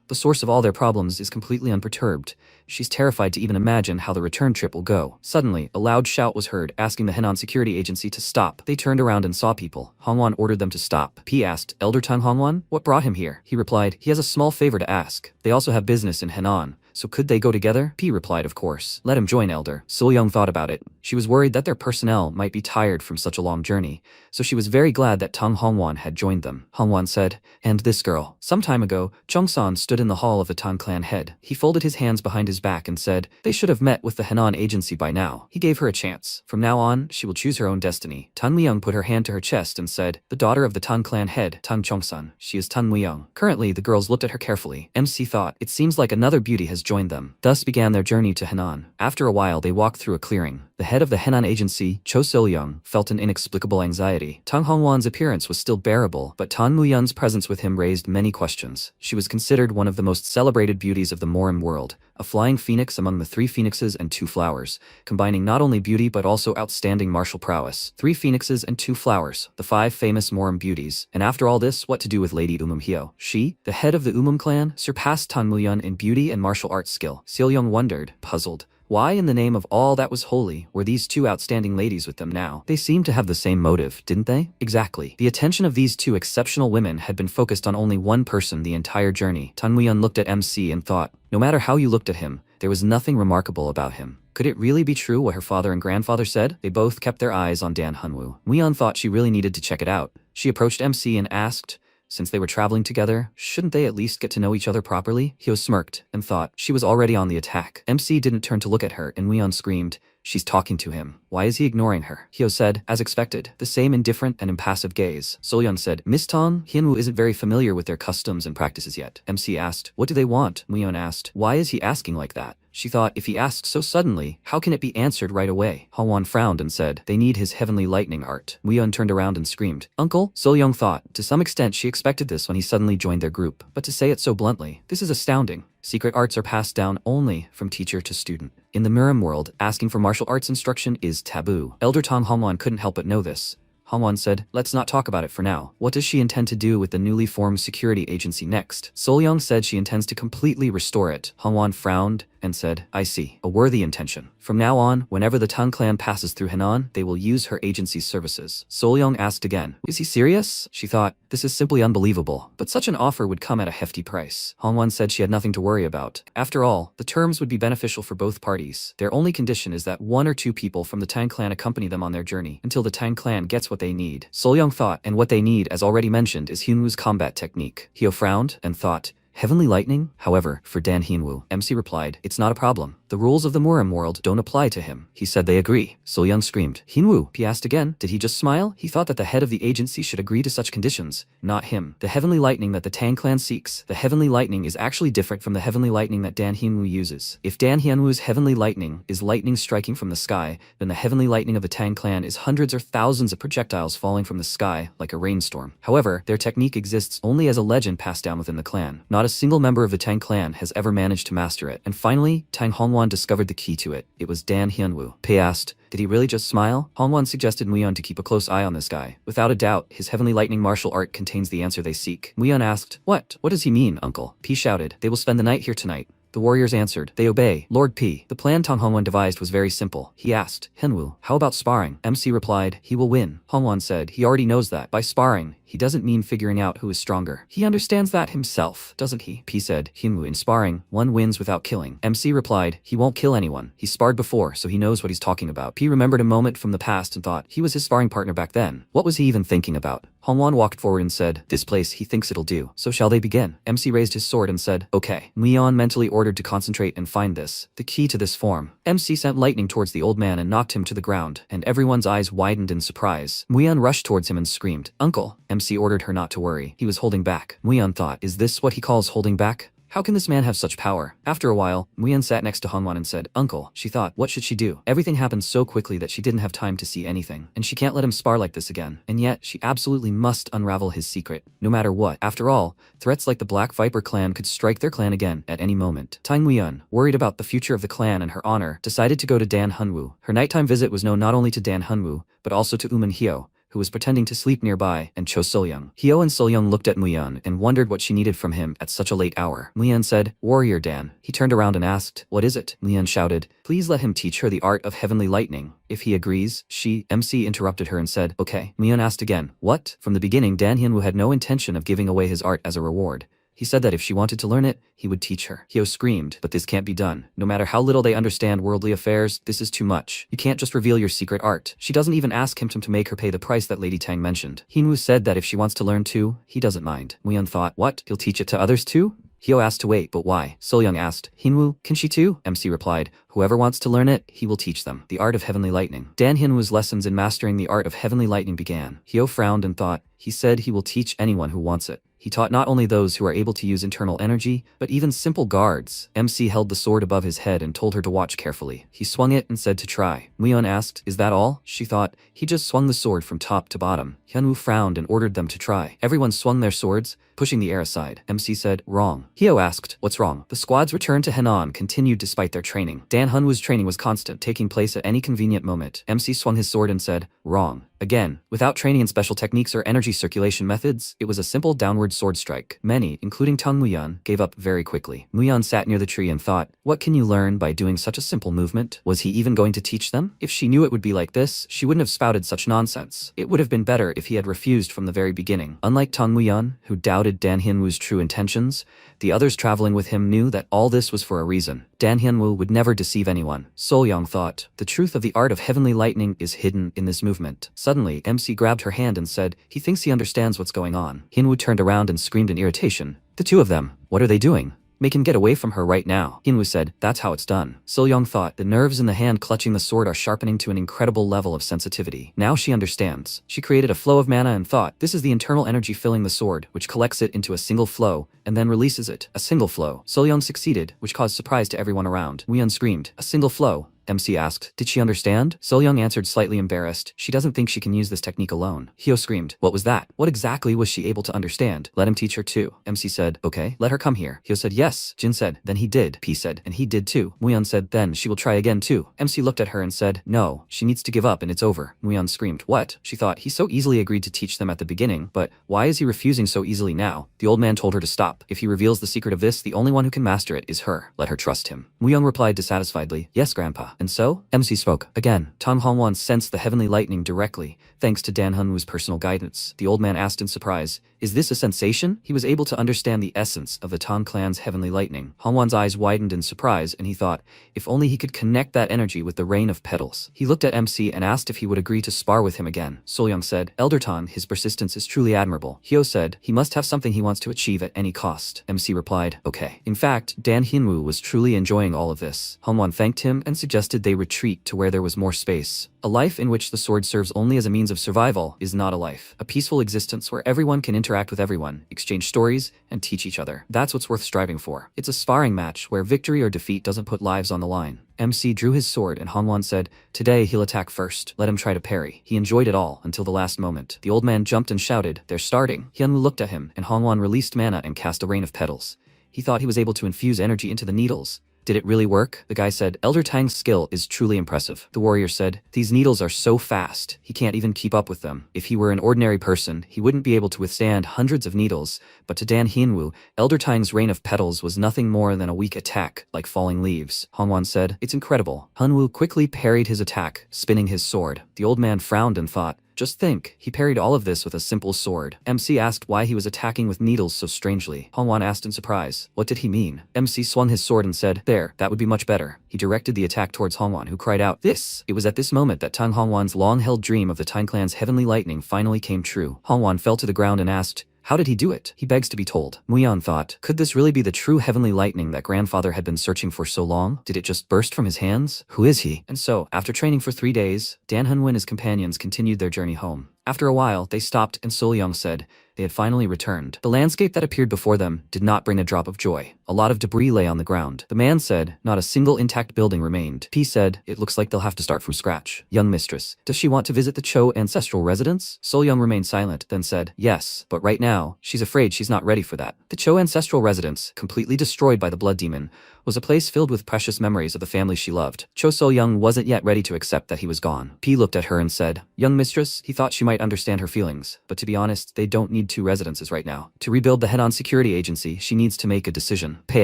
the source of all their problems is completely unperturbed. She's terrified to even imagine how the return trip will go. Suddenly, a loud shout was heard, asking the Henan Security Agency to stop. They turned around and saw people. Hongwan ordered them to stop. P asked, Elder Tang Hongwan, what brought him here? He replied, he has a small favor to ask. They also have business in Henan, So could they go together? P replied, of course. Let him join, elder. Sul-young thought about it. She was worried that their personnel might be tired from such a long journey, so she was very glad that Tang Hongwan had joined them. Hongwan said, and this girl. Some time ago, Chongsan stood in the hall of the Tang clan head. He folded his hands behind his back and said, they should have met with the Henan agency by now. He gave her a chance. From now on, she will choose her own destiny. Tan Muyoung put her hand to her chest and said, the daughter of the Tang clan head, Tang Chongsan. She is Tan Muyoung. Currently, the girls looked at her carefully. MC thought, it seems like another beauty has joined them. Thus began their journey to Henan. After a while, they walked through a clearing. The head of the Henan agency, Cho Sil-young, felt an inexplicable anxiety. Tang Hongwan's appearance was still bearable, but Tan Muyeon's presence with him raised many questions. She was considered one of the most celebrated beauties of the Morim world, a flying phoenix among the 3 phoenixes and 2 flowers, combining not only beauty but also outstanding martial prowess. 3 phoenixes and 2 flowers, the 5 famous Morim beauties. And after all this, what to do with Lady Hyo? She, the head of the clan, surpassed Tan Muyeon in beauty and martial arts skill. Sil-young wondered, puzzled. Why in the name of all that was holy were these 2 outstanding ladies with them now? They seemed to have the same motive, didn't they? Exactly. The attention of these 2 exceptional women had been focused on only one person the entire journey. Tan Muyeon looked at MC and thought, no matter how you looked at him, there was nothing remarkable about him. Could it really be true what her father and grandfather said? They both kept their eyes on Dan Hunwoo. Muyeon thought she really needed to check it out. She approached MC and asked, since they were traveling together, shouldn't they at least get to know each other properly? Hyo smirked and thought she was already on the attack. MC didn't turn to look at her and Muyeon screamed, she's talking to him. Why is he ignoring her? Hyo said, as expected, the same indifferent and impassive gaze. Sul-young said, Miss Tong, Hyunwoo isn't very familiar with their customs and practices yet. MC asked, what do they want? Muyeon asked, why is he asking like that? She thought, if he asked so suddenly, how can it be answered right away? Hongwan frowned and said, they need his heavenly lightning art. Muyeon turned around and screamed, Uncle? Sul-young thought, to some extent she expected this when he suddenly joined their group. But to say it so bluntly, this is astounding. Secret arts are passed down only from teacher to student. In the Mirim world, asking for martial arts instruction is taboo. Elder Tong Hongwan couldn't help but know this. Hongwan said, let's not talk about it for now. What does she intend to do with the newly formed security agency next? Sul-young said she intends to completely restore it. Hongwan frowned and said, I see. A worthy intention. From now on, whenever the Tang clan passes through Henan, they will use her agency's services. Sul-young asked again, is he serious? She thought, this is simply unbelievable. But such an offer would come at a hefty price. Hongwan said she had nothing to worry about. After all, the terms would be beneficial for both parties. Their only condition is that 1 or 2 people from the Tang clan accompany them on their journey until the Tang clan gets what they need. Sul-young thought, and what they need, as already mentioned, is Hyunwoo's combat technique. Hyo frowned and thought, heavenly lightning? However, for Dan Hyunwoo, MC replied, it's not a problem. The rules of the Morim world don't apply to him. He said they agree. Sul-young screamed, Hyunwoo? He asked again, did he just smile? He thought that the head of the agency should agree to such conditions, not him. The heavenly lightning that the Tang clan seeks, the heavenly lightning is actually different from the heavenly lightning that Dan Hyunwoo uses. If Dan Hyunwoo's heavenly lightning is lightning striking from the sky, then the heavenly lightning of the Tang clan is hundreds or thousands of projectiles falling from the sky like a rainstorm. However, their technique exists only as a legend passed down within the clan. Not a single member of the Tang clan has ever managed to master it. And finally, Tang Hongwan discovered the key to it. It was Dan Hyunwoo. Pei asked, did he really just smile? Hongwan suggested Muyeon to keep a close eye on this guy. Without a doubt, his heavenly lightning martial art contains the answer they seek. Muyeon asked, what? What does he mean, uncle? Pei shouted, they will spend the night here tonight. The warriors answered, they obey, Lord P. The plan Tang Hongwan devised was very simple. He asked, Hyunwoo, how about sparring? MC replied, he will win. Hongwan said, he already knows that. By sparring, he doesn't mean figuring out who is stronger. He understands that himself, doesn't he? P said, Hyunwoo, in sparring, one wins without killing. MC replied, he won't kill anyone. He sparred before, so he knows what he's talking about. P remembered a moment from the past and thought, he was his sparring partner back then. What was he even thinking about? Hongwan walked forward and said, this place he thinks it'll do. So shall they begin? MC raised his sword and said, okay. Muyeon mentally ordered to concentrate and find this, the key to this form. MC sent lightning towards the old man and knocked him to the ground, and everyone's eyes widened in surprise. Muyeon rushed towards him and screamed, Uncle. MC ordered her not to worry. He was holding back. Muyeon thought, is this what he calls holding back? How can this man have such power? After a while, Muyeon sat next to Hongwan and said, Uncle. She thought, what should she do? Everything happened so quickly that she didn't have time to see anything, and she can't let him spar like this again. And yet, she absolutely must unravel his secret, no matter what. After all, threats like the Black Viper clan could strike their clan again at any moment. Tang Muyeon, worried about the future of the clan and her honor, decided to go to Dan Hunwoo. Her nighttime visit was known not only to Dan Hunwoo, but also to Hyo, who was pretending to sleep nearby, and Cho Sul-young. Hyo and Sul-young looked at Muyeon and wondered what she needed from him at such a late hour. Muyeon said, Warrior Dan. He turned around and asked, what is it? Muyeon shouted, please let him teach her the art of heavenly lightning. If he agrees, MC interrupted her and said, okay. Muyeon asked again, what? From the beginning Dan Hyunwoo had no intention of giving away his art as a reward. He said that if she wanted to learn it, he would teach her. Hyo screamed, but this can't be done. No matter how little they understand worldly affairs, this is too much. You can't just reveal your secret art. She doesn't even ask him to make her pay the price that Lady Tang mentioned. Hinwoo said that if she wants to learn too, he doesn't mind. Muyeon thought, what? He'll teach it to others too? Hyo asked to wait, but why? Soyoung asked, Hinwoo, can she too? MC replied, whoever wants to learn it, he will teach them. The art of heavenly lightning. Dan Hinwoo's lessons in mastering the art of heavenly lightning began. Hyo frowned and thought, he said he will teach anyone who wants it. He taught not only those who are able to use internal energy, but even simple guards. MC held the sword above his head and told her to watch carefully. He swung it and said to try. Muyeon asked, is that all? She thought, he just swung the sword from top to bottom. Hyunwoo frowned and ordered them to try. Everyone swung their swords, pushing the air aside. MC said, wrong. Hyo asked, what's wrong? The squad's return to Henan continued despite their training. Dan Hunwoo's training was constant, taking place at any convenient moment. MC swung his sword and said, wrong. Again, without training in special techniques or energy circulation methods, it was a simple downward sword strike. Many, including Tung Muyeon, gave up very quickly. Muyeon sat near the tree and thought, what can you learn by doing such a simple movement? Was he even going to teach them? If she knew it would be like this, she wouldn't have spouted such nonsense. It would have been better if he had refused from the very beginning. Unlike Tung Muyeon, who doubted Dan Hyunwoo's true intentions, the others traveling with him knew that all this was for a reason. Dan Hyunwoo would never deceive anyone. Soyoung thought, the truth of the art of heavenly lightning is hidden in this movement. Suddenly, MC grabbed her hand and said, he thinks he understands what's going on. Hyunwoo turned around and screamed in irritation. The two of them, what are they doing? Make him get away from her right now. Hyunwoo said, that's how it's done. Soyoung thought, the nerves in the hand clutching the sword are sharpening to an incredible level of sensitivity. Now she understands. She created a flow of mana and thought, this is the internal energy filling the sword, which collects it into a single flow, and then releases it. A single flow. Soyoung succeeded, which caused surprise to everyone around. Muyeon screamed, a single flow. MC asked, did she understand? Soyoung answered slightly embarrassed. She doesn't think she can use this technique alone. Hyo screamed, what was that? What exactly was she able to understand? Let him teach her too. MC said, okay, let her come here. Hyo said, yes. Jin said, then he did. P said, and he did too. Muyeon said, then she will try again too. MC looked at her and said, no, she needs to give up and it's over. Muyeon screamed, what? She thought, he so easily agreed to teach them at the beginning, but why is he refusing so easily now? The old man told her to stop. If he reveals the secret of this, the only one who can master it is her. Let her trust him. Muyeon replied dissatisfiedly, yes, grandpa. And so? MC spoke. Again, Tang Hongwan sensed the heavenly lightning directly, thanks to Dan Hunwoo's personal guidance. The old man asked in surprise, is this a sensation? He was able to understand the essence of the Tang clan's heavenly lightning. Hongwan's eyes widened in surprise, and he thought, if only he could connect that energy with the rain of petals. He looked at MC and asked if he would agree to spar with him again. Soyoung said, Elder Tang, his persistence is truly admirable. Hyo said, he must have something he wants to achieve at any cost. MC replied, okay. In fact, Dan Hyunwoo was truly enjoying all of this. Hongwan thanked him and suggested they retreat to where there was more space. A life in which the sword serves only as a means of survival is not a life. A peaceful existence where everyone can interact with everyone, exchange stories, and teach each other. That's what's worth striving for. It's a sparring match where victory or defeat doesn't put lives on the line. MC drew his sword and Hongwan said, today he'll attack first. Let him try to parry. He enjoyed it all until the last moment. The old man jumped and shouted, they're starting. Hyunwoo looked at him and Hongwan released mana and cast a rain of petals. He thought he was able to infuse energy into the needles. Did it really work? The guy said, Elder Tang's skill is truly impressive. The warrior said, these needles are so fast, he can't even keep up with them. If he were an ordinary person, he wouldn't be able to withstand hundreds of needles, but to Dan Hyunwoo, Elder Tang's rain of petals was nothing more than a weak attack, like falling leaves. Hongwan said, it's incredible. Hyunwoo quickly parried his attack, spinning his sword. The old man frowned and thought, just think, he parried all of this with a simple sword. MC asked why he was attacking with needles so strangely. Hongwan asked in surprise, what did he mean? MC swung his sword and said, there, that would be much better. He directed the attack towards Hongwan, who cried out, this! It was at this moment that Tang Hongwan's long-held dream of the Tang clan's heavenly lightning finally came true. Hongwan fell to the ground and asked, how did he do it? He begs to be told. Muyeon thought, could this really be the true heavenly lightning that grandfather had been searching for so long? Did it just burst from his hands? Who is he? And so, after training for 3 days, Dan Hunwoo and his companions continued their journey home. After a while, they stopped and Soyoung said they had finally returned. The landscape that appeared before them did not bring a drop of joy. A lot of debris lay on the ground. The man said, not a single intact building remained. P said, it looks like they'll have to start from scratch. Young mistress, does she want to visit the Cho ancestral residence? Soyoung remained silent, then said, yes, but right now, she's afraid she's not ready for that. The Cho ancestral residence, completely destroyed by the blood demon, was a place filled with precious memories of the family she loved. Cho Soyoung wasn't yet ready to accept that he was gone. P looked at her and said, young mistress, he thought she might understand her feelings, but to be honest, they don't need 2 residences right now. To rebuild the Henan security agency, she needs to make a decision. Pei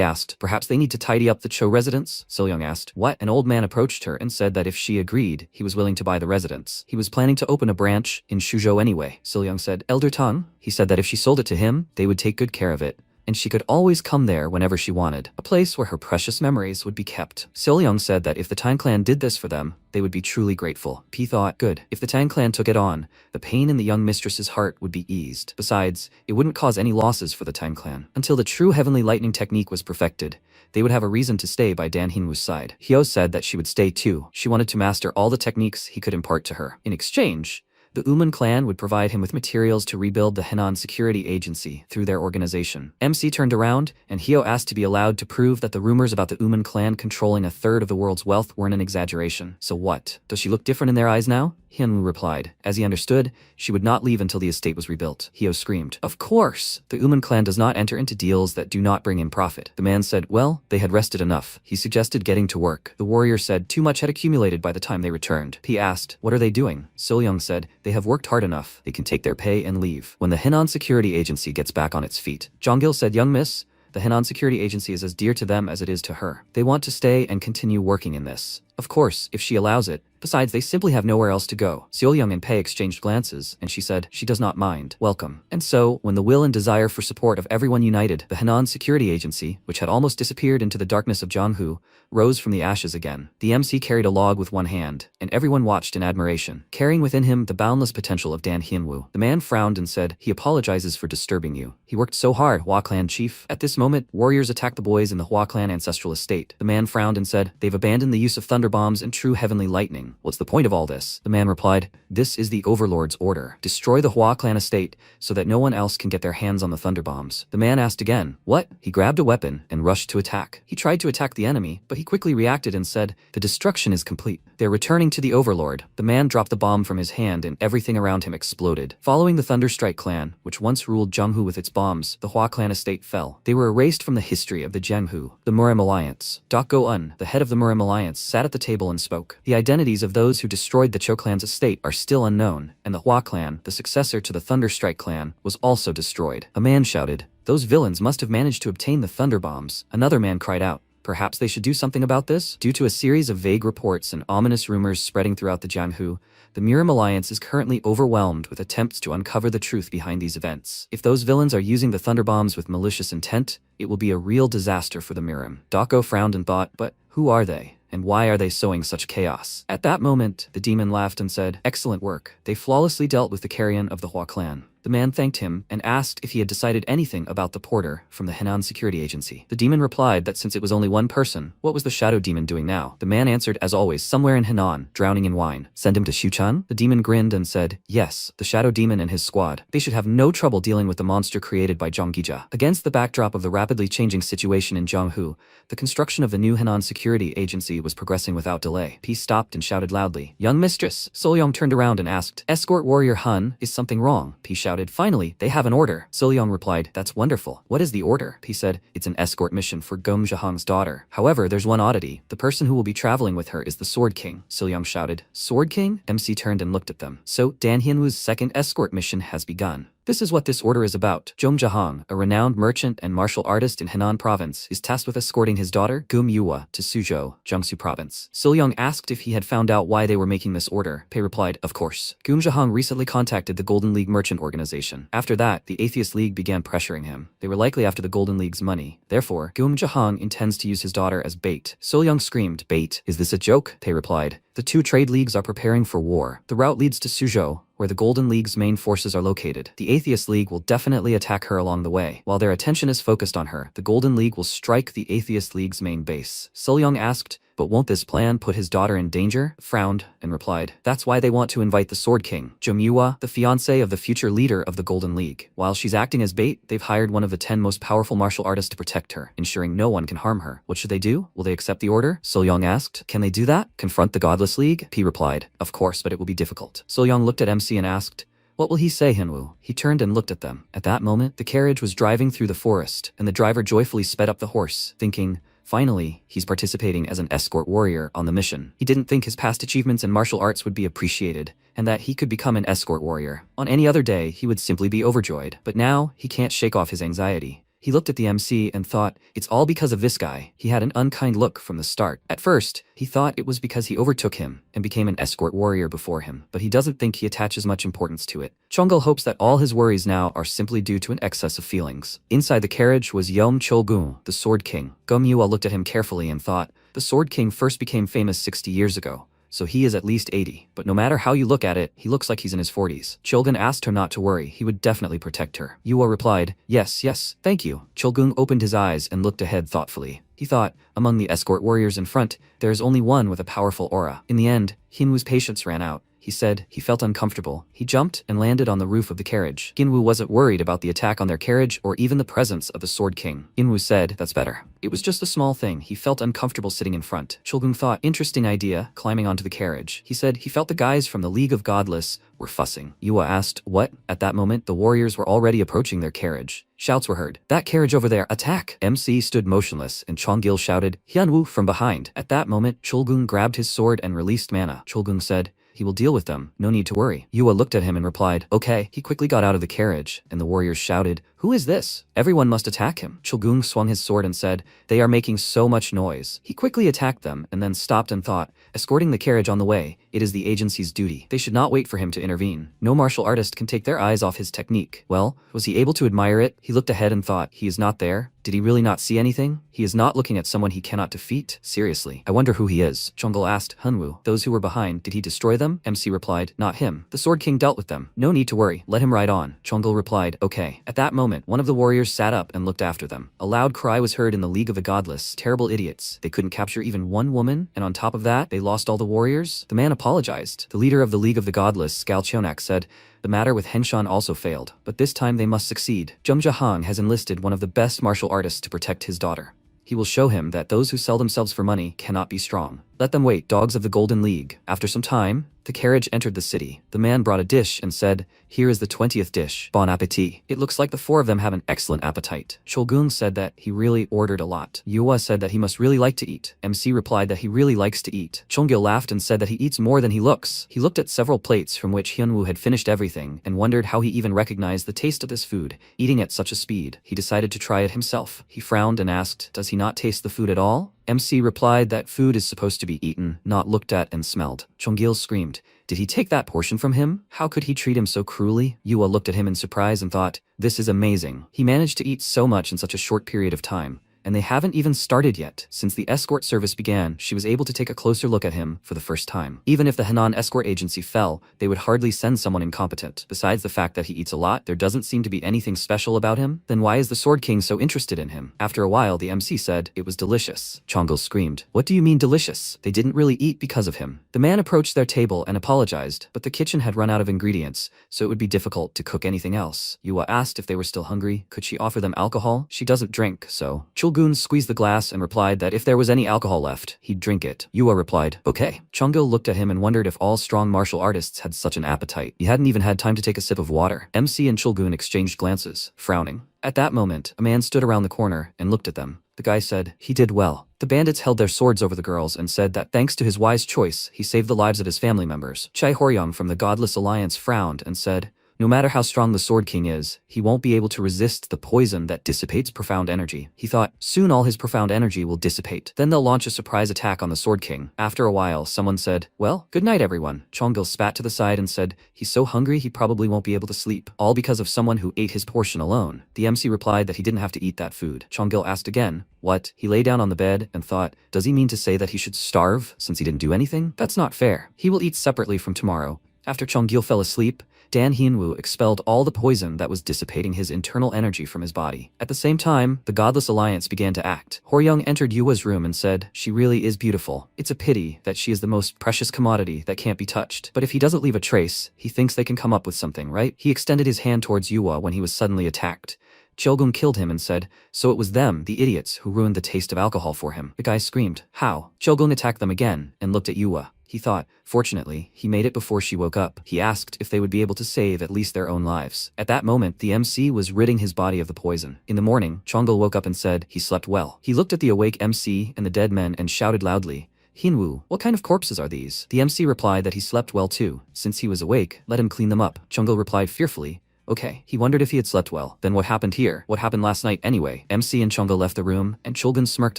asked, perhaps they need to tidy up the Cho residence? Soyoung asked, what? An old man approached her and said that if she agreed, he was willing to buy the residence. He was planning to open a branch in Shuzhou anyway. Soyoung said, Elder Tang? He said that if she sold it to him, they would take good care of it. and she could always come there whenever she wanted, a place where her precious memories would be kept. Seolyung said that if the Tang clan did this for them, they would be truly grateful. P thought, good. If the Tang clan took it on, the pain in the young mistress's heart would be eased. Besides, it wouldn't cause any losses for the Tang clan. Until the true heavenly lightning technique was perfected, they would have a reason to stay by Dan Hinwoo's side. Hyo said that she would stay too. She wanted to master all the techniques he could impart to her. In exchange, the Uman clan would provide him with materials to rebuild the Henan Security Agency through their organization. MC turned around, and Hyo asked to be allowed to prove that the rumors about the Uman clan controlling a third of the world's wealth weren't an exaggeration. So what? Does she look different in their eyes now? Hyunwoo replied. As he understood, she would not leave until the estate was rebuilt. Hyo screamed. Of course! The Uman clan does not enter into deals that do not bring in profit. The man said, well, they had rested enough. He suggested getting to work. The warrior said too much had accumulated by the time they returned. He asked, what are they doing? Seolyung said, they have worked hard enough. They can take their pay and leave when the Henan Security Agency gets back on its feet. Jonggil said, young miss, the Henan Security Agency is as dear to them as it is to her. They want to stay and continue working in this. Of course, if she allows it. Besides, they simply have nowhere else to go. Seolyung and Pei exchanged glances, and she said, she does not mind. Welcome. And so, when the will and desire for support of everyone united, the Henan Security Agency, which had almost disappeared into the darkness of Jianghu, rose from the ashes again. The MC carried a log with one hand, and everyone watched in admiration, carrying within him the boundless potential of Dan Hyunwoo. The man frowned and said, he apologizes for disturbing you. He worked so hard, Hua Clan chief. At this moment, warriors attacked the boys in the Hua Clan ancestral estate. The man frowned and said, they've abandoned the use of thunder bombs and true heavenly lightning. What's the point of all this? The man replied, this is the Overlord's order. Destroy the Hua Clan estate so that no one else can get their hands on the thunder bombs. The man asked again, what? He grabbed a weapon and rushed to attack. He tried to attack the enemy, but he quickly reacted and said, the destruction is complete. They're returning to the Overlord. The man dropped the bomb from his hand and everything around him exploded. Following the Thunderstrike clan, which once ruled Jianghu with its bombs, the Hua Clan estate fell. They were erased from the history of the Jianghu. The Murim Alliance. Dak Go-un, the head of the Murim Alliance, sat at the table and spoke. The identities of those who destroyed the Cho clan's estate are still unknown, and the Hua clan, the successor to the Thunderstrike clan, was also destroyed. A man shouted, those villains must have managed to obtain the thunder bombs. Another man cried out, perhaps they should do something about this? Due to a series of vague reports and ominous rumors spreading throughout the Jianghu, the Murim Alliance is currently overwhelmed with attempts to uncover the truth behind these events. If those villains are using the thunder bombs with malicious intent, it will be a real disaster for the Murim. Dako frowned and thought, but who are they? And why are they sowing such chaos? At that moment, the demon laughed and said, excellent work. They flawlessly dealt with the carrion of the Hua clan. The man thanked him and asked if he had decided anything about the porter from the Henan Security Agency. The demon replied that since it was only one person, what was the shadow demon doing now? The man answered, as always, somewhere in Henan, drowning in wine. Send him to Shuchan? The demon grinned and said, yes, the shadow demon and his squad. They should have no trouble dealing with the monster created by Zhonggija. Against the backdrop of the rapidly changing situation in Jianghu, the construction of the new Henan Security Agency was progressing without delay. P stopped and shouted loudly, young mistress. Seolyung turned around and asked, escort warrior Han, is something wrong? P shouted, finally, they have an order. Seolyung replied, that's wonderful. What is the order? P said, it's an escort mission for Gom Jahang's daughter. However, there's one oddity. The person who will be traveling with her is the Sword King. Seolyung shouted, Sword King? MC turned and looked at them. So, Dan Hyunwoo's second escort mission has begun. This is what this order is about. Jom Jahang, a renowned merchant and martial artist in Henan province, is tasked with escorting his daughter, Gum Yuwa, to Suzhou, Jiangsu province. Seolyung asked if he had found out why they were making this order. Pei replied, of course. Gum Jahang recently contacted the Golden League merchant organization. After that, the Atheist League began pressuring him. They were likely after the Golden League's money. Therefore, Gum Jahang intends to use his daughter as bait. Seolyung screamed, bait? Is this a joke? Pei replied. The two trade leagues are preparing for war. The route leads to Suzhou, where the Golden League's main forces are located. The Atheist League will definitely attack her along the way. While their attention is focused on her, the Golden League will strike the Atheist League's main base. Seolyung asked, but won't this plan put his daughter in danger? Frowned and replied, that's why they want to invite the Sword King, Jomyua, the fiancé of the future leader of the Golden League. While she's acting as bait, they've hired one of the 10 most powerful martial artists to protect her, ensuring no one can harm her. What should they do? Will they accept the order? Seolyung asked. Can they do that? Confront the Godless League? P replied, of course, but it will be difficult. Seolyung looked at MC and asked, what will he say, Hyunwoo? He turned and looked at them. At that moment, the carriage was driving through the forest, and the driver joyfully sped up the horse, thinking, finally, he's participating as an escort warrior on the mission. He didn't think his past achievements in martial arts would be appreciated, and that he could become an escort warrior. On any other day, he would simply be overjoyed. But now, he can't shake off his anxiety. He looked at the MC and thought, it's all because of this guy. He had an unkind look from the start. At first, he thought it was because he overtook him and became an escort warrior before him, but he doesn't think he attaches much importance to it. Chonggul hopes that all his worries now are simply due to an excess of feelings. Inside the carriage was Yeom Chol-gung, the Sword King. Gum Yua looked at him carefully and thought, the Sword King first became famous 60 years ago. So he is at least 80, but no matter how you look at it, he looks like he's in his 40s. Chulgun asked her not to worry, he would definitely protect her. Yua replied, yes, thank you. Chulgun opened his eyes and looked ahead thoughtfully. He thought, among the escort warriors in front, there is only one with a powerful aura. In the end, Hinwoo's patience ran out. He said he felt uncomfortable. He jumped and landed on the roof of the carriage. Hinwoo wasn't worried about the attack on their carriage or even the presence of the Sword King. Hinwoo said, that's better. It was just a small thing. He felt uncomfortable sitting in front. Chulgun thought, interesting idea, climbing onto the carriage. He said he felt the guys from the League of Godless were fussing. Yua asked, what? At that moment, the warriors were already approaching their carriage. Shouts were heard. That carriage over there, attack! MC stood motionless and Chonggil shouted, Hyunwoo from behind. At that moment, Chulgun grabbed his sword and released mana. Chulgun said, he will deal with them, no need to worry. Yua looked at him and replied, okay. He quickly got out of the carriage, and the warriors shouted, who is this? Everyone must attack him. Chulgun swung his sword and said, they are making so much noise. He quickly attacked them and then stopped and thought, escorting the carriage on the way, it is the agency's duty. They should not wait for him to intervene. No martial artist can take their eyes off his technique. Well, was he able to admire it? He looked ahead and thought, he is not there? Did he really not see anything? He is not looking at someone he cannot defeat? Seriously, I wonder who he is. Chonggul asked Hyunwoo. Those who were behind, did he destroy them? MC replied, not him. The Sword King dealt with them. No need to worry, let him ride on. Chonggul replied, okay. At that moment, one of the warriors sat up and looked after them. A loud cry was heard in the League of the Godless. Terrible idiots. They couldn't capture even one woman, and on top of that, they lost all the warriors? The man apologized. The leader of the League of the Godless, Scal Chonak, said, the matter with Henshan also failed, but this time they must succeed. Jung Jahang has enlisted one of the best martial artists to protect his daughter. He will show him that those who sell themselves for money cannot be strong. Let them wait, dogs of the Golden League. After some time, the carriage entered the city. The man brought a dish and said, here is the 20th dish. Bon appetit. It looks like the four of them have an excellent appetite. Chulgun said that he really ordered a lot. Yua said that he must really like to eat. MC replied that he really likes to eat. Chonggil laughed and said that he eats more than he looks. He looked at several plates from which Hyunwoo had finished everything and wondered how he even recognized the taste of this food, eating at such a speed. He decided to try it himself. He frowned and asked, does he not taste the food at all? MC replied that food is supposed to be eaten, not looked at and smelled. Chonggil screamed, did he take that portion from him? How could he treat him so cruelly? Yua looked at him in surprise and thought, this is amazing. He managed to eat so much in such a short period of time. And they haven't even started yet. Since the escort service began, she was able to take a closer look at him for the first time. Even if the Henan escort agency fell, they would hardly send someone incompetent. Besides the fact that he eats a lot, there doesn't seem to be anything special about him. Then why is the Sword King so interested in him? After a while, the MC said, it was delicious. Chonggul screamed, what do you mean delicious? They didn't really eat because of him. The man approached their table and apologized, but the kitchen had run out of ingredients, so it would be difficult to cook anything else. Yua asked if they were still hungry. Could she offer them alcohol? She doesn't drink, so. Chulgun squeezed the glass and replied that if there was any alcohol left, he'd drink it. Yua replied, okay. Chonggil looked at him and wondered if all strong martial artists had such an appetite. He hadn't even had time to take a sip of water. MC and Chulgun exchanged glances, frowning. At that moment, a man stood around the corner and looked at them. The guy said, he did well. The bandits held their swords over the girls and said that thanks to his wise choice, he saved the lives of his family members. Chai Horyong from the Godless Alliance frowned and said, no matter how strong the Sword King is, he won't be able to resist the poison that dissipates profound energy. He thought, soon all his profound energy will dissipate. Then they'll launch a surprise attack on the Sword King. After a while, someone said, well, good night everyone. Chonggil spat to the side and said, he's so hungry he probably won't be able to sleep. All because of someone who ate his portion alone. The MC replied that he didn't have to eat that food. Chonggil asked again, what? He lay down on the bed and thought, does he mean to say that he should starve since he didn't do anything? That's not fair. He will eat separately from tomorrow. After Chonggil fell asleep, Dan Hyunwoo expelled all the poison that was dissipating his internal energy from his body. At the same time, the Godless Alliance began to act. Horyong entered Yua's room and said, she really is beautiful. It's a pity that she is the most precious commodity that can't be touched. But if he doesn't leave a trace, he thinks they can come up with something, right? He extended his hand towards Yua when he was suddenly attacked. Chulgun killed him and said, so it was them, the idiots, who ruined the taste of alcohol for him. The guy screamed, how? Chulgun attacked them again and looked at Yua. He thought, fortunately, he made it before she woke up. He asked if they would be able to save at least their own lives. At that moment, the MC was ridding his body of the poison. In the morning, Chonggil woke up and said he slept well. He looked at the awake MC and the dead men and shouted loudly, Hyunwoo, what kind of corpses are these? The MC replied that he slept well too. Since he was awake, let him clean them up. Chonggil replied fearfully, Okay. He wondered if he had slept well. Then what happened here? What happened last night anyway? MC and Chonga left the room, and Chulgun smirked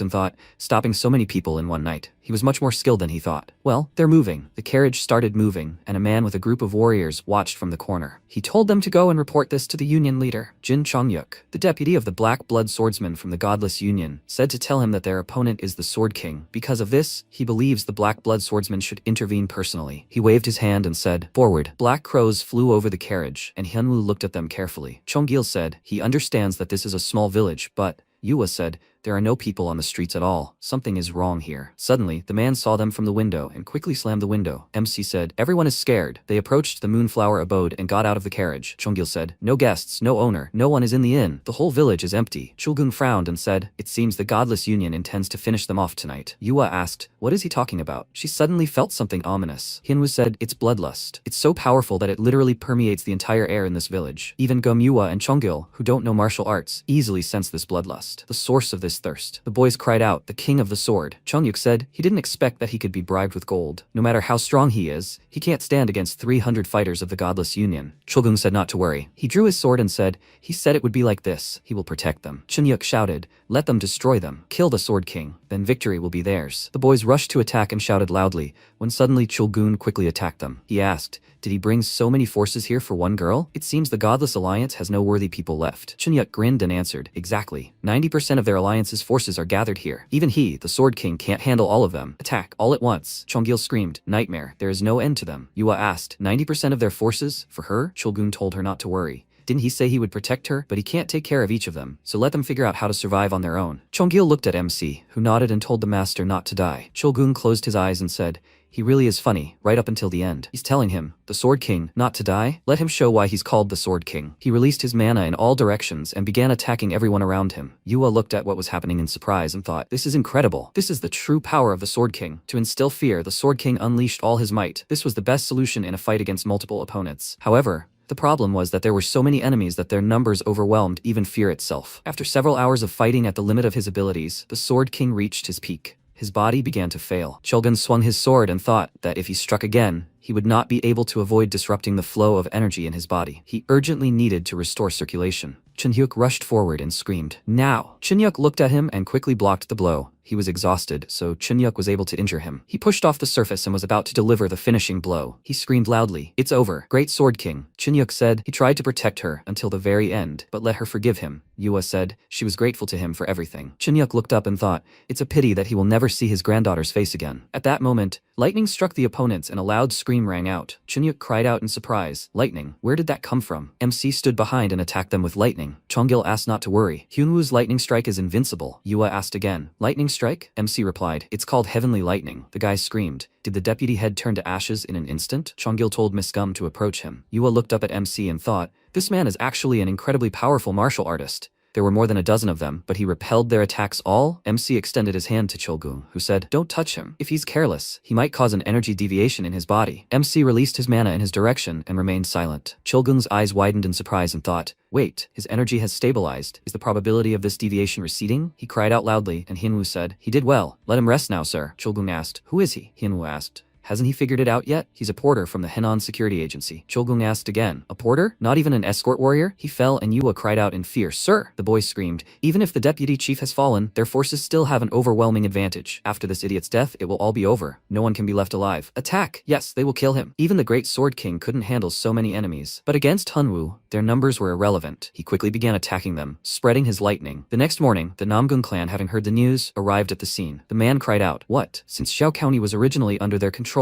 and thought, stopping so many people in one night. He was much more skilled than he thought. Well, they're moving. The carriage started moving, and a man with a group of warriors watched from the corner. He told them to go and report this to the Union leader, Jin Chongyuk, the deputy of the Black Blood Swordsman from the Godless Union, said to tell him that their opponent is the Sword King. Because of this, he believes the Black Blood Swordsman should intervene personally. He waved his hand and said, forward. Black crows flew over the carriage, and Hyunwoo looked at them carefully. Chonggil said, he understands that this is a small village, but Yua said, there are no people on the streets at all. Something is wrong here. Suddenly, the man saw them from the window and quickly slammed the window. MC said, everyone is scared. They approached the Moonflower abode and got out of the carriage. Chonggil said, no guests, no owner, no one is in the inn. The whole village is empty. Chulgun frowned and said, it seems the Godless Union intends to finish them off tonight. Yua asked, what is he talking about? She suddenly felt something ominous. Hyunwoo said, it's bloodlust. It's so powerful that it literally permeates the entire air in this village. Even Gomyua and Chonggil, who don't know martial arts, easily sense this bloodlust. The source of this thirst. The boys cried out, the king of the sword. Chongyuk said he didn't expect that he could be bribed with gold. No matter how strong he is, he can't stand against 300 fighters of the Godless Union. Chulgun said not to worry. He drew his sword and said, he said it would be like this. He will protect them. Chunyuk shouted, let them destroy them. Kill the Sword King. Then victory will be theirs. The boys rushed to attack and shouted loudly, when suddenly Chulgun quickly attacked them. He asked, did he bring so many forces here for one girl? It seems the Godless Alliance has no worthy people left. Chunyuk grinned and answered, exactly. 90% of their alliance's forces are gathered here. Even he, the Sword King, can't handle all of them. Attack, all at once. Chonggil screamed, nightmare, there is no end to them. Yua asked, 90% of their forces? For her? Chulgun told her not to worry. Didn't he say he would protect her? But he can't take care of each of them, so let them figure out how to survive on their own. Chonggil looked at MC, who nodded and told the master not to die. Chulgun closed his eyes and said, he really is funny, right up until the end. He's telling him, the Sword King, not to die? Let him show why he's called the Sword King. He released his mana in all directions and began attacking everyone around him. Yua looked at what was happening in surprise and thought, this is incredible. This is the true power of the Sword King. To instill fear, the Sword King unleashed all his might. This was the best solution in a fight against multiple opponents. However, the problem was that there were so many enemies that their numbers overwhelmed even fear itself. After several hours of fighting at the limit of his abilities, the Sword King reached his peak. His body began to fail. Chulgun swung his sword and thought that if he struck again, he would not be able to avoid disrupting the flow of energy in his body. He urgently needed to restore circulation. Chunhyuk rushed forward and screamed, now! Chunyuk looked at him and quickly blocked the blow. He was exhausted, so Chunyuk was able to injure him. He pushed off the surface and was about to deliver the finishing blow. He screamed loudly, it's over, Great Sword King. Chunyuk said he tried to protect her until the very end, but let her forgive him. Yua said she was grateful to him for everything. Chunyuk looked up and thought, it's a pity that he will never see his granddaughter's face again. At that moment, lightning struck the opponents and a loud scream rang out. Chunyuk cried out in surprise, lightning, where did that come from? MC stood behind and attacked them with lightning. Chonggil asked not to worry. Hyunwoo's lightning strike is invincible. Yua asked again, lightning strike? MC replied, it's called heavenly lightning. The guy screamed. Did the deputy head turn to ashes in an instant? Chonggil told Miss Gum to approach him. Yua looked up at MC and thought, this man is actually an incredibly powerful martial artist. There were more than a dozen of them, but he repelled their attacks all. MC extended his hand to Chulgun, who said, don't touch him. If he's careless, he might cause an energy deviation in his body. MC released his mana in his direction and remained silent. Chulgun's eyes widened in surprise and thought, wait, his energy has stabilized. Is the probability of this deviation receding? He cried out loudly, and Hyunwoo said, he did well. Let him rest now, sir. Chulgun asked, who is he? Hyunwoo asked. Hasn't he figured it out yet? He's a porter from the Henan Security Agency. Chulgung asked again. A porter? Not even an escort warrior? He fell and Yua cried out in fear. Sir! The boy screamed. Even if the deputy chief has fallen, their forces still have an overwhelming advantage. After this idiot's death, it will all be over. No one can be left alive. Attack! Yes, they will kill him. Even the Great Sword King couldn't handle so many enemies. But against Hyunwoo, their numbers were irrelevant. He quickly began attacking them, spreading his lightning. The next morning, the Namgung clan, having heard the news, arrived at the scene. The man cried out, what? Since Xiao County was originally under their control,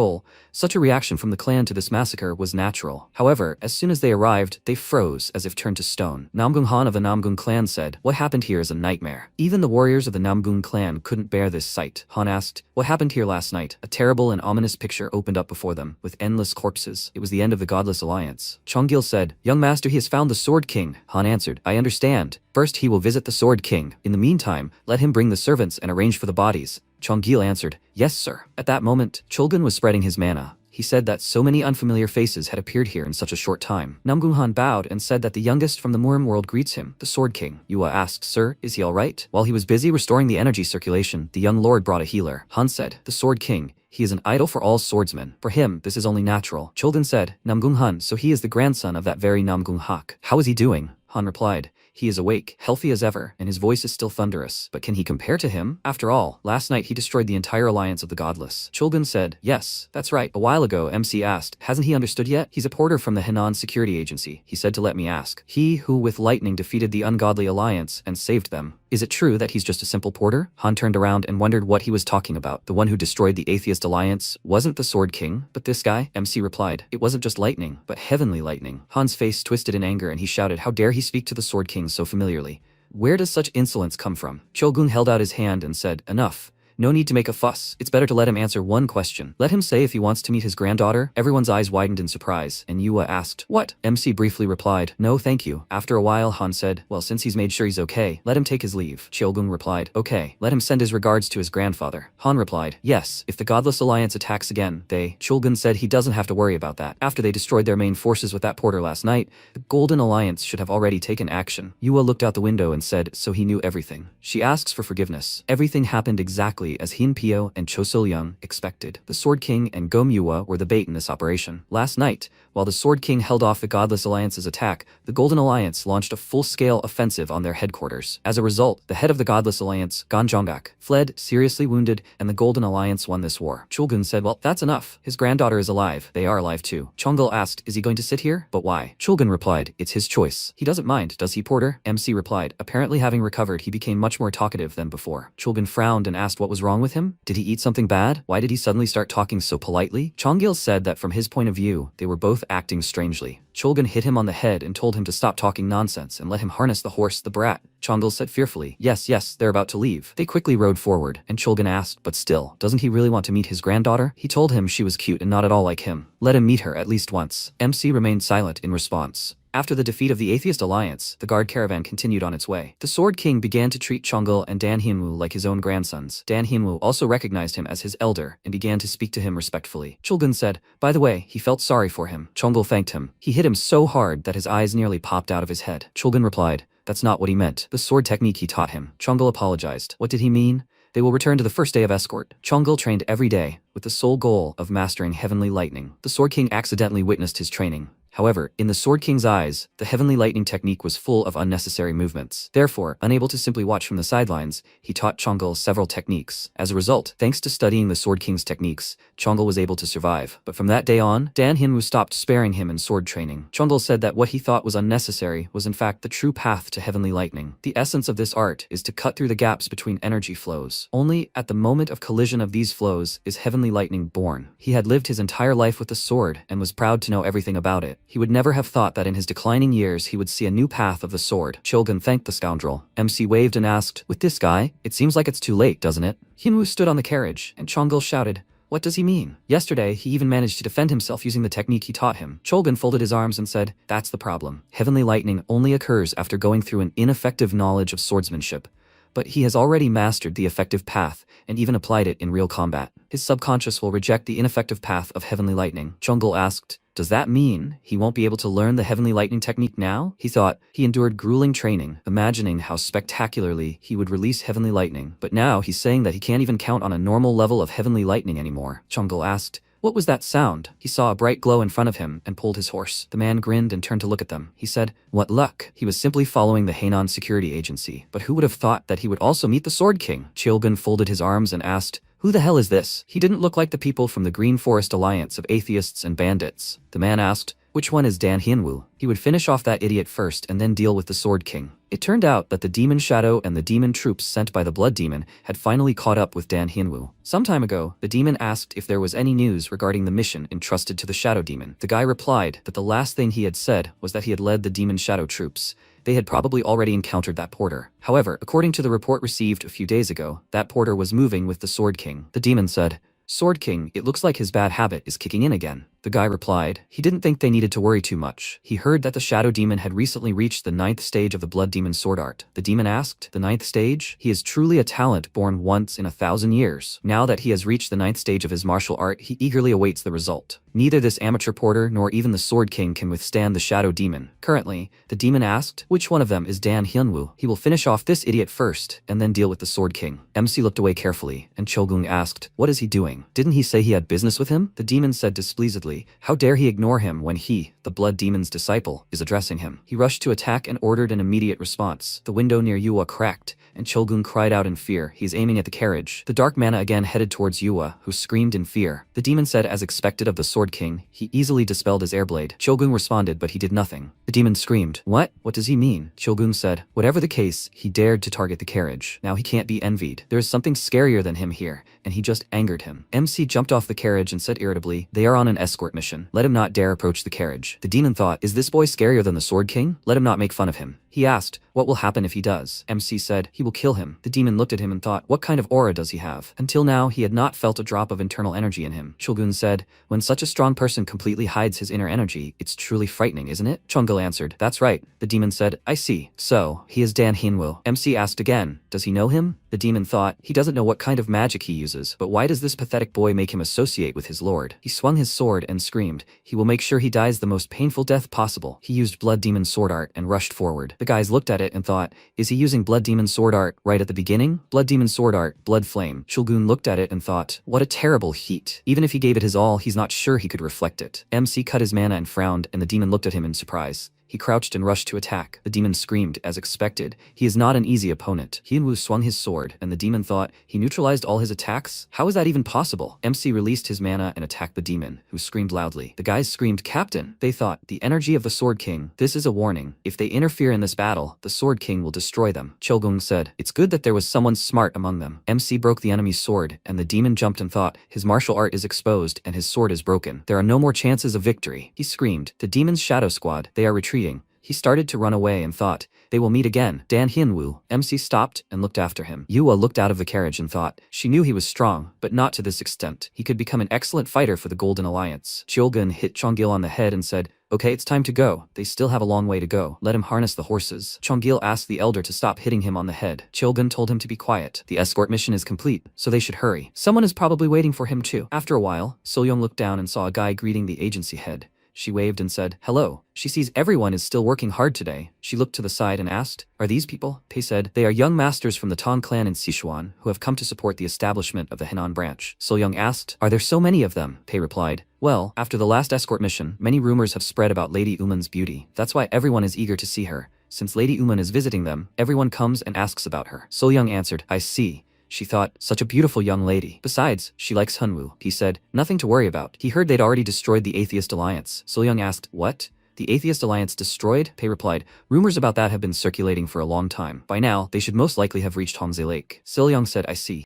such a reaction from the clan to this massacre was natural. However, as soon as they arrived, they froze as if turned to stone. Namgung Han of the Namgung clan said, what happened here is a nightmare. Even the warriors of the Namgung clan couldn't bear this sight. Han asked, what happened here last night? A terrible and ominous picture opened up before them, with endless corpses. It was the end of the Godless Alliance. Chonggil said, young master, he has found the Sword King. Han answered, I understand. First he will visit the Sword King. In the meantime, let him bring the servants and arrange for the bodies. Chonggil answered, yes sir. At that moment, Chulgun was spreading his mana. He said that so many unfamiliar faces had appeared here in such a short time. Namgung Han bowed and said that the youngest from the Murim world greets him, the Sword King. Yua asked, sir, is he alright? While he was busy restoring the energy circulation, the young lord brought a healer. Han said, the Sword King, He is an idol for all swordsmen. For him, this is only natural. Chulgun said, Namgung Han, so he is the grandson of that very Namgung Hak. How is he doing? Han replied, he is awake, healthy as ever, and his voice is still thunderous. But can he compare to him? After all, last night he destroyed the entire alliance of the godless. Chulgun said, yes, that's right. A while ago, MC asked, hasn't he understood yet? He's a porter from the Henan security agency. He said to let me ask. He who with lightning defeated the ungodly alliance and saved them. Is it true that he's just a simple porter? Han turned around and wondered what he was talking about. The one who destroyed the atheist alliance wasn't the Sword King, but this guy? MC replied, it wasn't just lightning, but heavenly lightning. Han's face twisted in anger and he shouted, how dare he speak to the Sword King so familiarly? Where does such insolence come from? Chulgun held out his hand and said, enough. No need to make a fuss. It's better to let him answer one question. Let him say if he wants to meet his granddaughter. Everyone's eyes widened in surprise, and Yua asked, what? MC briefly replied, no thank you. After a while Han said, well since he's made sure he's okay, let him take his leave. Chulgun replied, okay, let him send his regards to his grandfather. Han replied, yes, if the Godless Alliance attacks again, Chulgun said he doesn't have to worry about that. After they destroyed their main forces with that porter last night, the Golden Alliance should have already taken action. Yua looked out the window and said, so he knew everything. She asks for forgiveness. Everything happened exactly as Hin Pio and Cho Sul-young expected. The Sword King and Go Myua were the bait in this operation. Last night, while the Sword King held off the Godless Alliance's attack, the Golden Alliance launched a full-scale offensive on their headquarters. As a result, the head of the Godless Alliance, Gan Jonggak, fled, seriously wounded, and the Golden Alliance won this war. Chulgun said, well, that's enough. His granddaughter is alive. They are alive too. Chonggul asked, is he going to sit here? But why? Chulgun replied, it's his choice. He doesn't mind, does he, Porter? MC replied, apparently having recovered, he became much more talkative than before. Chulgun frowned and asked what was wrong with him. Did he eat something bad? Why did he suddenly start talking so politely? Chonggil said that from his point of view, they were both acting strangely. Chulgun hit him on the head and told him to stop talking nonsense and let him harness the horse, the brat. Chonggil said fearfully, yes, they're about to leave. They quickly rode forward, and Chulgun asked, but still, doesn't he really want to meet his granddaughter? He told him she was cute and not at all like him. Let him meet her at least once. MC remained silent in response. After the defeat of the Atheist Alliance, the guard caravan continued on its way. The Sword King began to treat Chonggul and Dan Hinwoo like his own grandsons. Dan Hinwoo also recognized him as his elder and began to speak to him respectfully. Chulgun said, by the way, he felt sorry for him. Chonggul thanked him. He hit him so hard that his eyes nearly popped out of his head. Chulgun replied, that's not what he meant. The sword technique he taught him. Chonggul apologized. What did he mean? They will return to the first day of escort. Chonggul trained every day with the sole goal of mastering Heavenly Lightning. The Sword King accidentally witnessed his training. However, in the Sword King's eyes, the Heavenly Lightning technique was full of unnecessary movements. Therefore, unable to simply watch from the sidelines, he taught Chonggul several techniques. As a result, thanks to studying the Sword King's techniques, Chonggul was able to survive. But from that day on, Dan Hinwoo stopped sparing him in sword training. Chonggul said that what he thought was unnecessary was in fact the true path to Heavenly Lightning. The essence of this art is to cut through the gaps between energy flows. Only at the moment of collision of these flows is Heavenly Lightning born. He had lived his entire life with the sword and was proud to know everything about it. He would never have thought that in his declining years he would see a new path of the sword. Chulgun thanked the scoundrel. MC waved and asked, with this guy, it seems like it's too late, doesn't it? Hinwoo stood on the carriage, and Chonggul shouted, what does he mean? Yesterday, he even managed to defend himself using the technique he taught him. Chulgun folded his arms and said, that's the problem. Heavenly Lightning only occurs after going through an ineffective knowledge of swordsmanship. But he has already mastered the effective path and even applied it in real combat. His subconscious will reject the ineffective path of Heavenly Lightning. Chonggul asked, does that mean he won't be able to learn the Heavenly Lightning technique now? He thought. He endured grueling training, imagining how spectacularly he would release Heavenly Lightning. But now he's saying that he can't even count on a normal level of Heavenly Lightning anymore. Chonggul asked, what was that sound? He saw a bright glow in front of him and pulled his horse. The man grinned and turned to look at them. He said, what luck. He was simply following the Henan security agency. But who would have thought that he would also meet the Sword King? Chulgun folded his arms and asked, who the hell is this? He didn't look like the people from the Green Forest Alliance of atheists and bandits. The man asked, which one is Dan Hinwoo? He would finish off that idiot first and then deal with the Sword King. It turned out that the Demon Shadow and the demon troops sent by the Blood Demon had finally caught up with Dan Hinwoo. Some time ago, the demon asked if there was any news regarding the mission entrusted to the Shadow Demon. The guy replied that the last thing he had said was that he had led the Demon Shadow troops. They had probably already encountered that porter. However, according to the report received a few days ago, that porter was moving with the Sword King. The demon said, Sword King, it looks like his bad habit is kicking in again. The guy replied. He didn't think they needed to worry too much. He heard that the shadow demon had recently reached the 9th stage of the blood demon sword art. The demon asked, the 9th stage? He is truly a talent born once in 1,000 years. Now that he has reached the 9th stage of his martial art, he eagerly awaits the result. Neither this amateur porter nor even the Sword King can withstand the shadow demon. Currently, the demon asked, which one of them is Dan Hyunwoo? He will finish off this idiot first, and then deal with the Sword King. MC looked away carefully, and Chogung asked, what is he doing? Didn't he say he had business with him? The demon said displeasedly, how dare he ignore him when he, the blood demon's disciple, is addressing him. He rushed to attack and ordered an immediate response. The window near Yua cracked, and Chogung cried out in fear. He is aiming at the carriage. The dark mana again headed towards Yua, who screamed in fear. The demon said as expected of the Sword King, he easily dispelled his airblade. Chogung responded, but he did nothing. The demon screamed, what? What does he mean? Chogung said, whatever the case, he dared to target the carriage. Now he can't be envied. There is something scarier than him here, and he just angered him. MC jumped off the carriage and said irritably, they are on an escort mission. Let him not dare approach the carriage. The demon thought, is this boy scarier than the Sword King? Let him not make fun of him. He asked, what will happen if he does? MC said, he will kill him. The demon looked at him and thought, what kind of aura does he have? Until now, he had not felt a drop of internal energy in him. Chogun said, when such a strong person completely hides his inner energy, it's truly frightening, isn't it? Chongil answered, that's right. The demon said, I see. So, he is Dan Hyunwoo. MC asked again, does he know him? The demon thought, he doesn't know what kind of magic he uses, but why does this pathetic boy make him associate with his lord? He swung his sword and screamed, he will make sure he dies the most painful death possible. He used blood demon sword art and rushed forward. The guys looked at it and thought, is he using blood demon sword art right at the beginning? Blood demon sword art, blood flame. Shulgun looked at it and thought, what a terrible heat. Even if he gave it his all, he's not sure he could reflect it. MC cut his mana and frowned, and the demon looked at him in surprise. He crouched and rushed to attack. The demon screamed, as expected. He is not an easy opponent. Hyunwoo swung his sword, and the demon thought, he neutralized all his attacks? How is that even possible? MC released his mana and attacked the demon, who screamed loudly. The guys screamed, Captain! They thought, the energy of the Sword King. This is a warning. If they interfere in this battle, the Sword King will destroy them. Chogung said, it's good that there was someone smart among them. MC broke the enemy's sword, and the demon jumped and thought, his martial art is exposed, and his sword is broken. There are no more chances of victory. He screamed, the demon's shadow squad, they are retreating. He started to run away and thought, they will meet again. Dan Hyunwoo. MC stopped and looked after him. Yua looked out of the carriage and thought, she knew he was strong, but not to this extent. He could become an excellent fighter for the Golden Alliance. Cheolgun hit Chongil on the head and said, okay, it's time to go. They still have a long way to go. Let him harness the horses. Chongil asked the elder to stop hitting him on the head. Cheolgun told him to be quiet. The escort mission is complete, so they should hurry. Someone is probably waiting for him too. After a while, Soyoung looked down and saw a guy greeting the agency head. She waved and said, hello. She sees everyone is still working hard today. She looked to the side and asked, are these people? Pei said, they are young masters from the Tong clan in Sichuan who have come to support the establishment of the Henan branch. Soyoung asked, are there so many of them? Pei replied, well, after the last escort mission, many rumors have spread about Lady Uman's beauty. That's why everyone is eager to see her. Since Lady Uman is visiting them, everyone comes and asks about her. Soyoung answered, I see. She thought, such a beautiful young lady. Besides, she likes Hyunwoo. He said, nothing to worry about. He heard they'd already destroyed the Atheist Alliance. Soyoung asked, what? The Atheist Alliance destroyed? Pei replied, rumors about that have been circulating for a long time. By now, they should most likely have reached Hongze Lake. Soyoung said, I see.